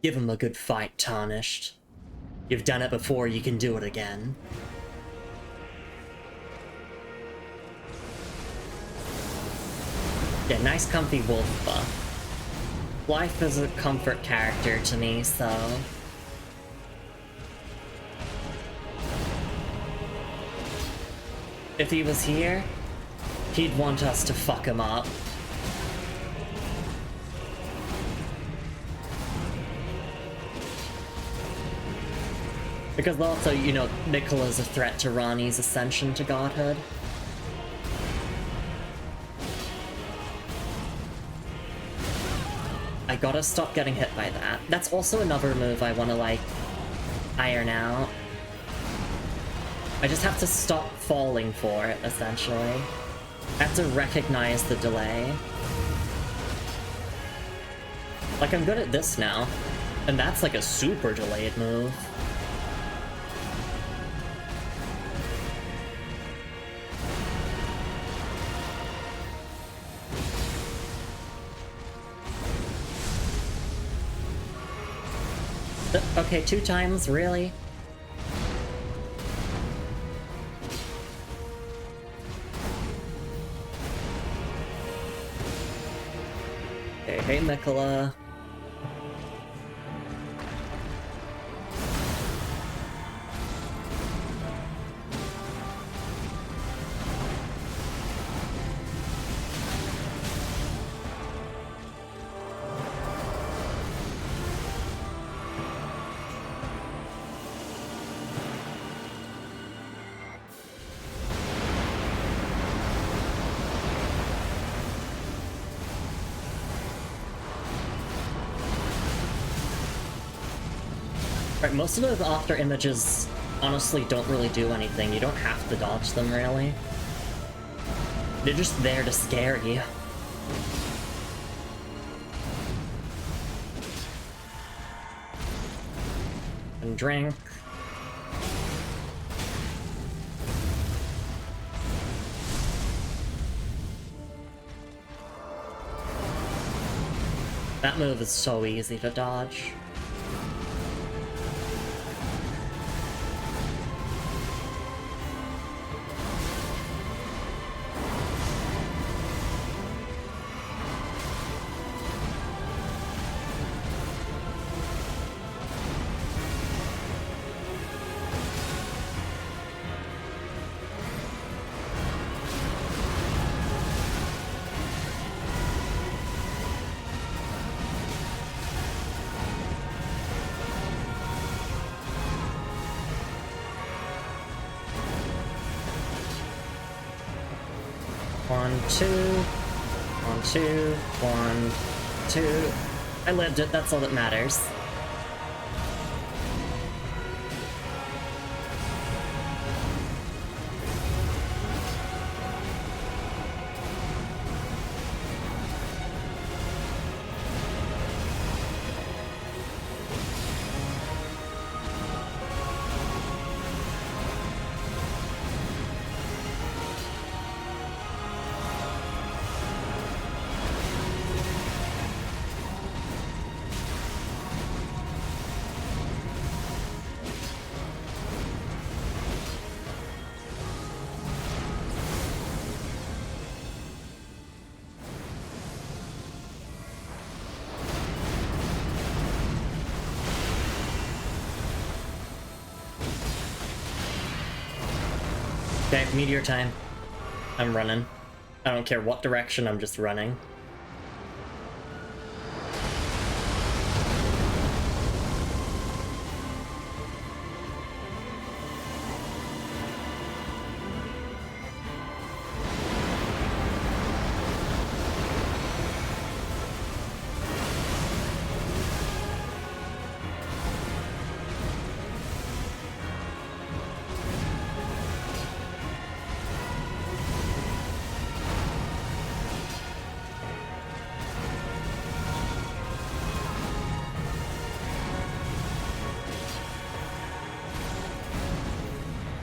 Give him a good fight, Tarnished. You've done it before, you can do it again. Yeah, nice comfy wolf buff. Blythe is a comfort character to me, so... if he was here, he'd want us to fuck him up. Because also, you know, Nicola's a threat to Ranni's ascension to godhood. I gotta stop getting hit by that. That's also another move I wanna, like, iron out. I just have to stop falling for it, essentially. I have to recognize the delay. Like, I'm good at this now. And that's like a super delayed move. Okay, 2 times, really? Okay, hey Nicola. Right, most of the after images honestly don't really do anything. You don't have to dodge them, really. They're just there to scare you. And drink. That move is so easy to dodge. One, two, one, two. I lived it, that's all that matters. Okay, meteor time. I'm running. I don't care what direction, I'm just running.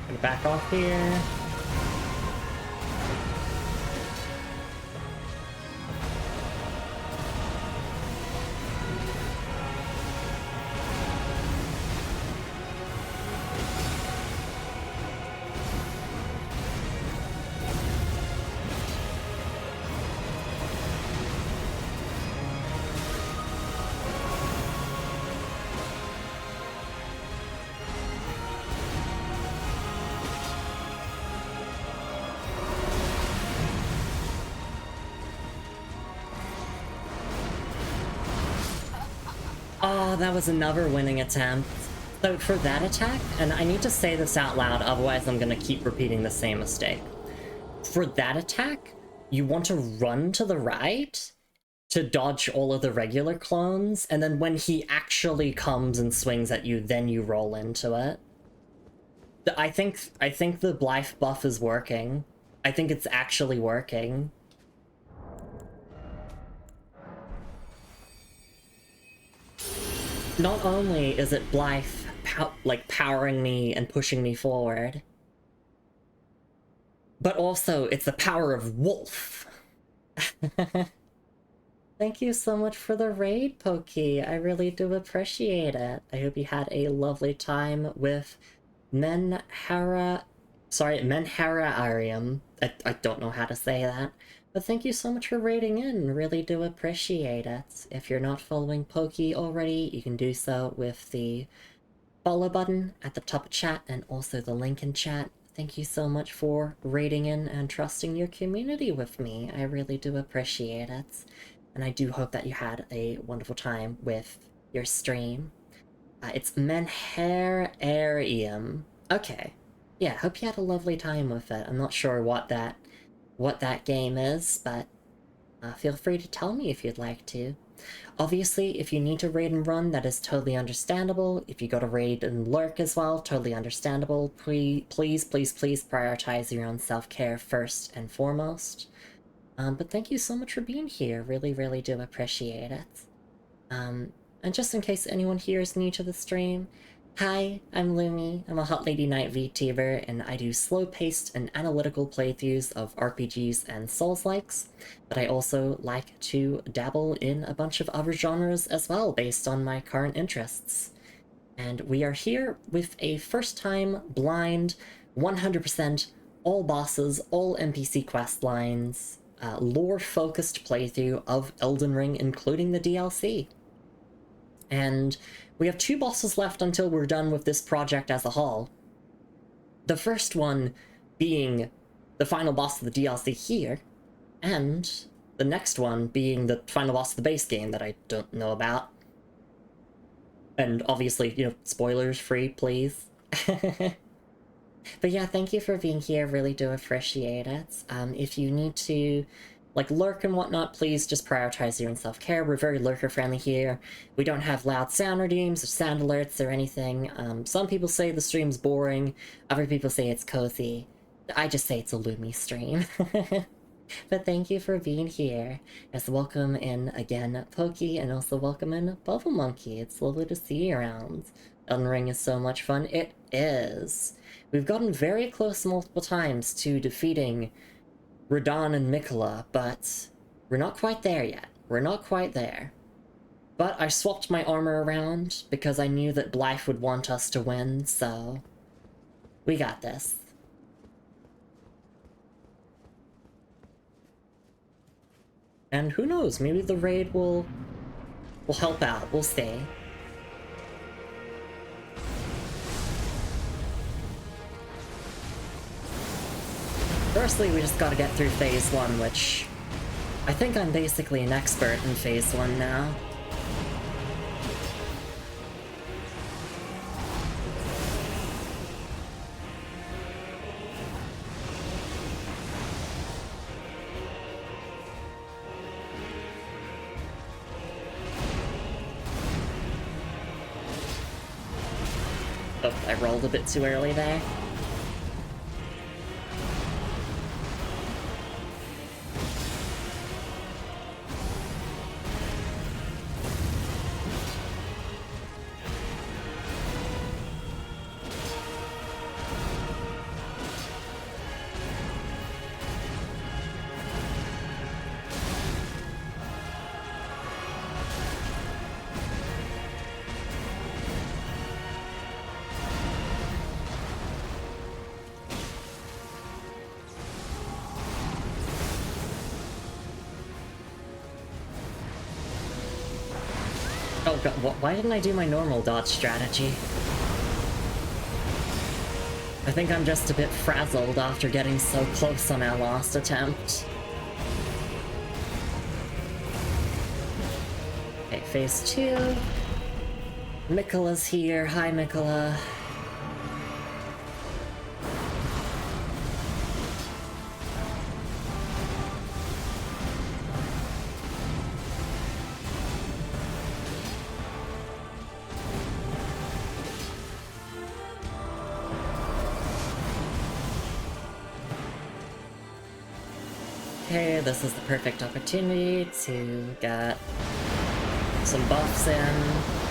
Gonna back off here. Oh, that was another winning attempt. So for that attack, and I need to say this out loud, otherwise I'm gonna keep repeating the same mistake. For that attack, you want to run to the right to dodge all of the regular clones, and then when he actually comes and swings at you, then you roll into it. I think the Blythe buff is working. I think it's actually working. Not only is it Blythe powering me and pushing me forward, but also it's the power of Wolf. Thank you so much for the raid, Pokey. I really do appreciate it. I hope you had a lovely time with Menhara Arium. I don't know how to say that. But thank you so much for raiding in. Really do appreciate it. If you're not following Pokey already, you can do so with the follow button at the top of chat and also the link in chat. Thank you so much for raiding in and trusting your community with me. I really do appreciate it. And I do hope that you had a wonderful time with your stream. It's Menharium. Okay. Yeah, hope you had a lovely time with it. I'm not sure what that game is, but feel free to tell me if you'd like to. Obviously, if you need to raid and run, that is totally understandable. If you go to raid and lurk as well, totally understandable. Please prioritize your own self-care first and foremost. But thank you so much for being here. Really, really do appreciate it. And just in case anyone here is new to the stream, hi, I'm Lumi. I'm a Hot Lady Night VTuber, and I do slow-paced and analytical playthroughs of RPGs and Souls-likes, but I also like to dabble in a bunch of other genres as well, based on my current interests. And we are here with a first-time, blind, 100% all bosses, all NPC quest lines, lore-focused playthrough of Elden Ring, including the DLC. And we have 2 bosses left until we're done with this project as a whole. The first one being the final boss of the DLC here, and the next one being the final boss of the base game that I don't know about. And obviously, you know, spoilers free, please. But yeah, thank you for being here, really do appreciate it. If you need to, like, lurk and whatnot, please just prioritize your own self-care. We're very lurker-friendly here. We don't have loud sound redeems or sound alerts or anything. Some people say the stream's boring, other people say it's cozy. I just say it's a Lumi stream. But thank you for being here. Yes, welcome in again, Pokey, and also welcome in Bubble Monkey. It's lovely to see you around. Elden Ring is so much fun. It is. We've gotten very close multiple times to defeating Radahn and Mikola, but we're not quite there yet. We're not quite there. But I swapped my armor around because I knew that Blythe would want us to win, so we got this. And who knows, maybe the raid will help out. We'll see. Firstly, we just gotta get through phase 1, which... I think I'm basically an expert in phase 1 now. Oh, I rolled a bit too early there. Oh god, why didn't I do my normal dodge strategy? I think I'm just a bit frazzled after getting so close on our last attempt. Okay, phase 2. Miquella's here. Hi, Miquella. Okay, this is the perfect opportunity to get some buffs in.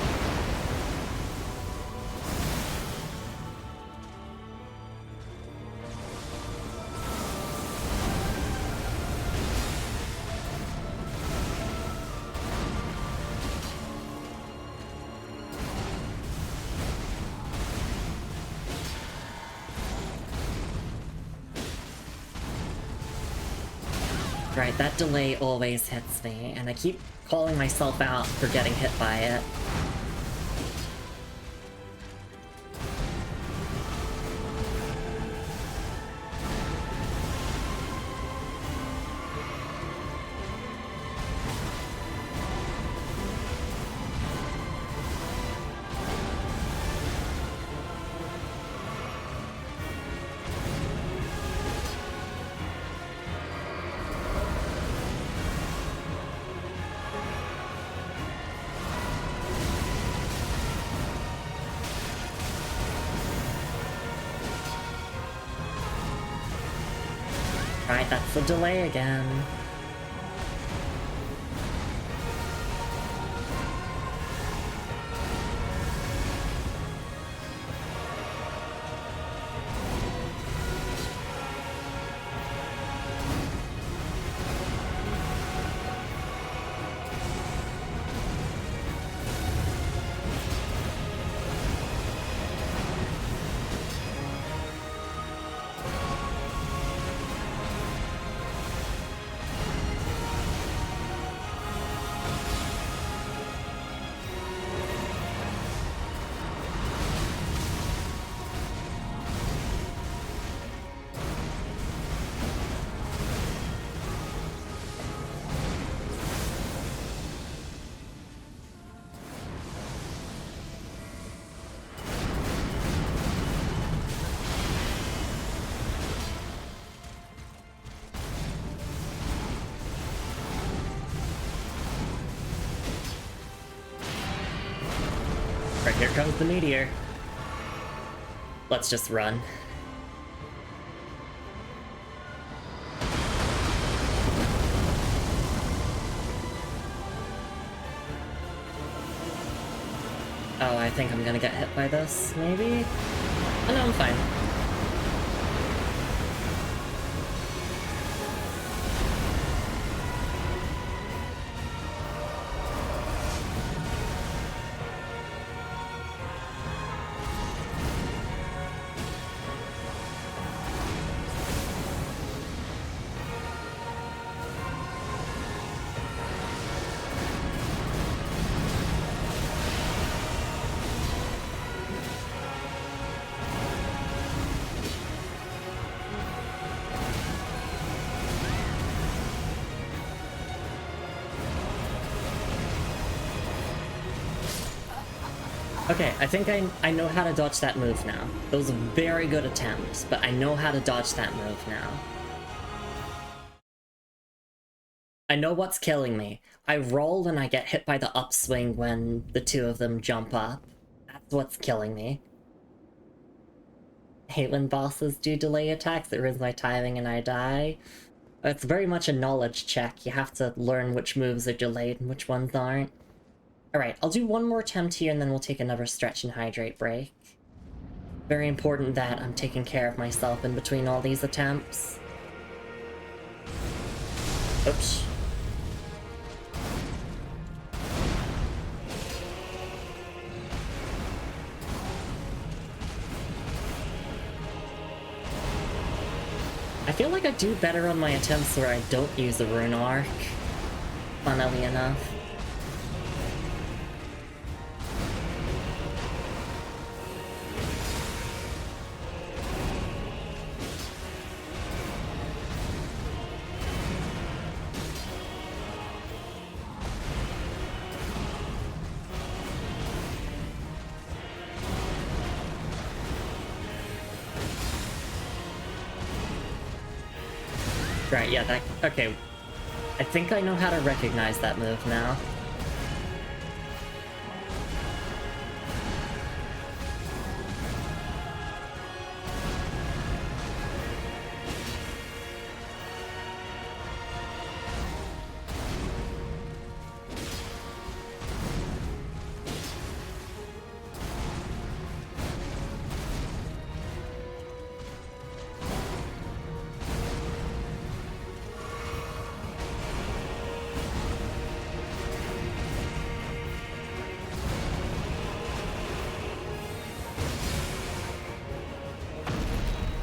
Right, that delay always hits me, and I keep calling myself out for getting hit by it. Right, that's the delay again. Right, here comes the meteor. Let's just run. Oh, I think I'm gonna get hit by this, maybe? Oh no, I'm fine. Okay, I think I know how to dodge that move now. Those are very good attempts, but I know how to dodge that move now. I know what's killing me. I roll and I get hit by the upswing when the two of them jump up. That's what's killing me. I hate when bosses do delay attacks, it ruins my timing and I die. It's very much a knowledge check. You have to learn which moves are delayed and which ones aren't. Alright, I'll do one more attempt here and then we'll take another stretch and hydrate break. Very important that I'm taking care of myself in between all these attempts. Oops. I feel like I do better on my attempts where I don't use the rune arc, funnily enough. Right, yeah, that... okay. I think I know how to recognize that move now.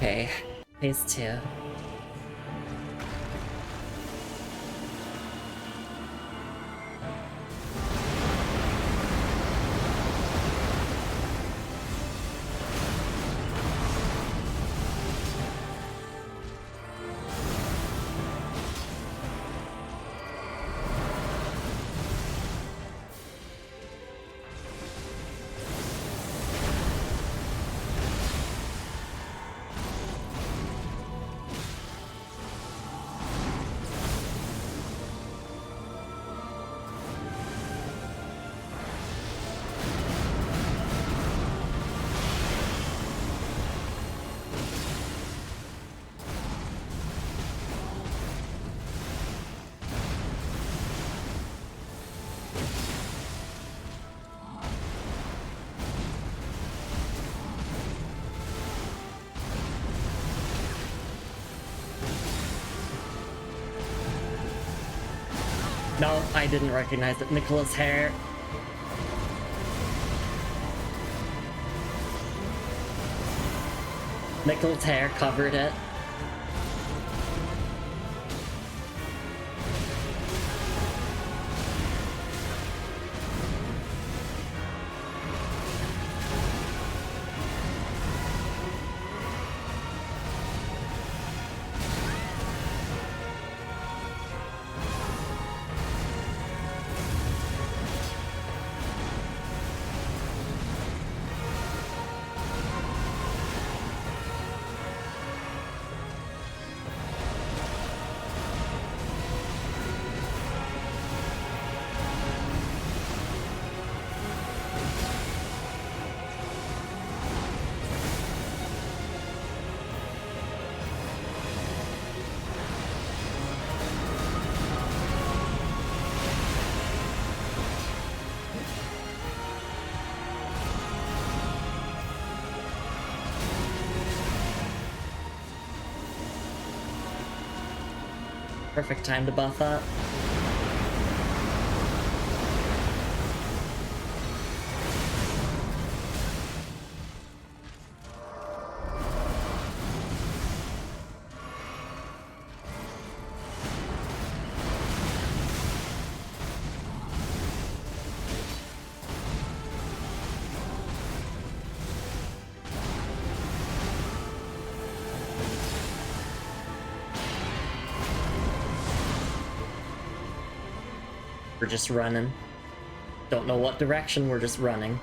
Okay, phase 2. No, I didn't recognize it. Nicola's hair. Nicola's hair covered it. Perfect time to buff up. We're just running. Don't know what direction, we're just running.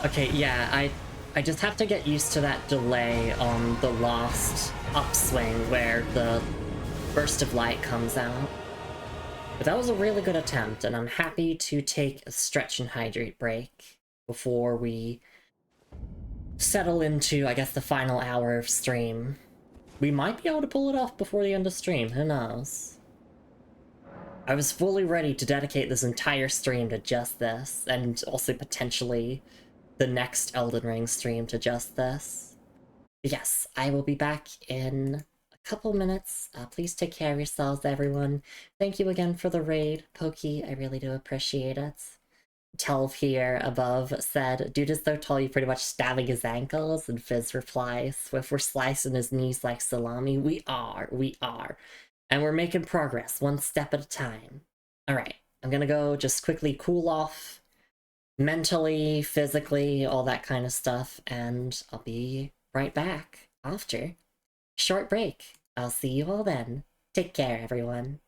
Okay, yeah, I just have to get used to that delay on the last upswing where the burst of light comes out. But that was a really good attempt, and I'm happy to take a stretch and hydrate break before we settle into, I guess, the final hour of stream. We might be able to pull it off before the end of stream, who knows? I was fully ready to dedicate this entire stream to just this, and also potentially the next Elden Ring stream to just this. But yes, I will be back in a couple minutes. Please take care of yourselves, everyone. Thank you again for the raid, Pokey. I really do appreciate it. Telv here above said, "Dude is so tall, you pretty much stabbing his ankles." And Fizz replies, "Swift, we're slicing his knees like salami." We are. And we're making progress, one step at a time. Alright, I'm gonna go just quickly cool off, mentally, physically, all that kind of stuff, and I'll be right back after. Short break. I'll see you all then. Take care, everyone.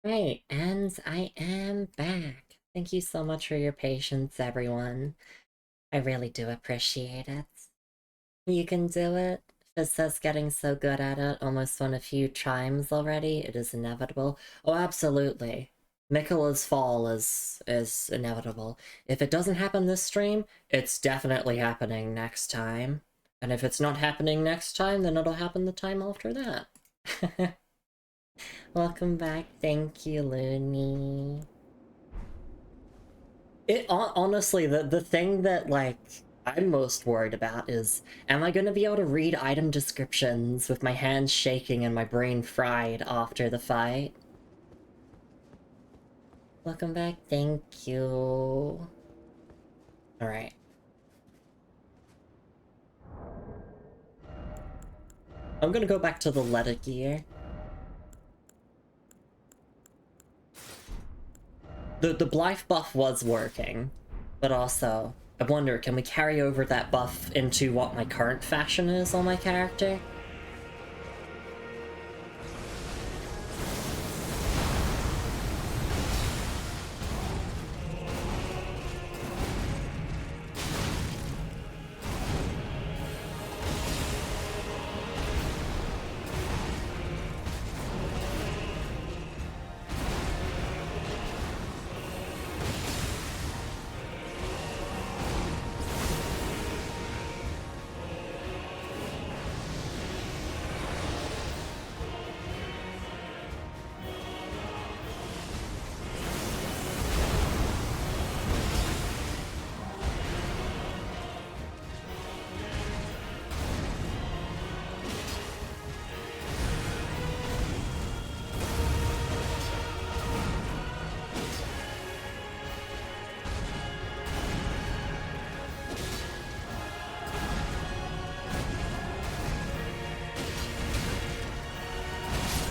Right, and I am back. Thank you so much for your patience, everyone. I really do appreciate it. You can do it. Fizza's getting so good at it, almost won a few chimes already. It is inevitable. Oh, absolutely. Miquella's fall is inevitable. If it doesn't happen this stream, it's definitely happening next time. And if it's not happening next time, then it'll happen the time after that. Welcome back. Thank you, Looney. Honestly, the thing that, like, I'm most worried about is, am I gonna be able to read item descriptions with my hands shaking and my brain fried after the fight? Welcome back, thank you. Alright. I'm gonna go back to the letter gear. The Blythe buff was working, but also, I wonder, can we carry over that buff into what my current fashion is on my character?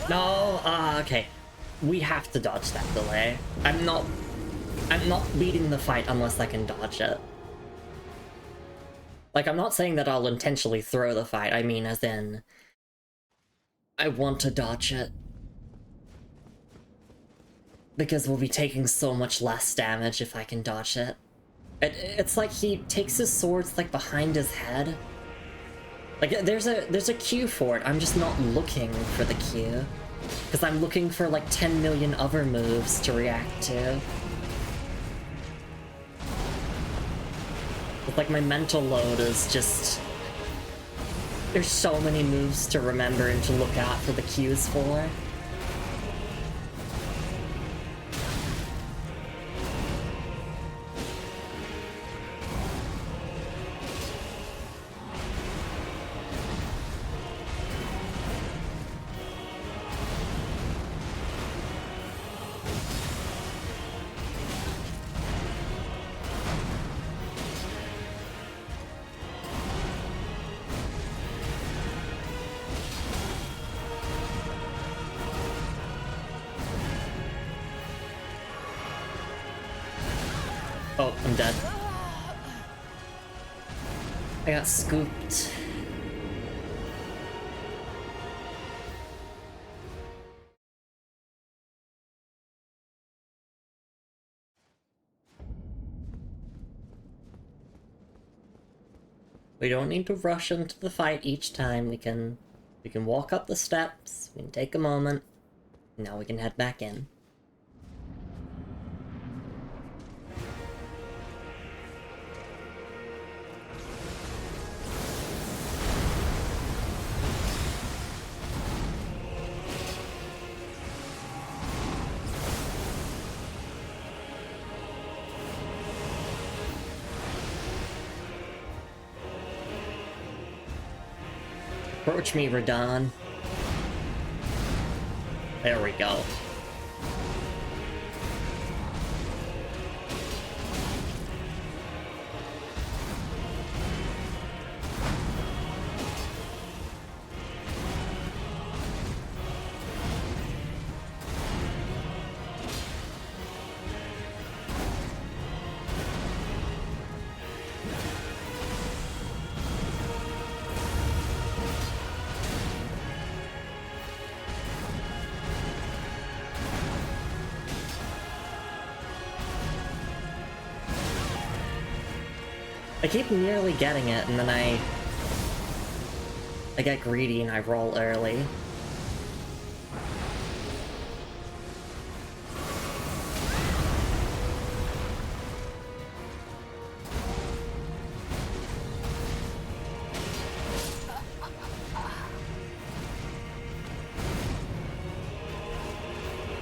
No, okay. We have to dodge that delay. I'm not beating the fight unless I can dodge it. Like, I'm not saying that I'll intentionally throw the fight, I mean as in, I want to dodge it. Because we'll be taking so much less damage if I can dodge it. It's like he takes his swords, like, behind his head. Like, there's a Q for it, I'm just not looking for the Q. Because I'm looking for, like, 10 million other moves to react to. But, like, my mental load is just... There's so many moves to remember and to look out for the Qs for. Oh, I'm dead. I got scooped. We don't need to rush into the fight each time. We can walk up the steps, we can take a moment. Now we can head back in. Approach me, Radon. There we go. I keep nearly getting it, and then I get greedy and I roll early.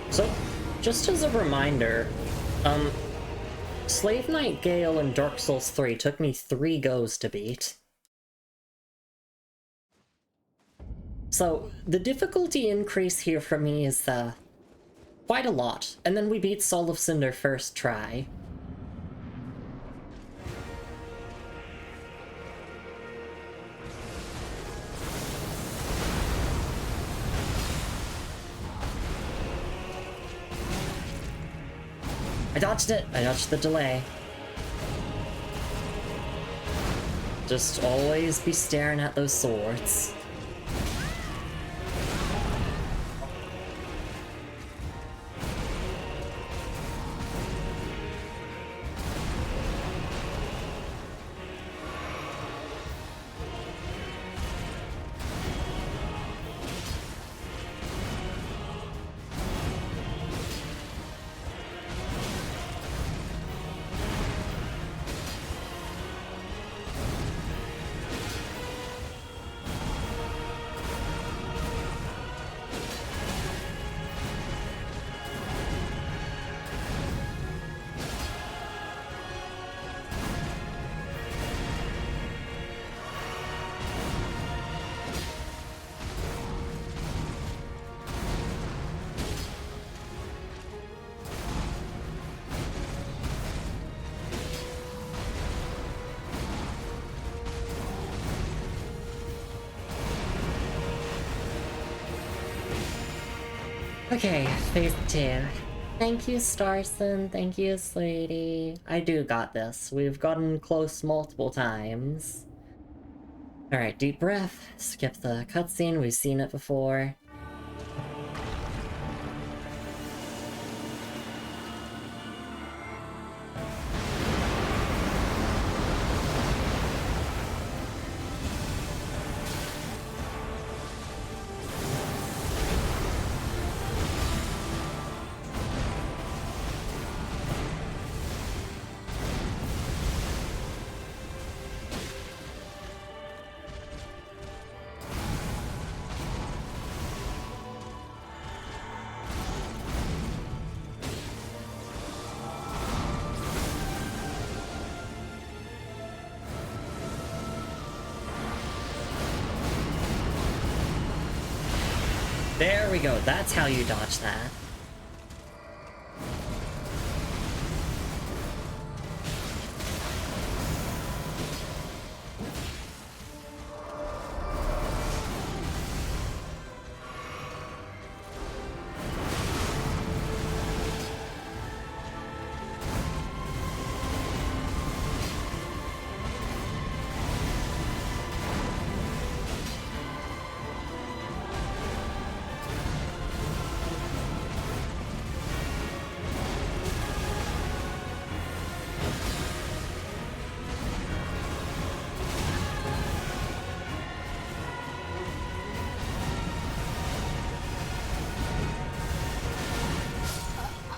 So, just as a reminder, Slave Knight Gale in Dark Souls 3 took me 3 goes to beat. So, the difficulty increase here for me is, quite a lot. And then we beat Soul of Cinder first try. I dodged it! I dodged the delay. Just always be staring at those swords. Okay, phase 2. Thank you, Starson. Thank you, sweetie. I do got this. We've gotten close multiple times. Alright, deep breath. Skip the cutscene. We've seen it before. There we go, that's how you dodge that.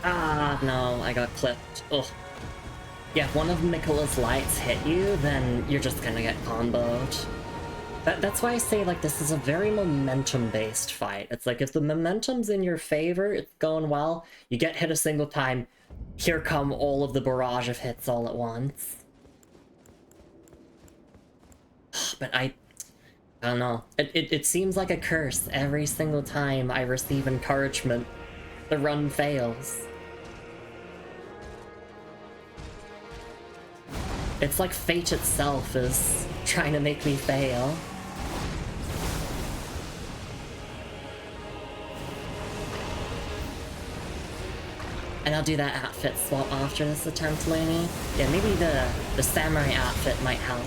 Ah, no, I got clipped. Ugh. Yeah, if one of Miquella's lights hit you, then you're just gonna get comboed. That's why I say, like, this is a very momentum-based fight. It's like, if the momentum's in your favor, it's going well, you get hit a single time, here come all of the barrage of hits all at once. But I don't know. It seems like a curse every single time I receive encouragement. The run fails. It's like fate itself is trying to make me fail. And I'll do that outfit swap after this attempt, Lumi. Yeah, maybe the samurai outfit might help.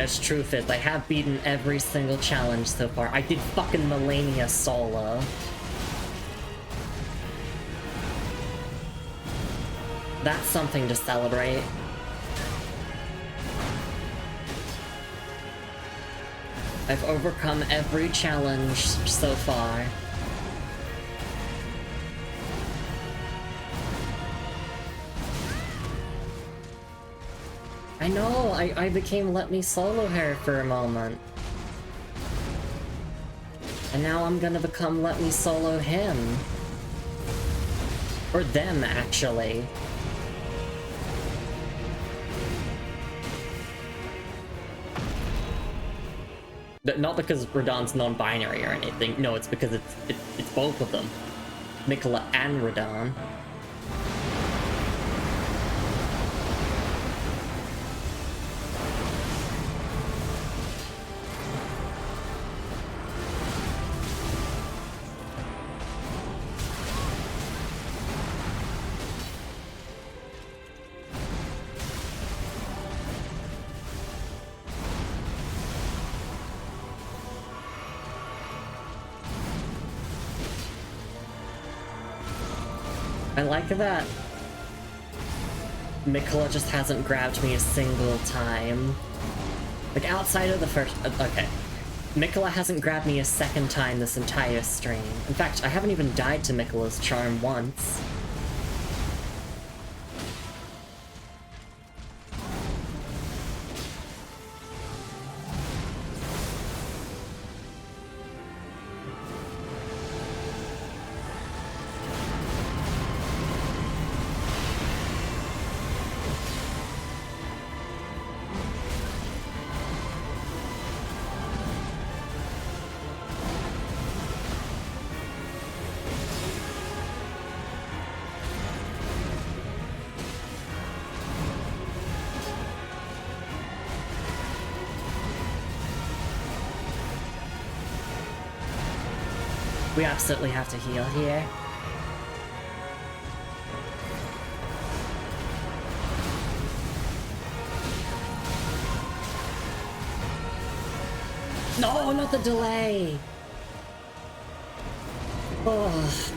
honest truth is, I have beaten every single challenge so far. I did fucking Millennia solo. That's something to celebrate. I've overcome every challenge so far. I know, I became Let Me Solo Her for a moment. And now I'm gonna become Let Me Solo Him. Or them, actually. Not because Radahn's non-binary or anything. No, it's because it's both of them. Miquella and Radahn. I like that Miquella just hasn't grabbed me a single time. Like, outside of the first... okay. Miquella hasn't grabbed me a second time this entire stream. In fact, I haven't even died to Miquella's charm once. We absolutely have to heal here. No, not the delay! Oh.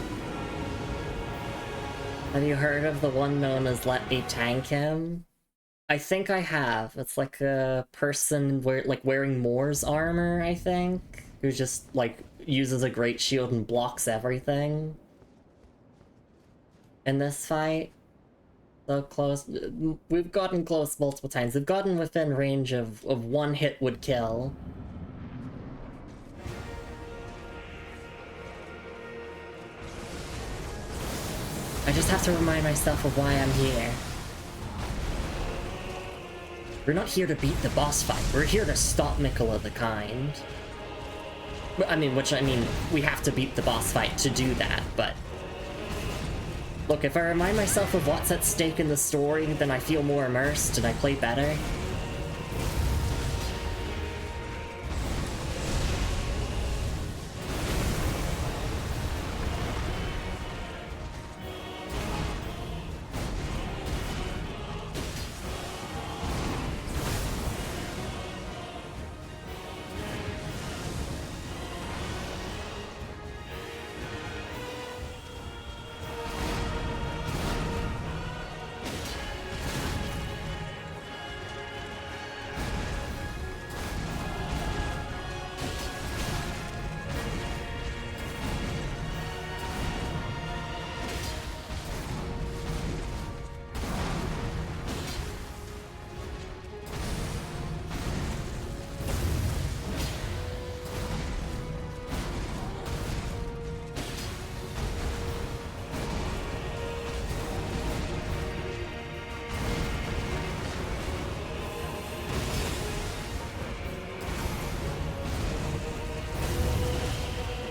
Have you heard of the one known as Let Me Tank Him? I think I have. It's like a person wearing Moore's armor, I think, who just like uses a great shield and blocks everything in this fight. So close. We've gotten close multiple times. We've gotten within range of one hit would kill. I just have to remind myself of why I'm here. We're not here to beat the boss fight. We're here to stop Miquella the Kind. I mean, we have to beat the boss fight to do that, but... Look, if I remind myself of what's at stake in the story, then I feel more immersed and I play better.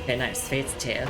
Okay, nice. Fate's 2.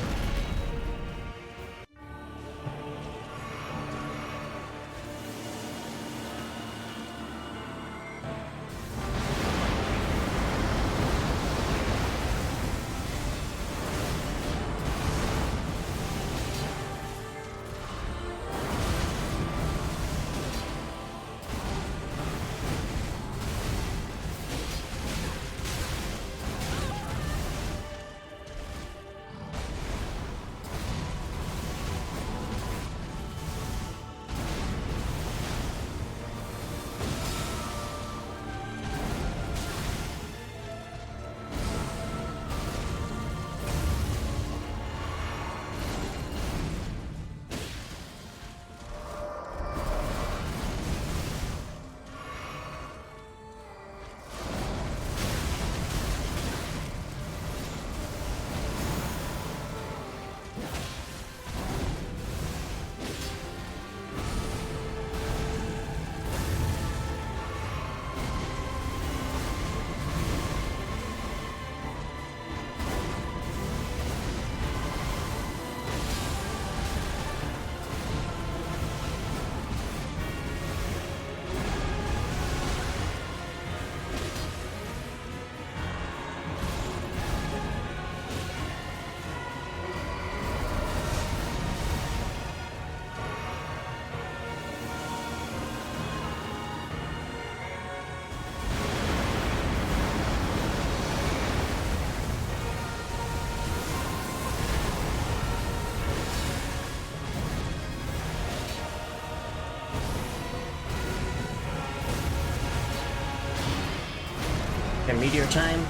Okay, meteor time.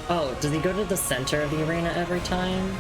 Oh, does he go to the center of the arena every time?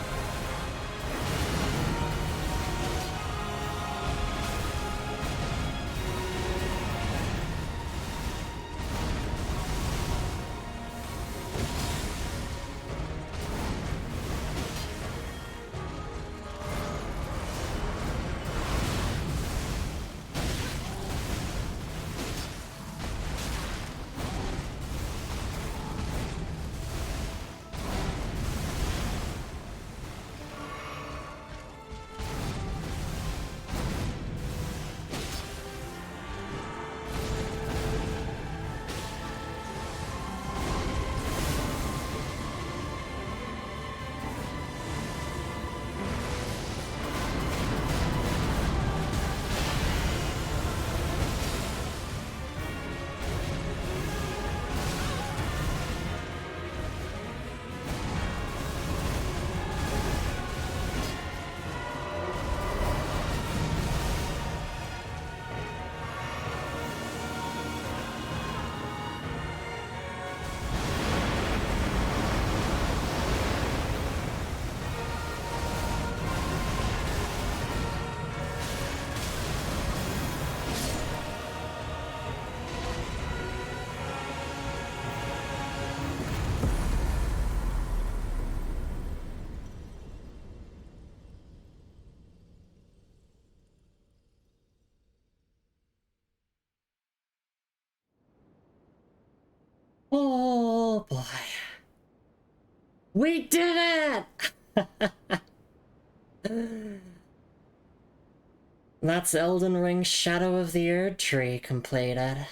Oh boy. We did it! That's Elden Ring Shadow of the Erd Tree completed.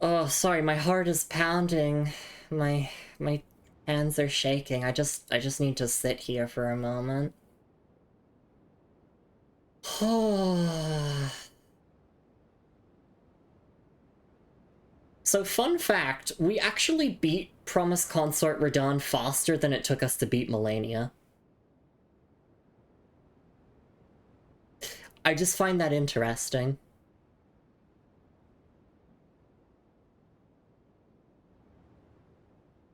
Oh, sorry, my heart is pounding. My hands are shaking. I just need to sit here for a moment. Oh. So, fun fact, we actually beat Promised Consort Radahn faster than it took us to beat Melania. I just find that interesting.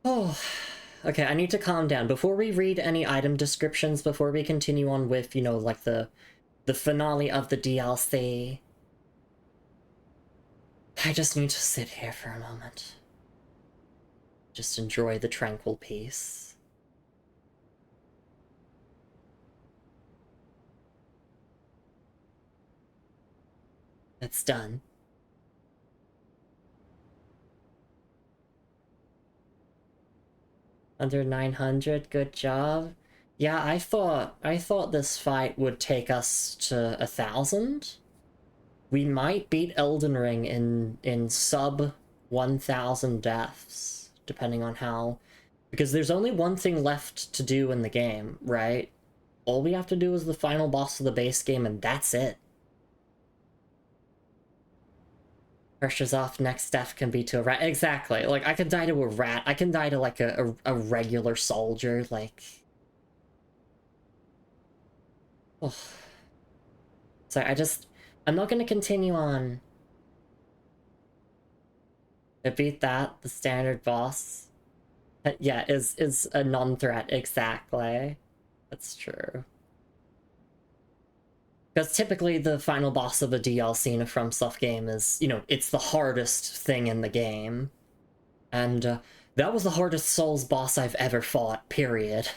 Oh, okay, I need to calm down. Before we read any item descriptions, before we continue on with, you know, like the finale of the DLC, I just need to sit here for a moment. Just enjoy the tranquil peace. It's done. Under 900, good job. Yeah, I thought this fight would take us to 1,000. We might beat Elden Ring in sub 1,000 deaths, depending on how... Because there's only one thing left to do in the game, right? All we have to do is the final boss of the base game, and that's it. Pressure's off, next step can be to a rat. Exactly, like, I can die to a rat, I can die to, like, a regular soldier, like... Oh. Sorry, I'm not gonna continue on. To beat that, the standard boss... Yeah, is a non-threat, exactly. That's true. Because typically the final boss of a DLC in a FromSoft game is, you know, it's the hardest thing in the game. And that was the hardest Souls boss I've ever fought, period.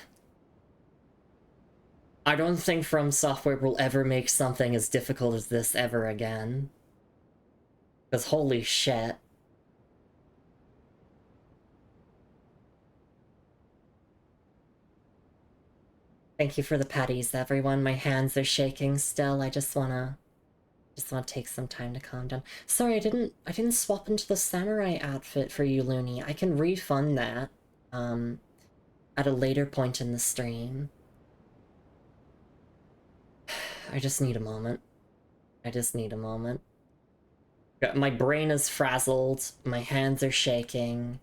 I don't think From Software will ever make something as difficult as this ever again. Because holy shit. Thank you for the patties, everyone. My hands are shaking still. I just wanna take some time to calm down. Sorry, I didn't swap into the samurai outfit for you, Looney. I can refund that, at a later point in the stream. I just need a moment. I just need a moment. My brain is frazzled, my hands are shaking.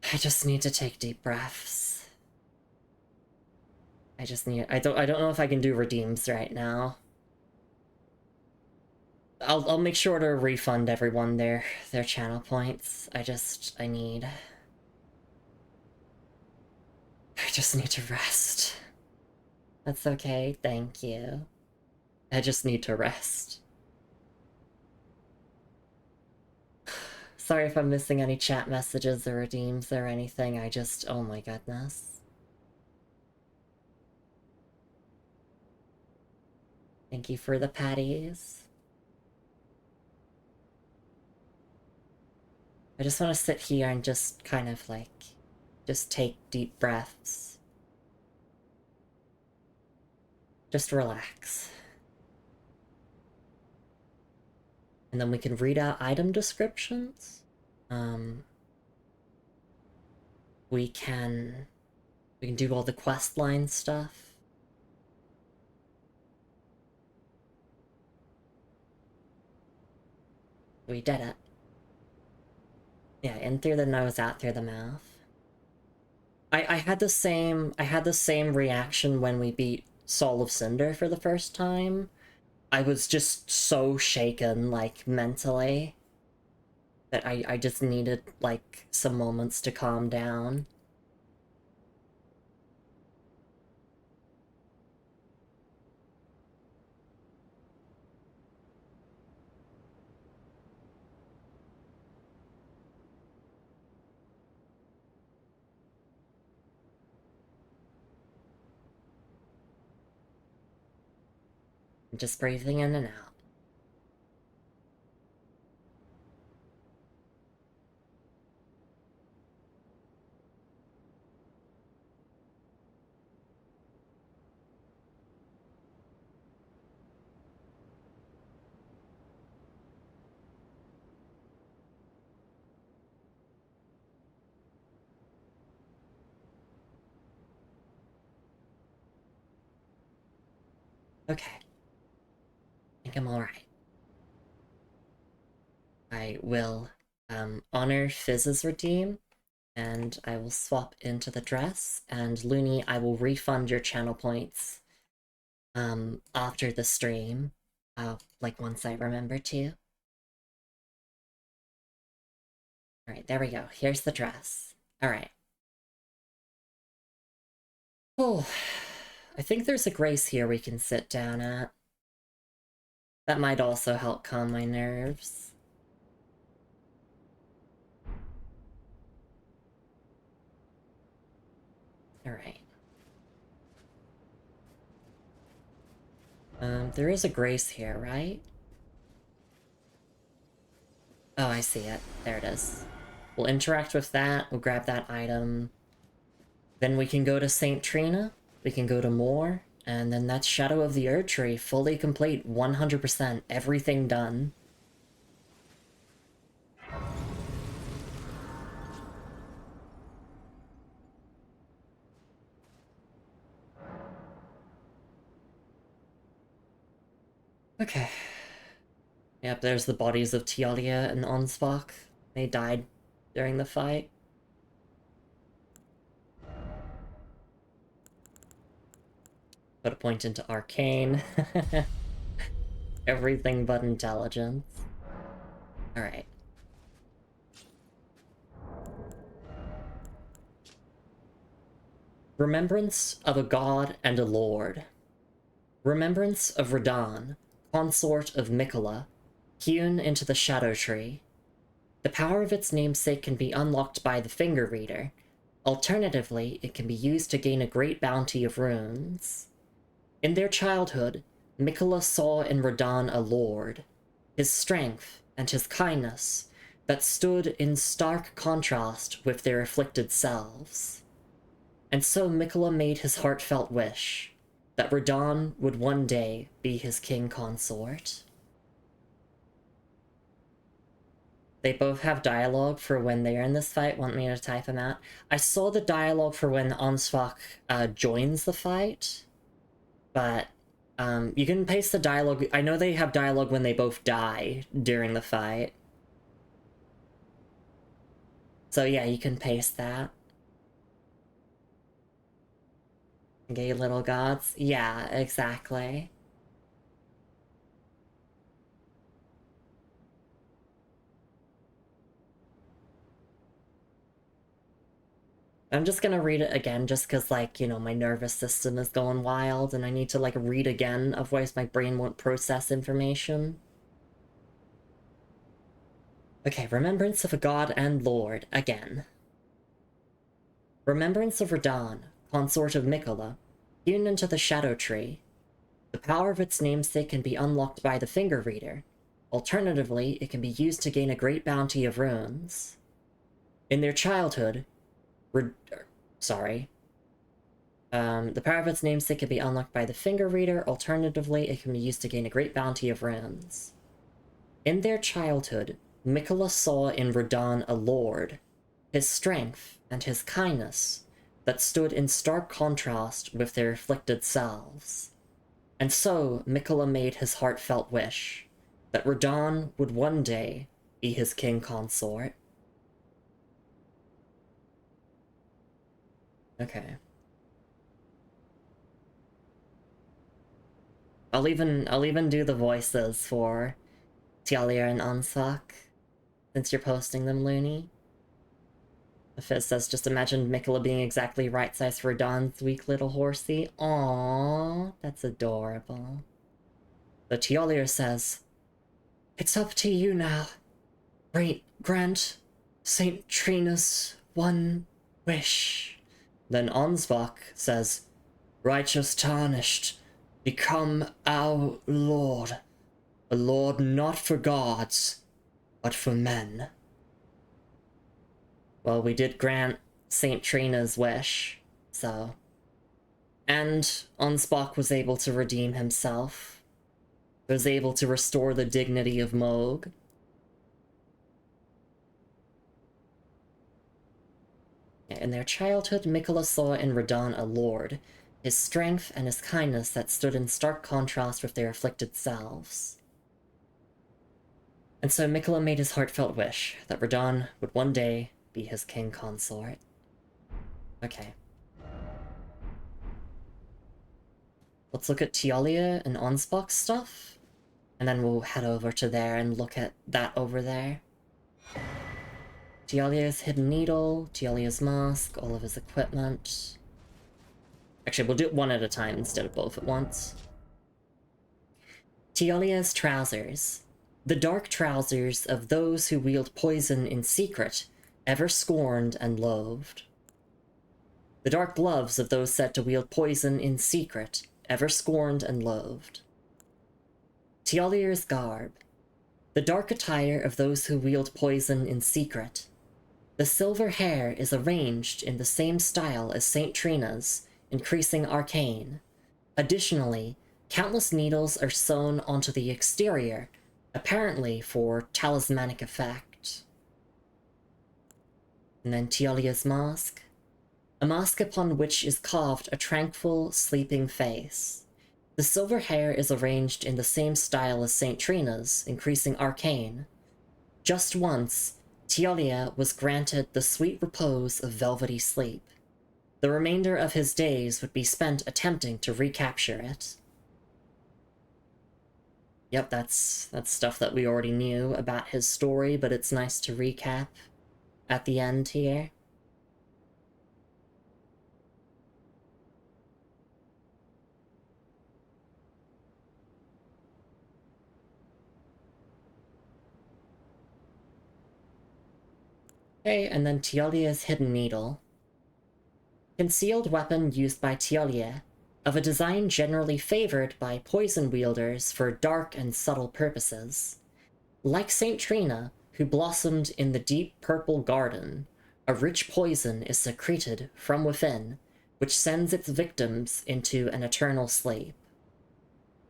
I just need to take deep breaths. I don't know if I can do redeems right now. I'll make sure to refund everyone their channel points. I just need to rest. That's okay, thank you. I just need to rest. Sorry if I'm missing any chat messages or redeems or anything, oh my goodness. Thank you for the patties. I just want to sit here and just kind of like, just take deep breaths. Just relax. And then we can read out item descriptions. We can do all the quest line stuff. We did it. Yeah, in through the nose, out through the mouth. I had the same reaction when we beat Soul of Cinder for the first time. I was just so shaken, like, mentally, that I just needed, like, some moments to calm down. Just breathing in and out. Okay. I think I'm alright. I will, honor Fizz's redeem, and I will swap into the dress, and Looney, I will refund your channel points, after the stream, like, once I remember to. Alright, there we go. Here's the dress. Alright. Oh, I think there's a grace here we can sit down at. That might also help calm my nerves. Alright. There is a grace here, right? Oh, I see it. There it is. We'll interact with that, we'll grab that item. Then we can go to St. Trina, we can go to Moor, and then that's Shadow of the Erdtree, fully complete, 100%, everything done. Okay. Yep, there's the bodies of Tialia and Onspach. They died during the fight. Put a point into Arcane. Everything but intelligence. Alright. Remembrance of a god and a lord. Remembrance of Radahn, consort of Mikola, hewn into the Shadow Tree. The power of its namesake can be unlocked by the Finger Reader. Alternatively, it can be used to gain a great bounty of runes. In their childhood, Mikola saw in Radahn a lord, his strength and his kindness that stood in stark contrast with their afflicted selves. And so Mikola made his heartfelt wish that Radahn would one day be his king consort. They both have dialogue for when they're in this fight. Want me to type them out? I saw the dialogue for when Ansvak joins the fight, but you can paste the dialogue. I know they have dialogue when they both die during the fight. So yeah, you can paste that. Gay little gods. Yeah, exactly. I'm just gonna read it again just because, like, you know, my nervous system is going wild and I need to, like, read again, otherwise my brain won't process information. Okay, remembrance of a god and lord, again. Remembrance of Radahn, consort of Mikola, hewn into the Shadow Tree. The power of its namesake can be unlocked by the Finger Reader. Alternatively, it can be used to gain a great bounty of runes. In their childhood, the power of its namesake can be unlocked by the Finger Reader. Alternatively, it can be used to gain a great bounty of runes. In their childhood, Mikola saw in Radahn a lord, his strength and his kindness that stood in stark contrast with their afflicted selves. And so Mikola made his heartfelt wish that Radahn would one day be his king consort. Okay. I'll even do the voices for Tialia and Ansok, since you're posting them, Looney. Fizz says, just imagine Mikola being exactly right size for Dawn's weak little horsey. Aww, that's adorable. The Tialia says, it's up to you now. Grant St. Trina's one wish. Then Ansbach says, righteous tarnished, become our lord. A lord not for gods, but for men. Well, we did grant St. Trina's wish, so... And Ansbach was able to redeem himself. Was able to restore the dignity of Moog. In their childhood, Mikola saw in Radahn a lord, his strength and his kindness that stood in stark contrast with their afflicted selves. And so Mikola made his heartfelt wish that Radahn would one day be his king consort. Okay. Let's look at Tialia and Ansbach's stuff, and then we'll head over to there and look at that over there. Tialia's hidden needle, Tialia's mask, all of his equipment. Actually, we'll do it one at a time instead of both at once. Tialia's trousers. The dark trousers of those who wield poison in secret, ever scorned and loathed. The dark gloves of those said to wield poison in secret, ever scorned and loathed. Tialia's garb. The dark attire of those who wield poison in secret. The silver hair is arranged in the same style as St. Trina's, increasing arcane. Additionally, countless needles are sewn onto the exterior, apparently for talismanic effect. And then Tialia's mask. A mask upon which is carved a tranquil, sleeping face. The silver hair is arranged in the same style as St. Trina's, increasing arcane. Just once, Tialia was granted the sweet repose of velvety sleep. The remainder of his days would be spent attempting to recapture it. Yep, that's stuff that we already knew about his story, but it's nice to recap at the end here. Okay, and then Tialia's hidden needle. Concealed weapon used by Tialia, of a design generally favored by poison wielders for dark and subtle purposes. Like St. Trina, who blossomed in the deep purple garden, a rich poison is secreted from within, which sends its victims into an eternal sleep.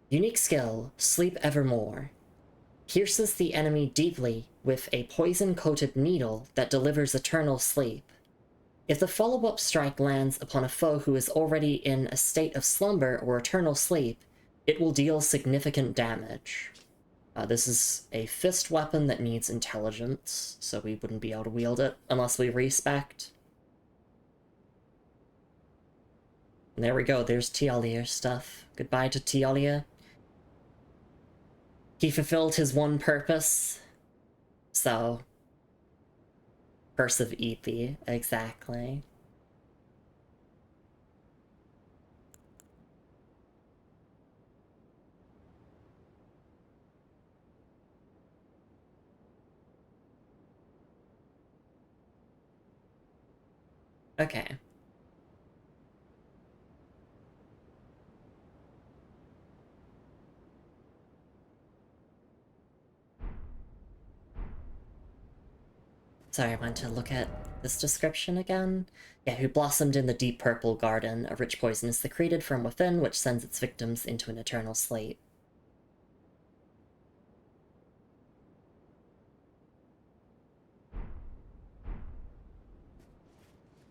Unique skill, Sleep Evermore. Pierces the enemy deeply with a poison-coated needle that delivers eternal sleep. If the follow-up strike lands upon a foe who is already in a state of slumber or eternal sleep, it will deal significant damage. This is a fist weapon that needs intelligence, so we wouldn't be able to wield it unless we respect. And there we go, there's Tialia's stuff. Goodbye to Tialia. He fulfilled his one purpose, so... Curse of Epi, exactly. Okay. Sorry, I want to look at this description again. Yeah, who blossomed in the deep purple garden. A rich poison is secreted from within, which sends its victims into an eternal sleep.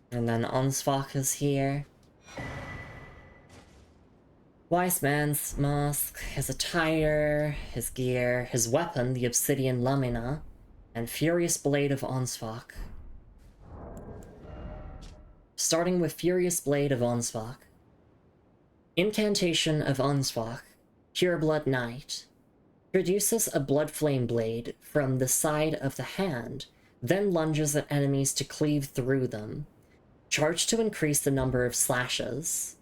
And then Onsvak is here. Wise man's mask, his attire, his gear, his weapon, the obsidian lamina, and furious blade of Onsvak. Starting with Furious Blade of Onsvak. Incantation of Onsvak, Pure Blood Knight. Produces a blood flame blade from the side of the hand, then lunges at enemies to cleave through them. Charged to increase the number of slashes.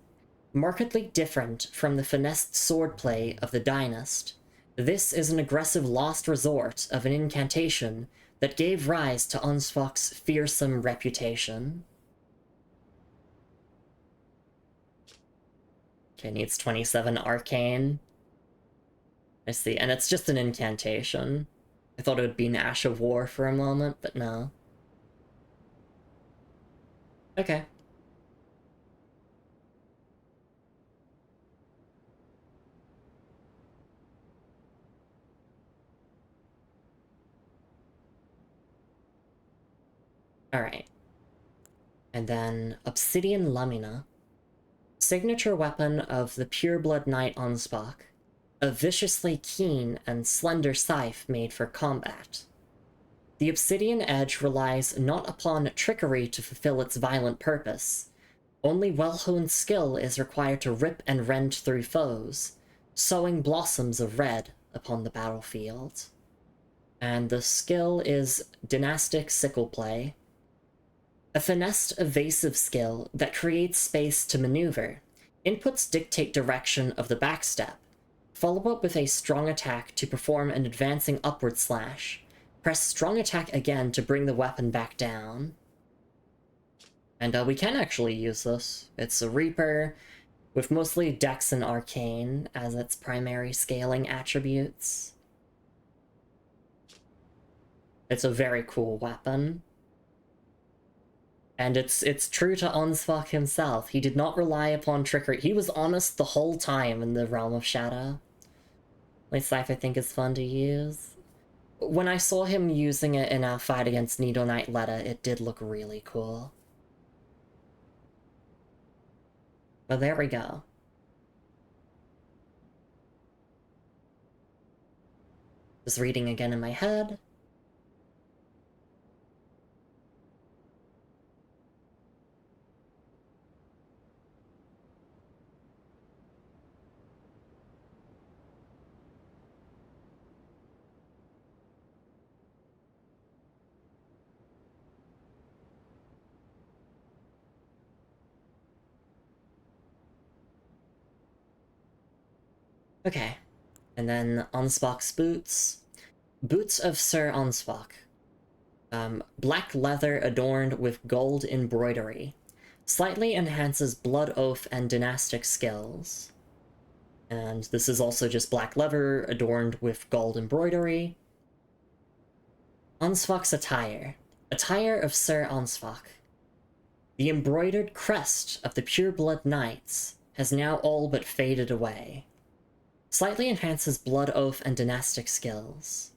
Markedly different from the finessed swordplay of the Dynast, this is an aggressive last resort of an incantation that gave rise to Onsvak's fearsome reputation. Okay, needs 27 arcane. I see, and it's just an incantation. I thought it would be an Ash of War for a moment, but no. Okay. Alright. And then Obsidian Lamina. Signature weapon of the Pureblood Knight Onsvak. A viciously keen and slender scythe made for combat. The obsidian edge relies not upon trickery to fulfill its violent purpose. Only well-honed skill is required to rip and rend through foes, sowing blossoms of red upon the battlefield. And the skill is Dynastic Sickle Play. A finessed evasive skill that creates space to maneuver. Inputs dictate direction of the backstep. Follow up with a strong attack to perform an advancing upward slash. Press strong attack again to bring the weapon back down. And we can actually use this. It's a Reaper, with mostly Dex and Arcane as its primary scaling attributes. It's a very cool weapon. And it's true to Onsvak himself. He did not rely upon trickery. He was honest the whole time in the Realm of Shadow. Like, Scythe I think is fun to use. When I saw him using it in our fight against Nido Knight Letta, it did look really cool. But there we go. Just reading again in my head. Okay, and then Onsvak's boots. Boots of Sir Onsvak. Black leather adorned with gold embroidery. Slightly enhances Blood Oath and Dynastic skills. And this is also just black leather adorned with gold embroidery. Onsvak's attire. Attire of Sir Onsvak. The embroidered crest of the Pureblood Knights has now all but faded away. Slightly enhances Blood Oath and Dynastic skills.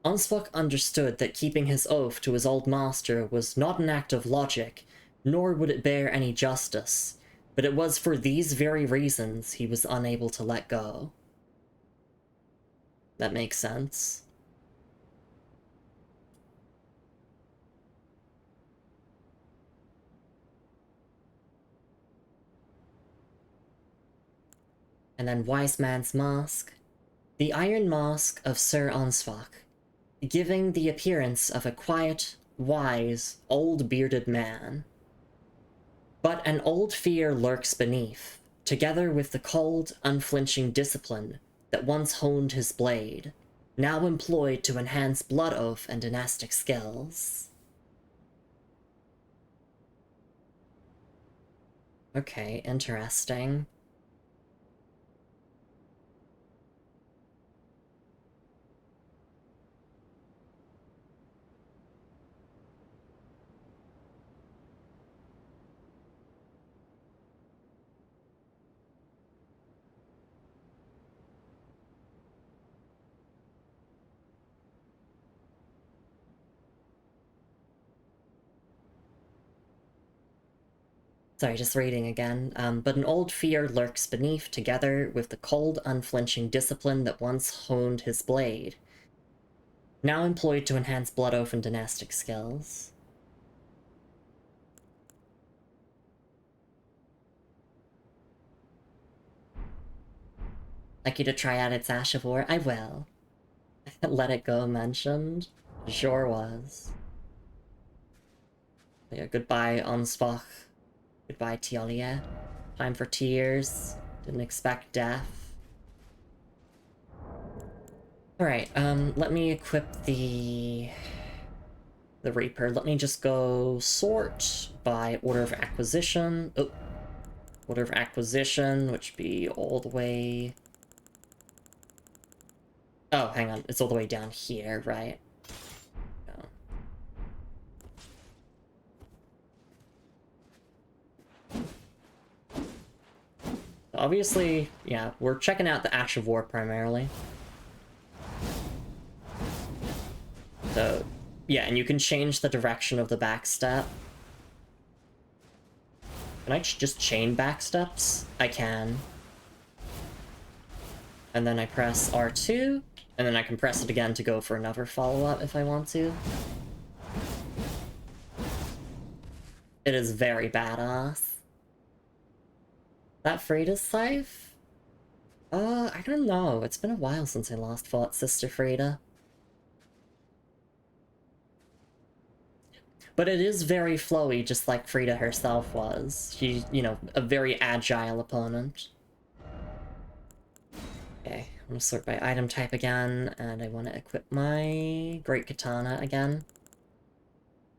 Onsvak understood that keeping his oath to his old master was not an act of logic, nor would it bear any justice, but it was for these very reasons he was unable to let go. That makes sense. And then Wise Man's Mask. The Iron Mask of Sir Onsfaq, giving the appearance of a quiet, wise, old bearded man. But an old fear lurks beneath, together with the cold, unflinching discipline that once honed his blade, now employed to enhance blood oath and dynastic skills. Okay, interesting. Sorry, just reading again. But an old fear lurks beneath, together with the cold, unflinching discipline that once honed his blade, now employed to enhance blood oath and dynastic skills. Like you to try out its Ash of War? I will. Let It Go mentioned? Sure was. Yeah, goodbye, Onsfach. Goodbye, Tialia. Time for tears. Didn't expect death. Alright, let me equip the Reaper. Let me just go sort by order of acquisition. Oh, order of acquisition, which be all the way... Oh, hang on, it's all the way down here, right? No. Obviously, yeah, we're checking out the Ash of War primarily. So, yeah, and you can change the direction of the backstep. Can I just chain backsteps? I can. And then I press R2, and then I can press it again to go for another follow-up if I want to. It is very badass. That Frida's scythe? I don't know. It's been a while since I last fought Sister Frida. But it is very flowy, just like Frida herself was. She's, you know, a very agile opponent. Okay, I'm gonna sort by item type again, and I want to equip my Great Katana again.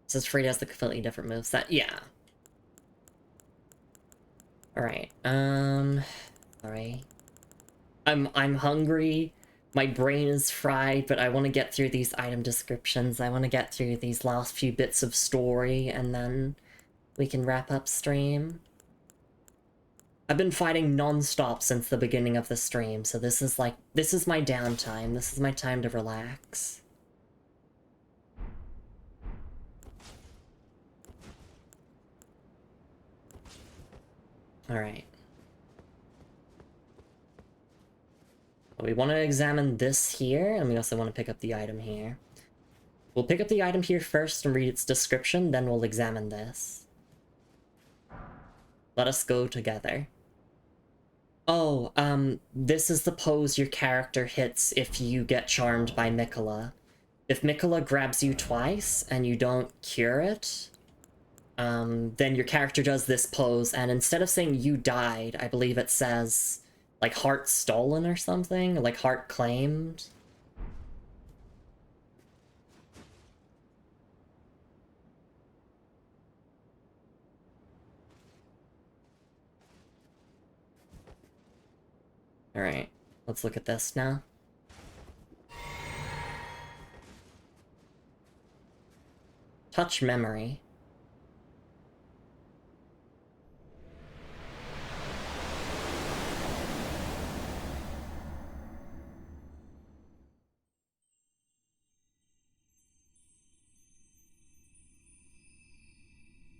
Says Frida has the completely different moveset. Yeah. Alright, sorry. I'm hungry. My brain is fried, but I want to get through these item descriptions. I want to get through these last few bits of story, and then we can wrap up stream. I've been fighting non-stop since the beginning of the stream, so this is my downtime. This is my time to relax. Alright. We want to examine this here, and we also want to pick up the item here. We'll pick up the item here first and read its description, then we'll examine this. Let us go together. Oh, this is the pose your character hits if you get charmed by Mikola. If Mikola grabs you twice and you don't cure it, then your character does this pose, and instead of saying you died, I believe it says, like, heart stolen or something? Like, heart claimed? Alright, let's look at this now. Touch memory.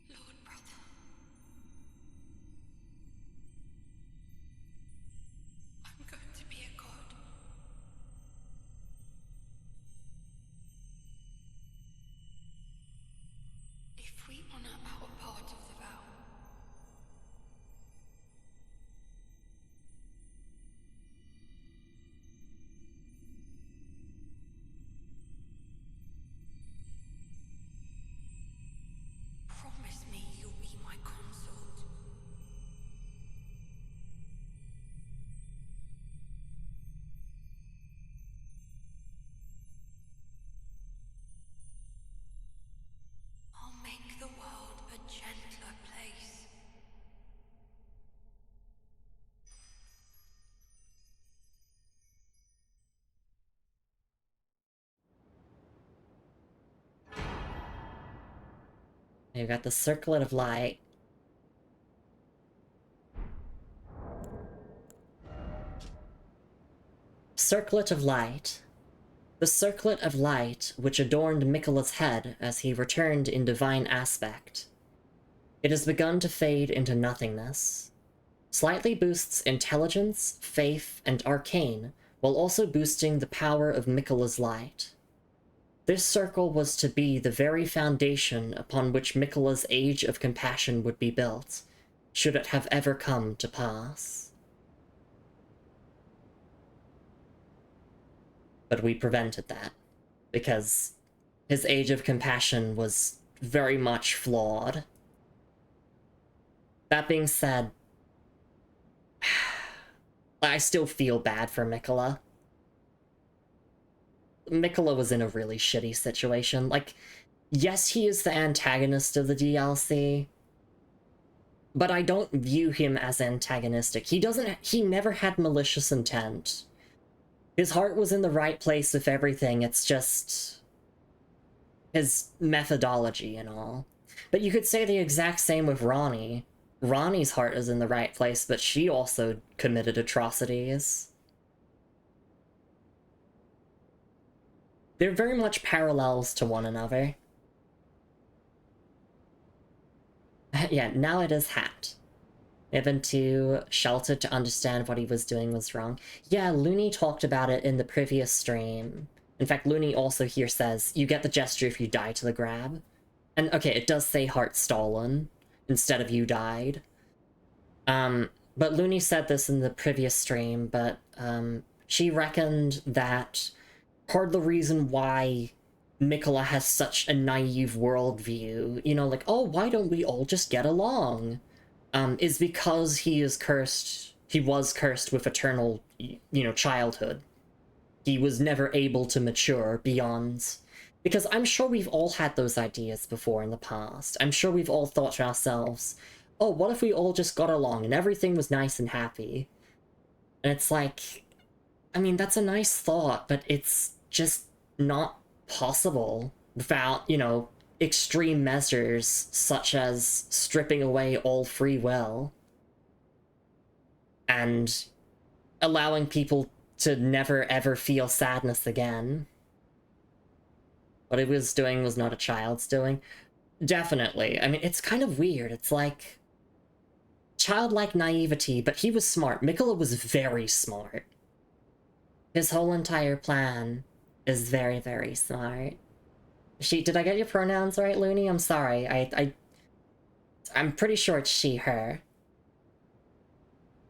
Lord brother. I'm going to be a god. You've got the circlet of light. Circlet of light. The circlet of light which adorned Miquella's head as he returned in divine aspect. It has begun to fade into nothingness. Slightly boosts intelligence, faith, and arcane, while also boosting the power of Miquella's light. This circle was to be the very foundation upon which Miquella's age of compassion would be built, should it have ever come to pass. But we prevented that, because his age of compassion was very much flawed. That being said, I still feel bad for Miquella. Miquella was in a really shitty situation. Like, yes, he is the antagonist of the DLC, but I don't view him as antagonistic. He never had malicious intent. His heart was in the right place with everything, it's just his methodology and all. But you could say the exact same with Ronnie. Ronnie's heart is in the right place, but she also committed atrocities. They're very much parallels to one another. Yeah, now it is Hat. Even to Shelter to understand what he was doing was wrong. Yeah, Looney talked about it in the previous stream. In fact, Looney also here says, you get the gesture if you die to the grab. And okay, it does say heart stolen instead of you died. But Looney said this in the previous stream, but she reckoned that part of the reason why Miquella has such a naive worldview, you know, like, oh, why don't we all just get along? Is because he was cursed with eternal, you know, childhood. He was never able to mature beyond... Because I'm sure we've all had those ideas before in the past. I'm sure we've all thought to ourselves, oh, what if we all just got along and everything was nice and happy? And it's like, I mean, that's a nice thought, but it's just not possible without, you know, extreme measures such as stripping away all free will and allowing people to never ever feel sadness again. What he was doing was not a child's doing. Definitely. I mean, it's kind of weird. It's like childlike naivety, but he was smart. Miquella was very smart. His whole entire plan is very, very smart. Did I get your pronouns right, Looney? I'm sorry. I'm pretty sure it's she, her.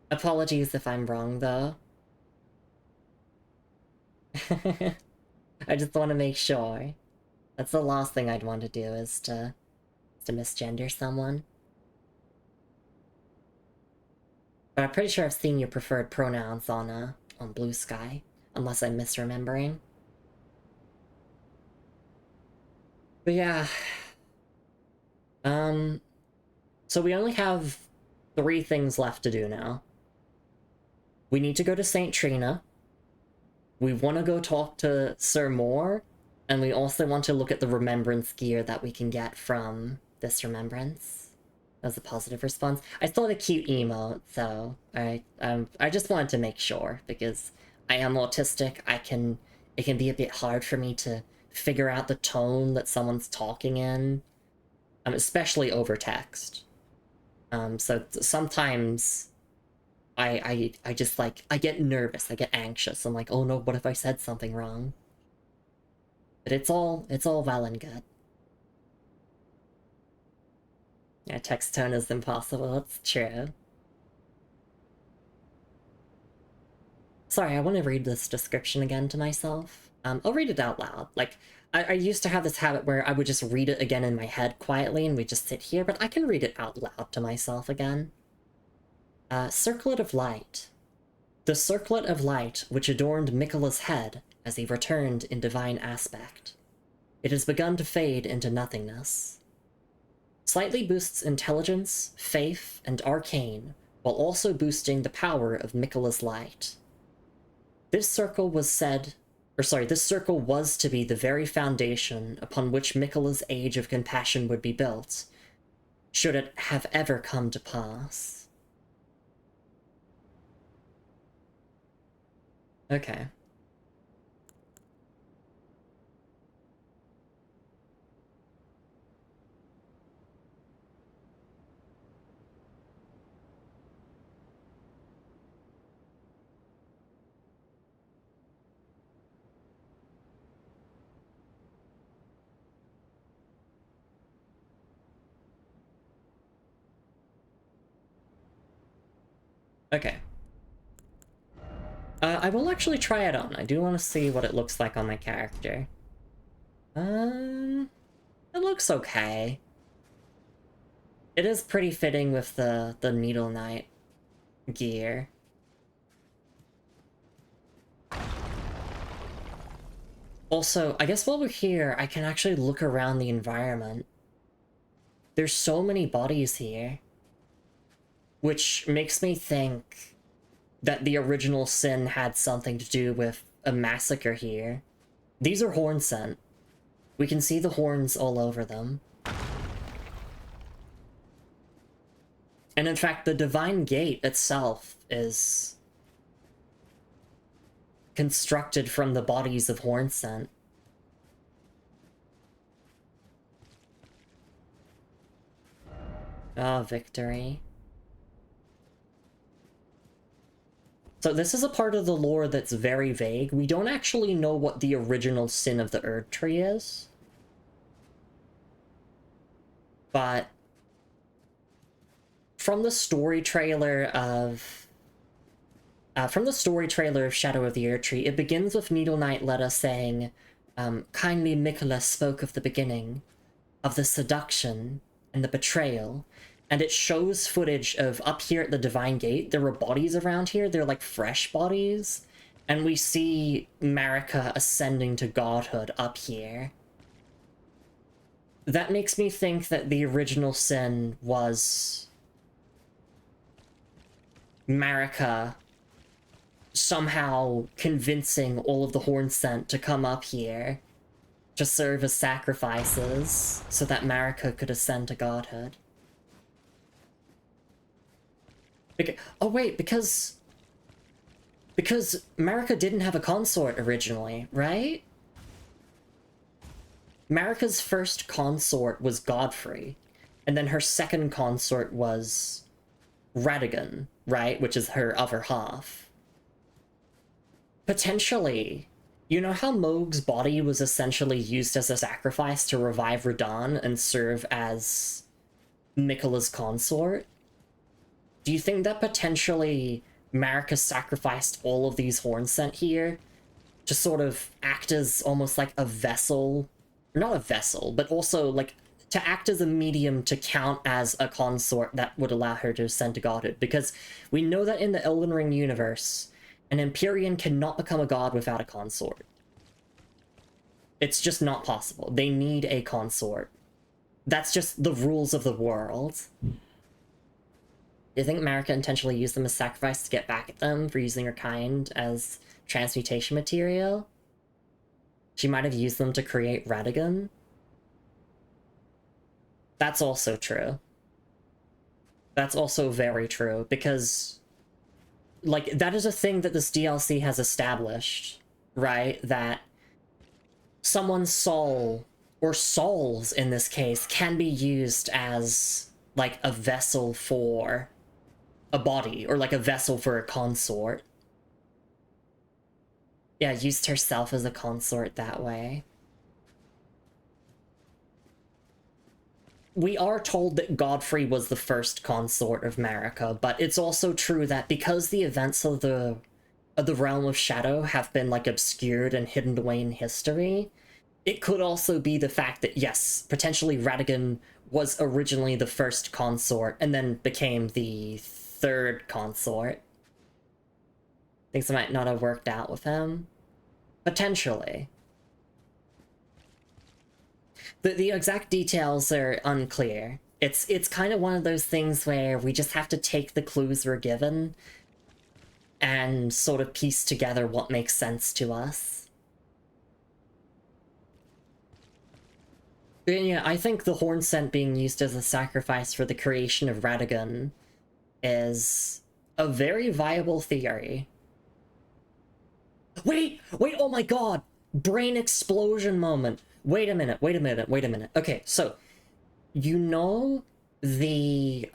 Apologies if I'm wrong, though. I just want to make sure. That's the last thing I'd want to do, is to misgender someone. But I'm pretty sure I've seen your preferred pronouns on Blue Sky, unless I'm misremembering. But yeah. So we only have 3 things left to do now. We need to go to St. Trina. We want to go talk to Sir Moore, and we also want to look at the remembrance gear that we can get from this remembrance. That was a positive response. I saw the cute emote, so I just wanted to make sure, because I am autistic. It can be a bit hard for me to figure out the tone that someone's talking in, especially over text. So sometimes I just, like, I get nervous, I get anxious. I'm like, oh no, what if I said something wrong? But it's all well and good. Yeah, text tone is impossible, it's true. Sorry, I want to read this description again to myself. I'll read it out loud. Like, I used to have this habit where I would just read it again in my head quietly and we'd just sit here, but I can read it out loud to myself again. Circlet of light. The circlet of light which adorned Miquella's head as he returned in divine aspect. It has begun to fade into nothingness. Slightly boosts intelligence, faith, and arcane, while also boosting the power of Miquella's light. This circle was to be the very foundation upon which Miquella's age of compassion would be built, should it have ever come to pass. Okay. Okay. I will actually try it on. I do want to see what it looks like on my character. It looks okay. It is pretty fitting with the Needle Knight gear. Also, I guess while we're here, I can actually look around the environment. There's so many bodies here, which makes me think that the original sin had something to do with a massacre here. These are horn scent. We can see the horns all over them. And in fact, the Divine Gate itself is constructed from the bodies of horn scent. Ah, victory. So this is a part of the lore that's very vague. We don't actually know what the original sin of the Erd Tree is. But from the story trailer of Shadow of the Erd Tree, it begins with Needle Knight Letta saying, kindly Mikola spoke of the beginning, of the seduction and the betrayal, and it shows footage of up here at the Divine Gate. There were bodies around here. They're like fresh bodies, and we see Marika ascending to godhood up here. That makes me think that the original sin was Marika somehow convincing all of the horn scent to come up here to serve as sacrifices so that Marika could ascend to godhood. Oh wait, because Marika didn't have a consort originally, right? Marika's first consort was Godfrey, and then her second consort was Radigan, right? Which is her other half. Potentially, you know how Mohg's body was essentially used as a sacrifice to revive Radahn and serve as Mikola's consort? Do you think that potentially Marika sacrificed all of these horn scent here to sort of act as almost like a vessel? Not a vessel, but also like to act as a medium to count as a consort that would allow her to ascend to godhood? Because we know that in the Elden Ring universe, an Empyrean cannot become a god without a consort. It's just not possible. They need a consort. That's just the rules of the world. Do you think Marika intentionally used them as sacrifice to get back at them for using her kind as transmutation material? She might have used them to create Radigan? That's also true. That's also very true, because like, that is a thing that this DLC has established, right? That someone's soul, or souls in this case, can be used as, like, a vessel for a body, or like a vessel for a consort. Yeah, used herself as a consort that way. We are told that Godfrey was the first consort of Marika, but it's also true that because the events of the Realm of Shadow have been, like, obscured and hidden away in history, it could also be the fact that, yes, potentially Radigan was originally the first consort and then became the third consort. Things might not have worked out with him. Potentially. The exact details are unclear. It's kind of one of those things where we just have to take the clues we're given and sort of piece together what makes sense to us. Yeah, I think the horn scent being used as a sacrifice for the creation of Radagon is a very viable theory. Wait, oh my god! Brain explosion moment. Wait a minute. Okay, so you know the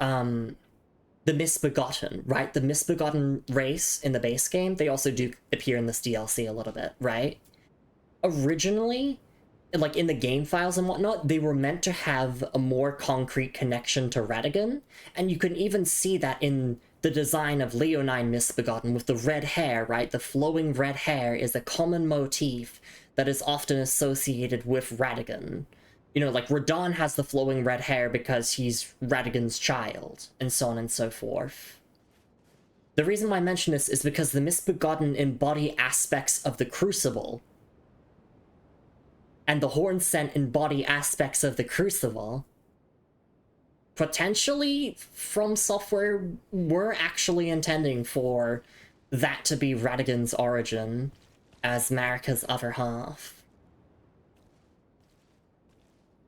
Misbegotten, right? The Misbegotten race in the base game, they also do appear in this DLC a little bit, right? Originally, like in the game files and whatnot, they were meant to have a more concrete connection to Radagon, and you can even see that in the design of Leonine Misbegotten with the red hair, right? The flowing red hair is a common motif that is often associated with Radagon. You know, like Radahn has the flowing red hair because he's Radagon's child, and so on and so forth. The reason why I mention this is because the Misbegotten embody aspects of the Crucible, and the horn scent embody aspects of the Crucible. Potentially, From Software were actually intending for that to be Radagon's origin as Marika's other half.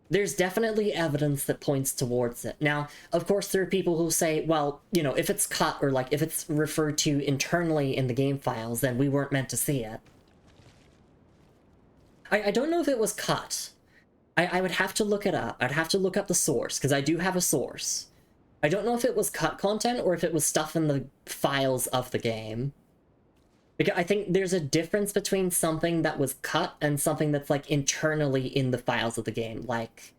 There's definitely evidence that points towards it. Now, of course, there are people who say, well, you know, if it's cut or like if it's referred to internally in the game files, then we weren't meant to see it. I don't know if it was cut. I would have to look it up. I'd have to look up the source, because I do have a source. I don't know if it was cut content or if it was stuff in the files of the game. Because I think there's a difference between something that was cut and something that's, like, internally in the files of the game. Like,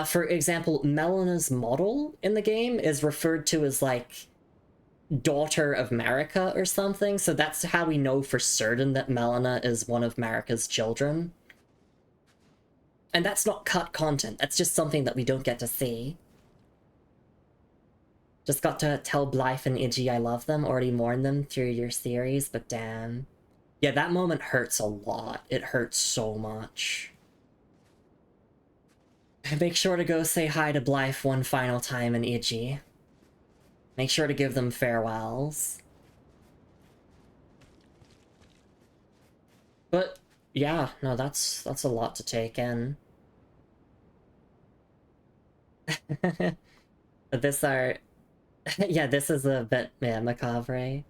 for example, Melina's model in the game is referred to as, like, daughter of Marika or something, so that's how we know for certain that Melina is one of Marika's children. And that's not cut content, that's just something that we don't get to see. Just got to tell Blythe and Iggy I love them, already mourned them through your series, but damn. Yeah, that moment hurts a lot. It hurts so much. Make sure to go say hi to Blythe one final time and Iggy. Make sure to give them farewells. But, yeah, no, that's a lot to take in. But this are... yeah, this is a bit, yeah, macabre.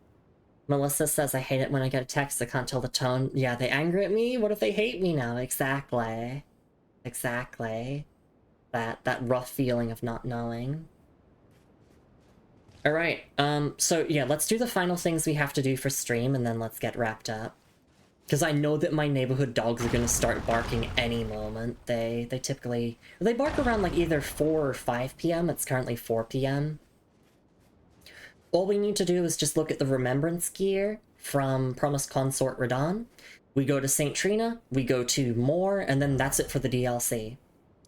Melissa says, I hate it when I get a text, I can't tell the tone. Yeah, they angry at me? What if they hate me now? Exactly. Exactly. That rough feeling of not knowing. Alright, so yeah, let's do the final things we have to do for stream, and then let's get wrapped up. Because I know that my neighborhood dogs are gonna start barking any moment. They typically... They bark around, like, either 4 or 5 p.m. It's currently 4 p.m. All we need to do is just look at the Remembrance gear from Promised Consort Radahn. We go to St. Trina, we go to Moor, and then that's it for the DLC.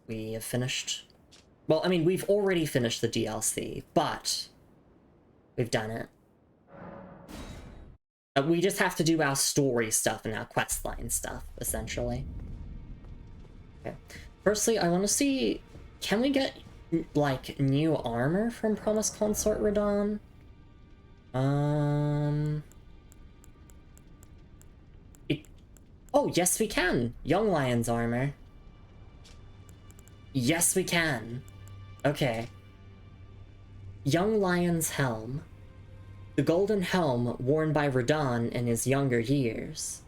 We have finished... Well, I mean, we've already finished the DLC, but... we've done it. We just have to do our story stuff and our questline stuff, essentially. Okay. Firstly, I want to see... Can we get, like, new armor from Promised Consort Radahn? Oh, yes we can! Young Lion's armor. Yes we can! Okay. Young Lion's helm. The golden helm worn by Radahn in his younger years.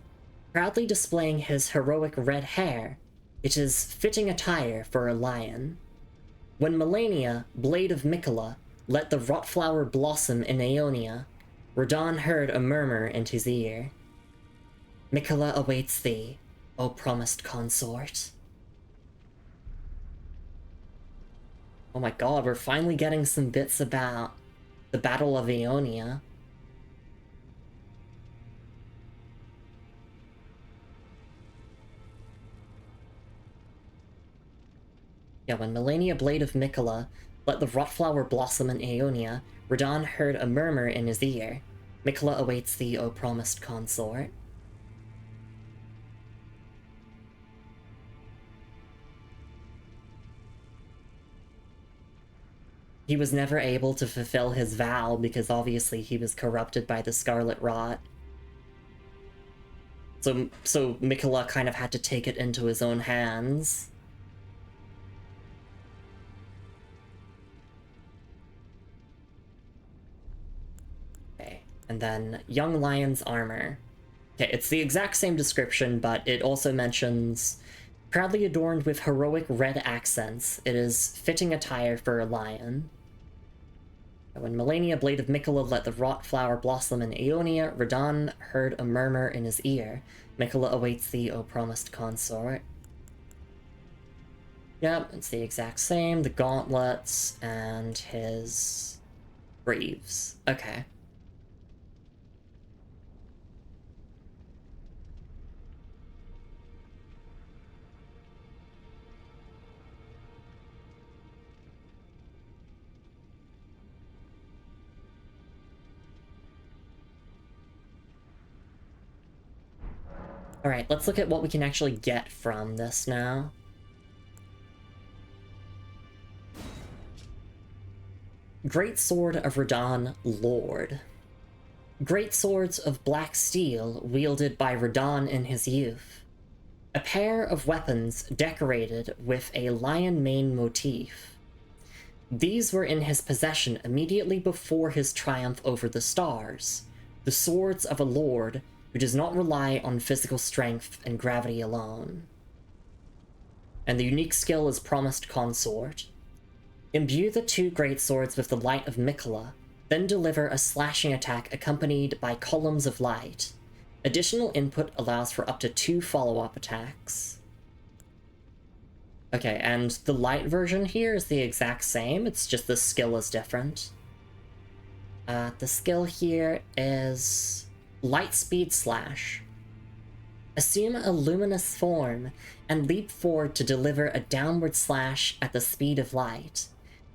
Proudly displaying his heroic red hair, it is fitting attire for a lion. When Melania, Blade of Mikola, let the rotflower blossom in Aeonia, Radahn heard a murmur in his ear. Mikola awaits thee, O promised consort. Oh my god, we're finally getting some bits about the Battle of Aeonia. Yeah, when Melania, Blade of Mikola, let the rotflower blossom in Aeonia, Radahn heard a murmur in his ear. Mikola awaits thee, O promised consort. He was never able to fulfill his vow because obviously he was corrupted by the Scarlet Rot. So Mikola kind of had to take it into his own hands. And then young lion's armor. Okay, it's the exact same description, but it also mentions proudly adorned with heroic red accents. It is fitting attire for a lion. When Melania, blade of Mikola, let the wrought flower blossom in Aeonia, Radahn heard a murmur in his ear. Mikola awaits thee, O promised consort. Yep, it's the exact same. The gauntlets and his greaves. Okay. Alright, let's look at what we can actually get from this now. Great Sword of Radahn, Lord. Great swords of black steel wielded by Radahn in his youth. A pair of weapons decorated with a lion mane motif. These were in his possession immediately before his triumph over the stars, the swords of a lord who does not rely on physical strength and gravity alone. And the unique skill is promised consort. Imbue the two great swords with the light of Mikola, then deliver a slashing attack accompanied by columns of light. Additional input allows for up to 2 follow-up attacks. Okay, and the light version here is the exact same, it's just the skill is different. The skill here is Light Speed Slash. Assume a luminous form and leap forward to deliver a downward slash at the speed of light.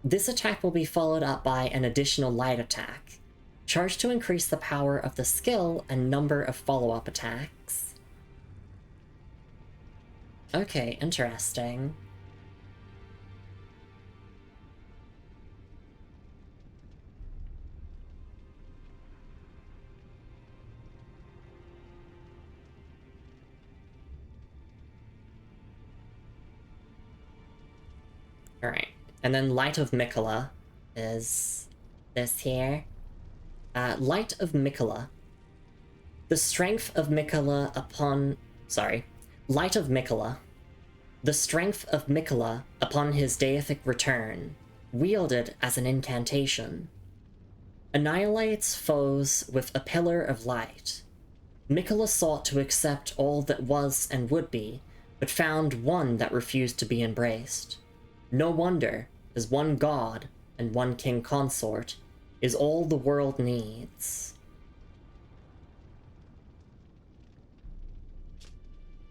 This attack will be followed up by an additional light attack. Charge to increase the power of the skill and number of follow-up attacks. Okay, interesting. Alright, and then Light of Mikola is this here. Light of Mikola. The strength of Mikola upon... Sorry. Light of Mikola. The strength of Mikola upon his deific return, wielded as an incantation. Annihilates foes with a pillar of light. Mikola sought to accept all that was and would be, but found one that refused to be embraced. No wonder, as one god and one king consort is all the world needs.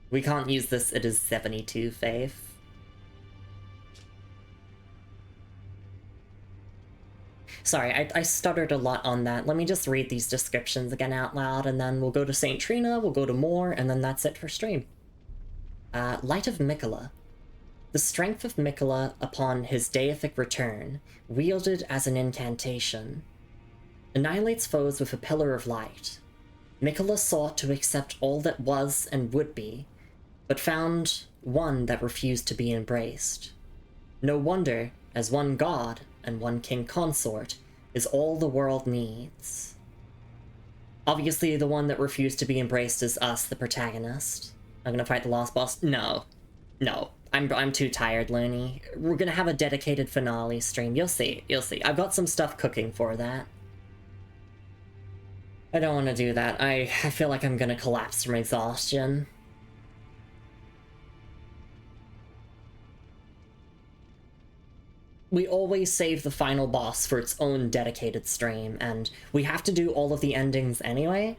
We can't use this, it is 72 faith. Sorry, I stuttered a lot on that. Let me just read these descriptions again out loud, and then we'll go to St. Trina, we'll go to more, and then that's it for stream. Light of Mikola. The strength of Mikola upon his deific return, wielded as an incantation. Annihilates foes with a pillar of light. Mikola sought to accept all that was and would be, but found one that refused to be embraced. No wonder, as one god and one king consort is all the world needs. Obviously, the one that refused to be embraced is us, the protagonist. I'm gonna fight the last boss? No. No. I'm too tired, Looney. We're gonna have a dedicated finale stream. You'll see. You'll see. I've got some stuff cooking for that. I don't want to do that. I feel like I'm gonna collapse from exhaustion. We always save the final boss for its own dedicated stream, and we have to do all of the endings anyway.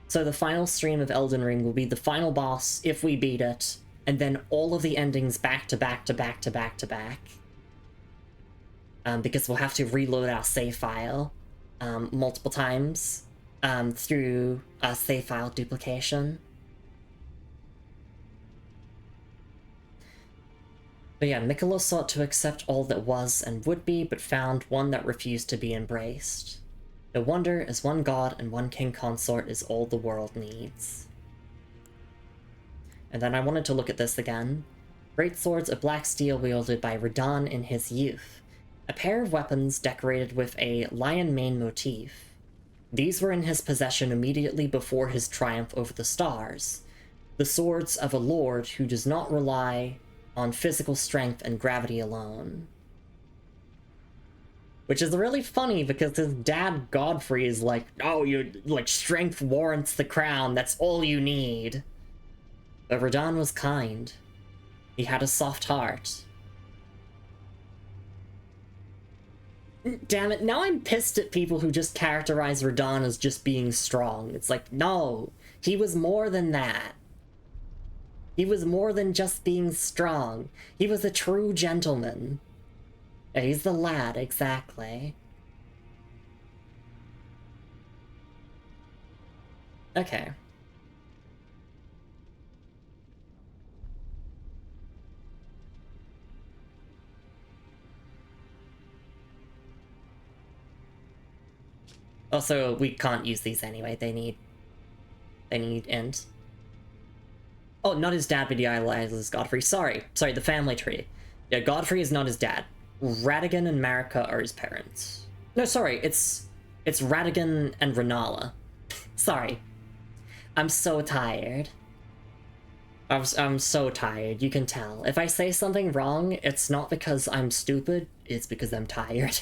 So the final stream of Elden Ring will be the final boss if we beat it, and then all of the endings back to back to back to back to back. Because we'll have to reload our save file multiple times through save file duplication. But yeah, Mikola sought to accept all that was and would be, but found one that refused to be embraced. No wonder, as one god and one king consort is all the world needs. And then I wanted to look at this again. Great swords of black steel wielded by Radahn in his youth. A pair of weapons decorated with a lion mane motif. These were in his possession immediately before his triumph over the stars. The swords of a lord who does not rely on physical strength and gravity alone. Which is really funny because his dad Godfrey is like, oh, strength warrants the crown, that's all you need. But Radahn was kind. He had a soft heart. Damn it, now I'm pissed at people who just characterize Radahn as just being strong. It's like, no, he was more than that. He was more than just being strong. He was a true gentleman. Yeah, he's the lad, exactly. Okay. Also, we can't use these anyway. They need int. Oh, not his dad, but he idolizes Godfrey. Sorry, the family tree. Yeah, Godfrey is not his dad. Radagon and Marika are his parents. No, sorry, it's Radagon and Renala. Sorry. I'm so tired. I'm so tired, you can tell. If I say something wrong, it's not because I'm stupid, it's because I'm tired.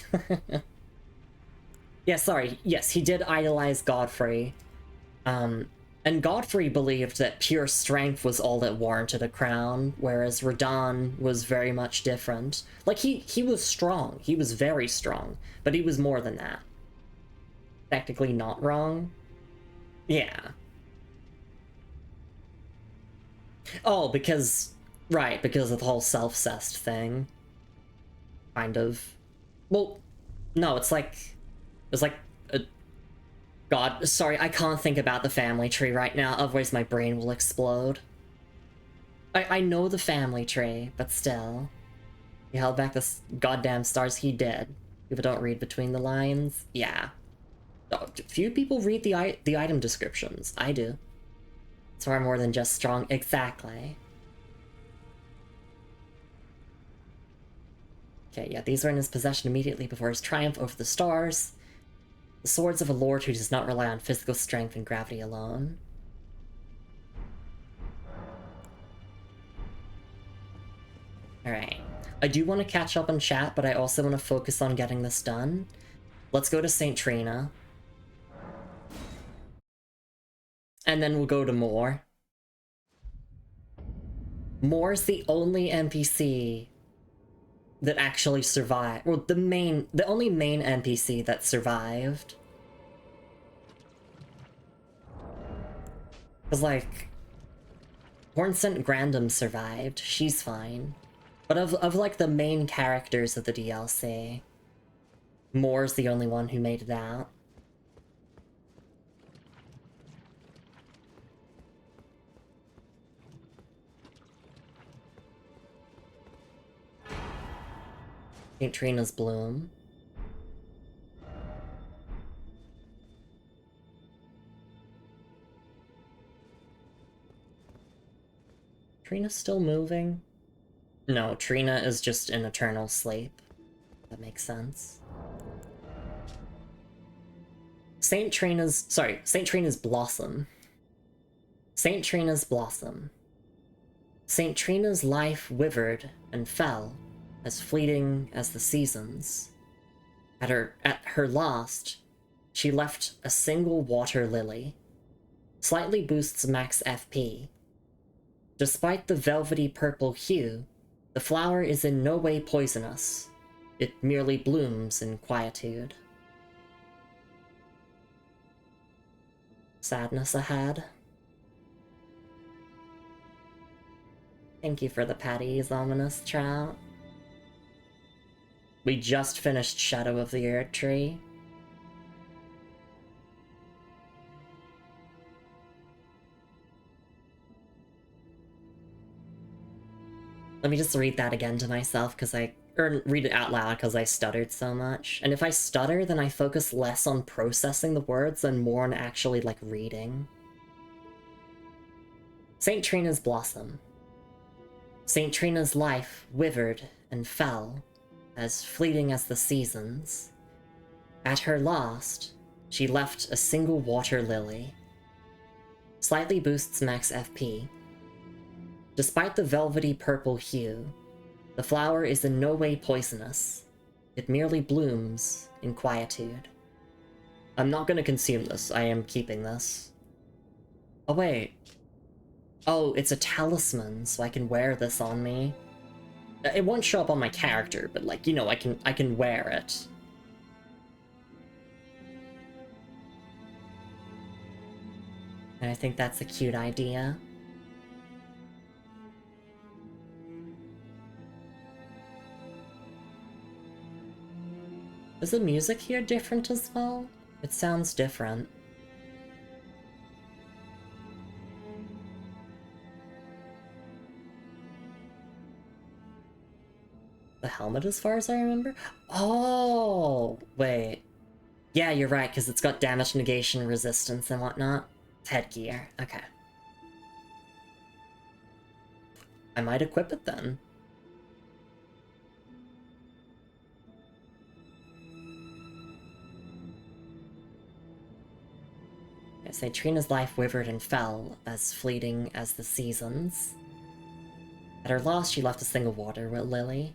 Yeah, sorry, yes, he did idolize Godfrey. And Godfrey believed that pure strength was all that warranted a crown, whereas Radahn was very much different. Like, he was strong. He was very strong. But he was more than that. Technically not wrong. Yeah. Oh, because... Right, because of the whole self-cest thing. Kind of. Well, no, it's like... It's like... God, sorry, I can't think about the family tree right now, otherwise my brain will explode. I know the family tree, but still. He held back the goddamn stars, he did. People don't read between the lines. Yeah. Few people read the item descriptions. I do. It's far more than just strong. Exactly. Okay, yeah, these were in his possession immediately before his triumph over the stars. The swords of a lord who does not rely on physical strength and gravity alone. Alright. I do want to catch up on chat, but I also want to focus on getting this done. Let's go to St. Trina. And then we'll go to Moore. Moore's the only NPC that actually survived. Well, the only main NPC that survived. Because, like, Hornsent Grandam survived. She's fine. But of like, the main characters of the DLC, Moore's the only one who made it out. St. Trina's Bloom. Trina's still moving? No, Trina is just in eternal sleep. That makes sense. St. Trina's Blossom. St. Trina's Blossom. St. Trina's life withered and fell, as fleeting as the seasons. At her last, she left a single water lily. Slightly boosts max FP. Despite the velvety purple hue, the flower is in no way poisonous. It merely blooms in quietude. Sadness ahead. Thank you for the patties, ominous trout. We just finished Shadow of the Erdtree. Let me just read that again to myself, or read it out loud because I stuttered so much. And if I stutter, then I focus less on processing the words and more on actually, like, reading. St. Trina's Blossom. St. Trina's life withered and fell, as fleeting as the seasons. At her last, She left a single water lily. Slightly boosts max FP. Despite the velvety purple hue, the flower is in no way poisonous. It merely blooms in quietude. I'm not gonna consume this. I am keeping this. Oh, wait. Oh, it's a talisman, so I can wear this on me. It won't show up on my character, but like, you know, I can wear it. And I think that's a cute idea. Is the music here different as well? It sounds different. The helmet, as far as I remember? Oh, wait. Yeah, you're right, because it's got damage negation, resistance, and whatnot. It's headgear. Okay. I might equip it then. I say Trina's life withered and fell, as fleeting as the seasons. At her loss, she left a single water lily.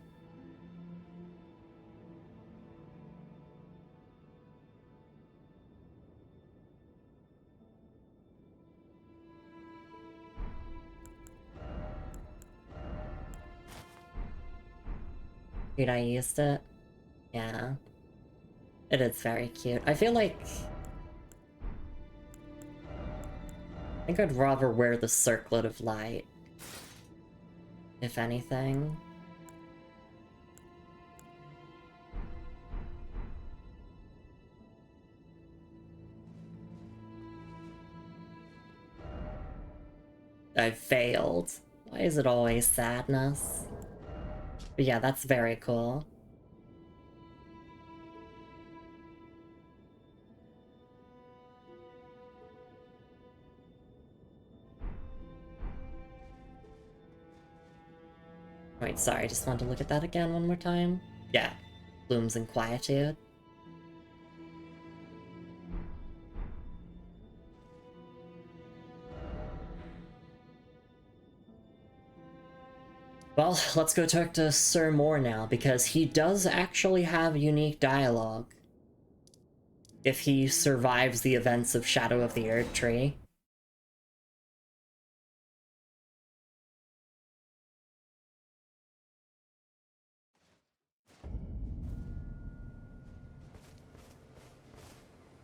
Dude, I used it. Yeah. It is very cute. I feel like... I think I'd rather wear the circlet of light. If anything. I failed. Why is it always sadness? But yeah, that's very cool. Wait, sorry, I just wanted to look at that again one more time. Yeah, blooms in quietude. Well, let's go talk to Sir Moore now, because he does actually have unique dialogue. If he survives the events of Shadow of the Earth Tree.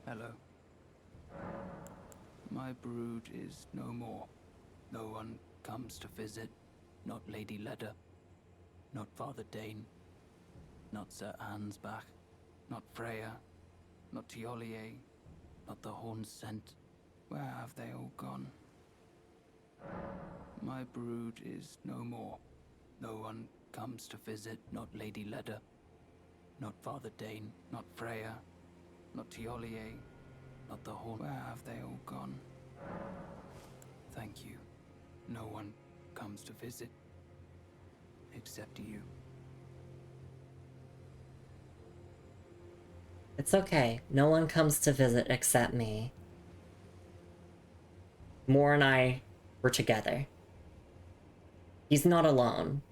Hello. My brood is no more. No one comes to visit. Not Lady Leda. Not Father Dane. Not Sir Ansbach. Not Freya. Not Tiolier. Not the Horn Scent. Where have they all gone? My brood is no more. No one comes to visit. Not Lady Leda. Not Father Dane. Not Freya. Not Tiolier. Not the Horn. Where have they all gone? Thank you. No one comes to visit. Except you. It's okay. No one comes to visit except me. Moore and I were together. He's not alone.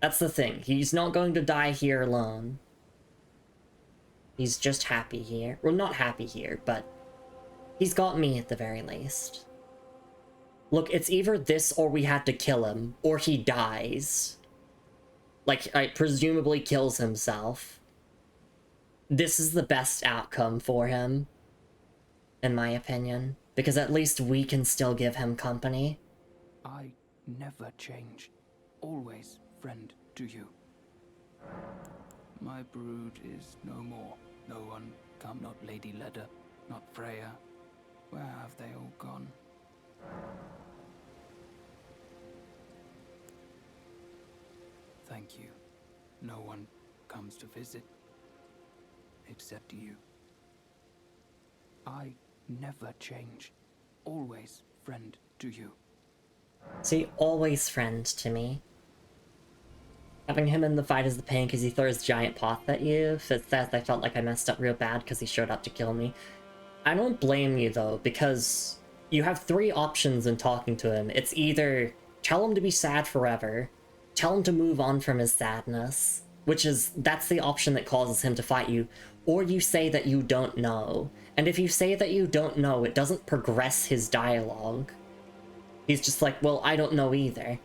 That's the thing. He's not going to die here alone. He's just happy here. Well, not happy here, but he's got me at the very least. Look, it's either this or we had to kill him, or he dies. Like, presumably kills himself. This is the best outcome for him, in my opinion, because at least we can still give him company. I never change. Always friend to you. My brood is no more. No one come. Not Lady Leda. Not Freya. Where have they all gone? Thank you. No one comes to visit. Except you. I never change. Always friend to you. See, always friend to me. Having him in the fight is the pain because he throws giant pots at you. Fitz says I felt like I messed up real bad because he showed up to kill me. I don't blame you though, because you have three options in talking to him. It's either tell him to be sad forever, tell him to move on from his sadness, that's the option that causes him to fight you, or you say that you don't know. And if you say that you don't know, it doesn't progress his dialogue. He's just like, well, I don't know either.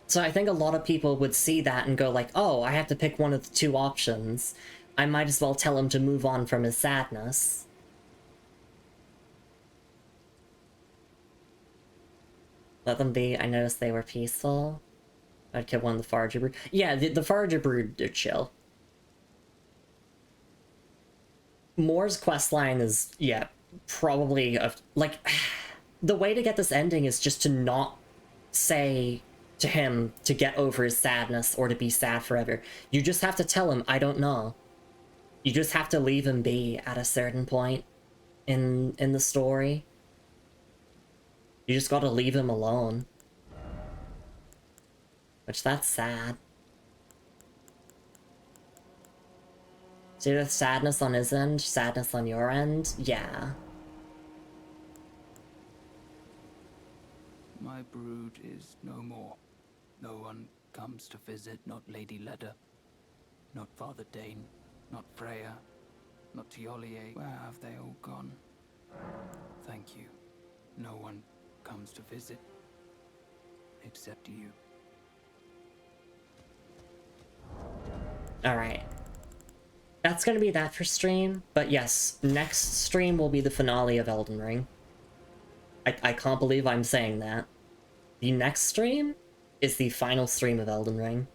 So I think a lot of people would see that and go like, oh, I have to pick one of the two options. I might as well tell him to move on from his sadness. Let them be. I noticed they were peaceful. I'd kill one of the Forager Brood. Yeah, the Forager Brood are chill. Moore's questline is, yeah, probably like the way to get this ending is just to not say to him to get over his sadness or to be sad forever. You just have to tell him, I don't know. You just have to leave him be at a certain point in the story. You just gotta leave him alone. Which, that's sad. So there's sadness on his end, sadness on your end? Yeah. My brood is no more. No one comes to visit, not Lady Leda, not Father Dane, not Freya, not Tiolier. Where have they all gone? Thank you. No one comes to visit, except you. Alright. That's gonna be that for stream, but yes, next stream will be the finale of Elden Ring. I can't believe I'm saying that. The next stream is the final stream of Elden Ring.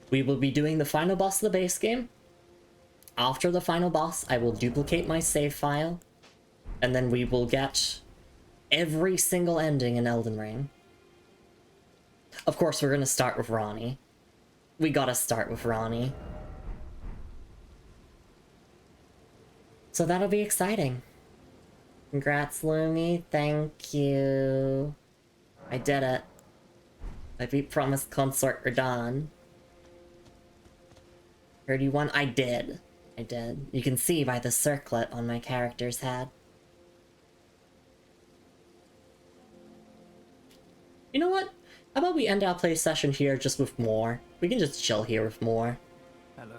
We will be doing the final boss of the base game. After the final boss, I will duplicate my save file, and then we will get every single ending in Elden Ring. Of course, we're gonna start with Ronnie. We gotta start with Ronnie. So that'll be exciting. Congrats, Lumi. Thank you. I did it. I beat Promised Consort Radon. Heard you won? I did. I did. You can see by the circlet on my character's head. You know what? How about we end our play session here just with more? We can just chill here with more. Hello.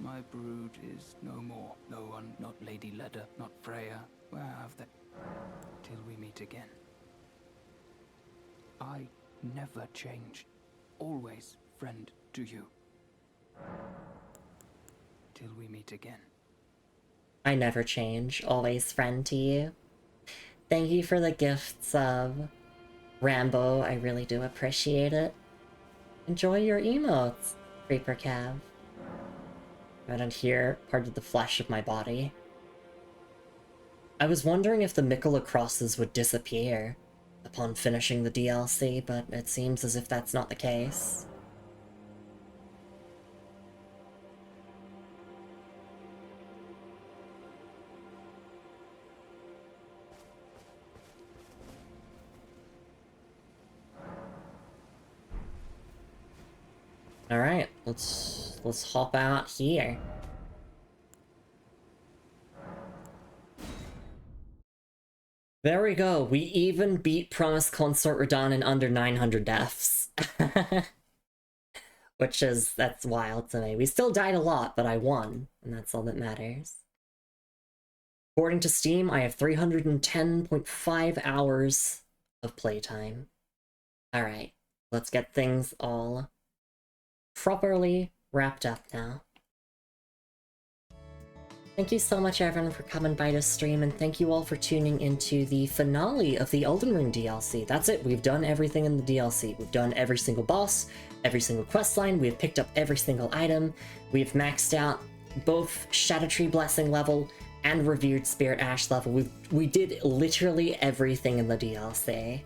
My brood is no more. No one, not Lady Leda, not Freya. Where have they? Till we meet again. I never change. Always friend to you. Till we meet again. I never change. Always friend to you. Thank you for the gifts of Rambo. I really do appreciate it. Enjoy your emotes, Creeper Cav. Right on here, part of the flesh of my body. I was wondering if the Mikola crosses would disappear upon finishing the DLC, but it seems as if that's not the case. Alright, let's hop out here. There we go, we even beat Promised Consort Radon in under 900 deaths. That's wild to me. We still died a lot, but I won, and that's all that matters. According to Steam, I have 310.5 hours of playtime. Alright, let's get things all properly wrapped up now. Thank you so much everyone for coming by to stream, and thank you all for tuning into the finale of the Elden Ring DLC. That's it, we've done everything in the DLC. We've done every single boss, every single questline, we have picked up every single item, we've maxed out both Shadow Tree Blessing level and Revered Spirit Ash level. We did literally everything in the DLC.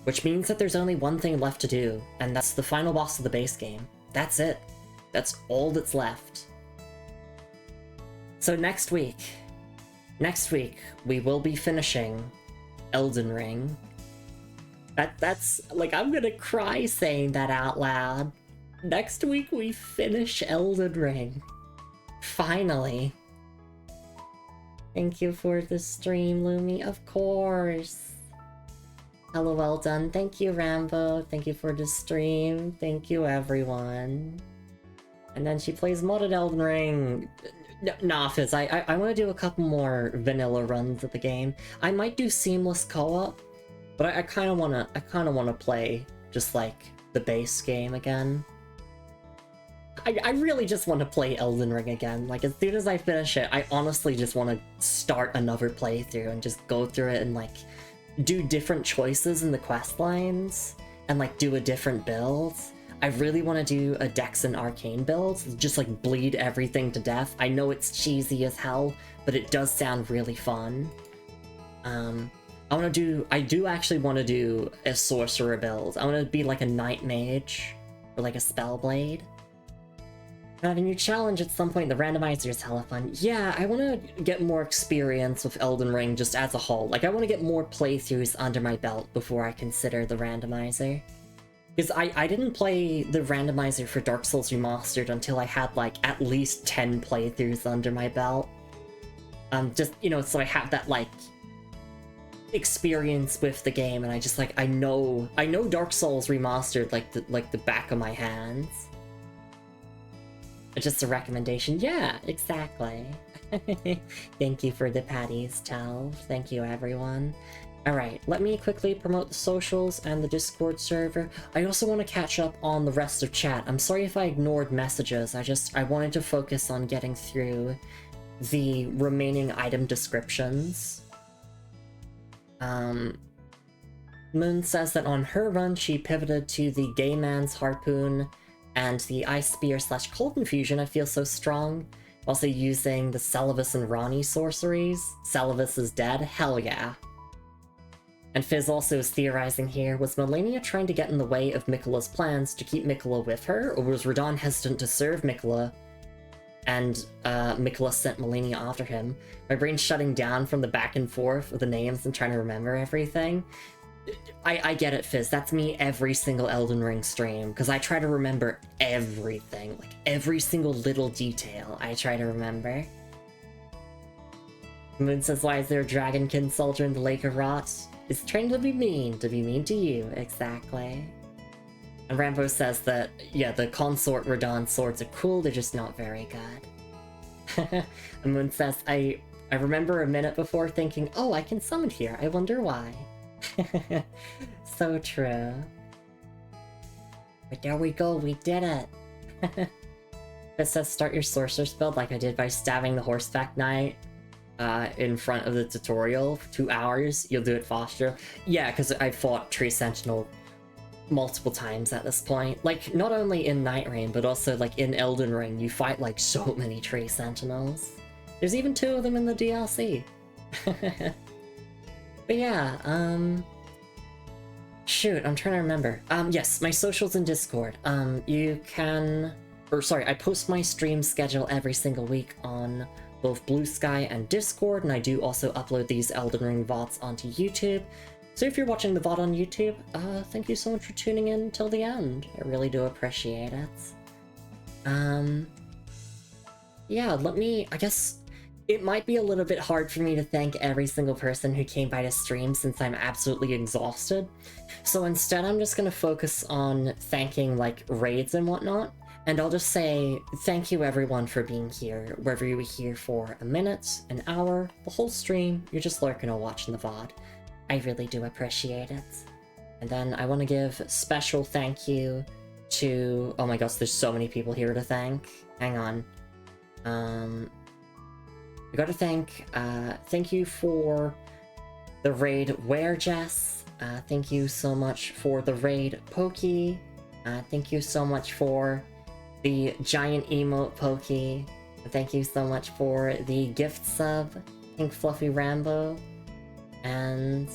Which means that there's only one thing left to do, and that's the final boss of the base game. That's it. That's all that's left. So next week, we will be finishing Elden Ring. That's, like, I'm gonna cry saying that out loud. Next week we finish Elden Ring. Finally. Thank you for the stream, Lumi. Of course. Hello, well done. Thank you, Rambo. Thank you for the stream. Thank you, everyone. And then she plays modded Elden Ring. Nah, Fizz, I want to do a couple more vanilla runs of the game. I might do seamless co-op, but I kind of wanna play just like the base game again. I really just want to play Elden Ring again. Like, as soon as I finish it, I honestly just want to start another playthrough and just go through it and, like, do different choices in the quest lines and, like, do a different build. I really want to do a Dex and Arcane build, just, like, bleed everything to death. I know it's cheesy as hell, but it does sound really fun. I do actually want to do a Sorcerer build. I want to be, like, a Knight Mage or, like, a Spellblade. Have a new challenge at some point. The randomizer is hella fun. Yeah, I want to get more experience with Elden Ring just as a whole. Like, I want to get more playthroughs under my belt before I consider the randomizer. Because I didn't play the randomizer for Dark Souls Remastered until I had, like, at least 10 playthroughs under my belt. Just, you know, so I have that, like, experience with the game, and I just, like, I know Dark Souls Remastered like the back of my hands. Just a recommendation. Yeah, exactly. Thank you for the patties, Tal. Thank you, everyone. Alright, let me quickly promote the socials and the Discord server. I also want to catch up on the rest of chat. I'm sorry if I ignored messages. I wanted to focus on getting through the remaining item descriptions. Moon says that on her run, she pivoted to the Gay Man's Harpoon and the Ice Spear / Cold Infusion. I feel so strong. Also using the Celavis and Rani sorceries. Celavis is dead. Hell yeah. And Fizz also is theorizing here, was Malenia trying to get in the way of Miquella's plans to keep Miquella with her, or was Radahn hesitant to serve Miquella, and Miquella sent Malenia after him? My brain's shutting down from the back and forth of the names and trying to remember everything. I get it, Fizz. That's me every single Elden Ring stream, because I try to remember everything. Like, every single little detail I try to remember. Moon says, why is there a dragonkin soldier in the Lake of Rot? It's trained to be mean to you, exactly. And Rambo says that, yeah, the Consort Radahn swords are cool, they're just not very good. And Moon says, I remember a minute before thinking, oh, I can summon here, I wonder why. So true. But there we go, we did it! It says start your sorcerer's build like I did by stabbing the horseback knight in front of the tutorial for 2 hours. You'll do it faster. Yeah, because I fought Tree Sentinel multiple times at this point. Like, not only in Night Rain, but also like in Elden Ring, you fight like so many Tree Sentinels. There's even 2 of them in the DLC. But yeah, shoot, I'm trying to remember. Yes, my socials and Discord. You can... I post my stream schedule every single week on both Blue Sky and Discord, and I do also upload these Elden Ring VODs onto YouTube. So if you're watching the VOD on YouTube, thank you so much for tuning in till the end. I really do appreciate it. Yeah, I guess it might be a little bit hard for me to thank every single person who came by to stream since I'm absolutely exhausted. So instead, I'm just gonna focus on thanking, like, raids and whatnot. And I'll just say, thank you everyone for being here, whether you were here for a minute, an hour, the whole stream, you're just lurking or watching the VOD. I really do appreciate it. And then I want to give special thank you to... Oh my gosh, there's so many people here to thank. Hang on. I gotta thank you for the raid Werejess. Thank you so much for the raid Pokey. Thank you so much for the giant emote Pokey. Thank you so much for the gift sub, Pink Fluffy Rambo. And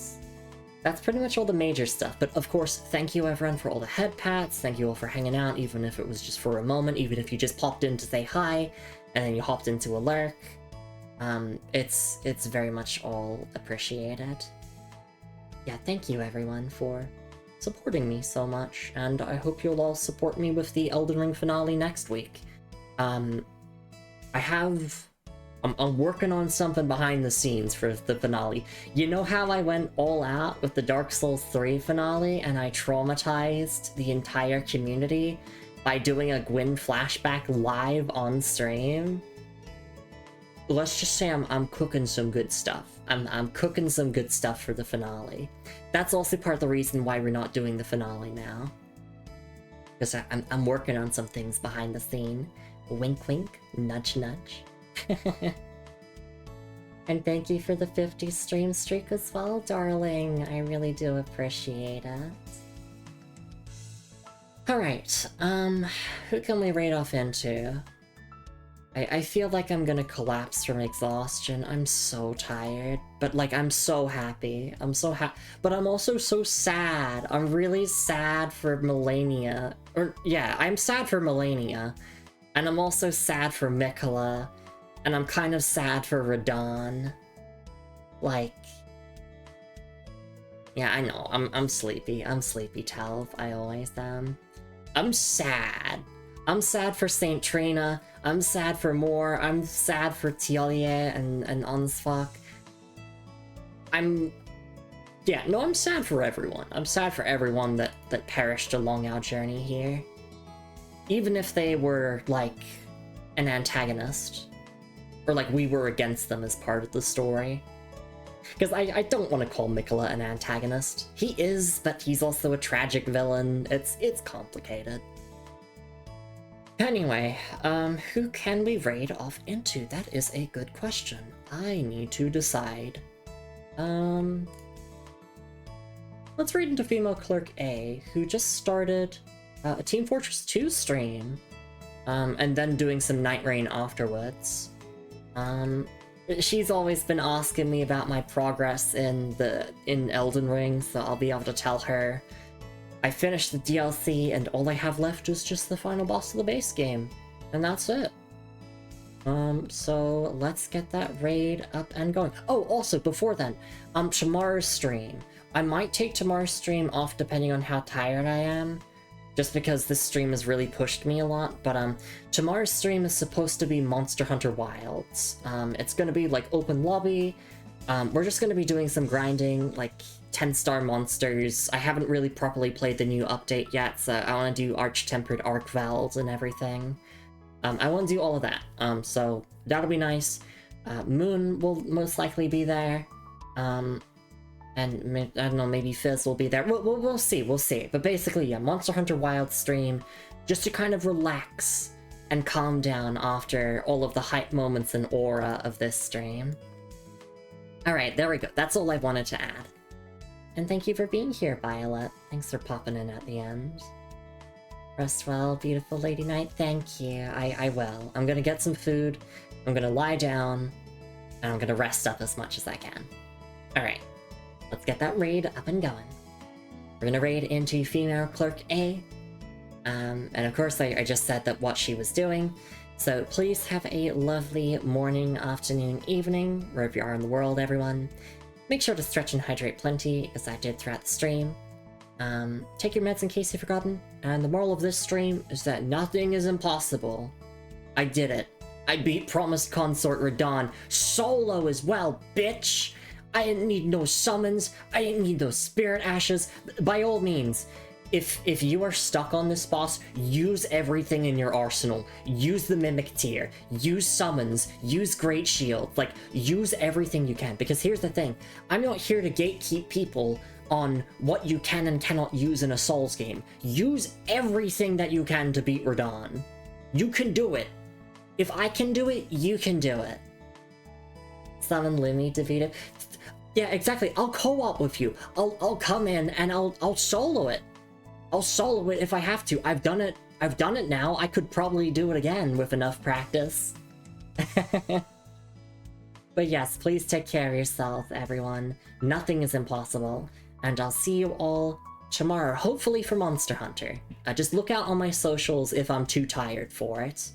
that's pretty much all the major stuff. But of course, thank you everyone for all the head pats. Thank you all for hanging out, even if it was just for a moment, even if you just popped in to say hi, and then you hopped into a lurk. It's very much all appreciated. Yeah, thank you everyone for supporting me so much, and I hope you'll all support me with the Elden Ring finale next week. I'm working on something behind the scenes for the finale. You know how I went all out with the Dark Souls 3 finale and I traumatized the entire community by doing a Gwyn flashback live on stream? Let's just say I'm cooking some good stuff. I'm cooking some good stuff for the finale. That's also part of the reason why we're not doing the finale now. Because I'm working on some things behind the scene. Wink wink, nudge nudge. And thank you for the 50 stream streak as well, darling. I really do appreciate it. Alright, who can we raid off into? I feel like I'm gonna collapse from exhaustion. I'm so tired, but like I'm so happy. I'm so happy, but I'm also so sad. I'm really sad for Melania. Or yeah, I'm sad for Melania. And I'm also sad for Mikola. And I'm kind of sad for Radon. Like, yeah, I know. I'm sleepy. I'm sleepy, Talv. I always am. I'm sad. I'm sad for Saint Trina. I'm sad for Moore. I'm sad for Tielia and Unsfuck. I'm sad for everyone. I'm sad for everyone that perished along our journey here. Even if they were, like, an antagonist. Or, like, we were against them as part of the story. Because I don't want to call Mikola an antagonist. He is, but he's also a tragic villain. It's complicated. Anyway, who can we raid off into? That is a good question. I need to decide. Let's raid into Female Clerk A, who just started a Team Fortress 2 stream, and then doing some Night Rain afterwards. She's always been asking me about my progress in Elden Ring, so I'll be able to tell her I finished the DLC and all I have left is just the final boss of the base game. And that's it. So let's get that raid up and going. Oh, also before then, tomorrow's stream. I might take tomorrow's stream off depending on how tired I am. Just because this stream has really pushed me a lot, but tomorrow's stream is supposed to be Monster Hunter Wilds. It's gonna be like open lobby. We're just gonna be doing some grinding, like 10-star monsters. I haven't really properly played the new update yet, so I want to do Arch-Tempered Archveld and everything. I want to do all of that, so that'll be nice. Moon will most likely be there. And I don't know, maybe Fizz will be there. We'll see, we'll see. But basically, yeah, Monster Hunter Wild stream, just to kind of relax and calm down after all of the hype moments and aura of this stream. Alright, there we go. That's all I wanted to add. And thank you for being here, Violet. Thanks for popping in at the end. Rest well, beautiful Lady Knight. Thank you. I will. I'm gonna get some food, I'm gonna lie down, and I'm gonna rest up as much as I can. Alright. Let's get that raid up and going. We're gonna raid into Female Clerk A. And of course I just said that what she was doing. So please have a lovely morning, afternoon, evening, wherever you are in the world, everyone. Make sure to stretch and hydrate plenty, as I did throughout the stream. Take your meds in case you've forgotten. And the moral of this stream is that nothing is impossible. I did it. I beat Promised Consort Radon solo as well, bitch! I didn't need no summons, I didn't need those spirit ashes. By all means, if you are stuck on this boss, use everything in your arsenal. Use the Mimic Tier, use summons, use Great Shield, like, use everything you can. Because here's the thing, I'm not here to gatekeep people on what you can and cannot use in a Souls game. Use everything that you can to beat Radon. You can do it. If I can do it, you can do it. Summon Lumi, defeat it. Yeah, exactly. I'll co-op with you. I'll come in and I'll solo it. I'll solo it if I have to. I've done it. I've done it now. I could probably do it again with enough practice. But yes, please take care of yourself, everyone. Nothing is impossible. And I'll see you all tomorrow, hopefully for Monster Hunter. Just look out on my socials if I'm too tired for it.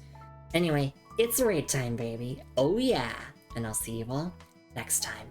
Anyway, it's raid time, baby. Oh yeah. And I'll see you all next time.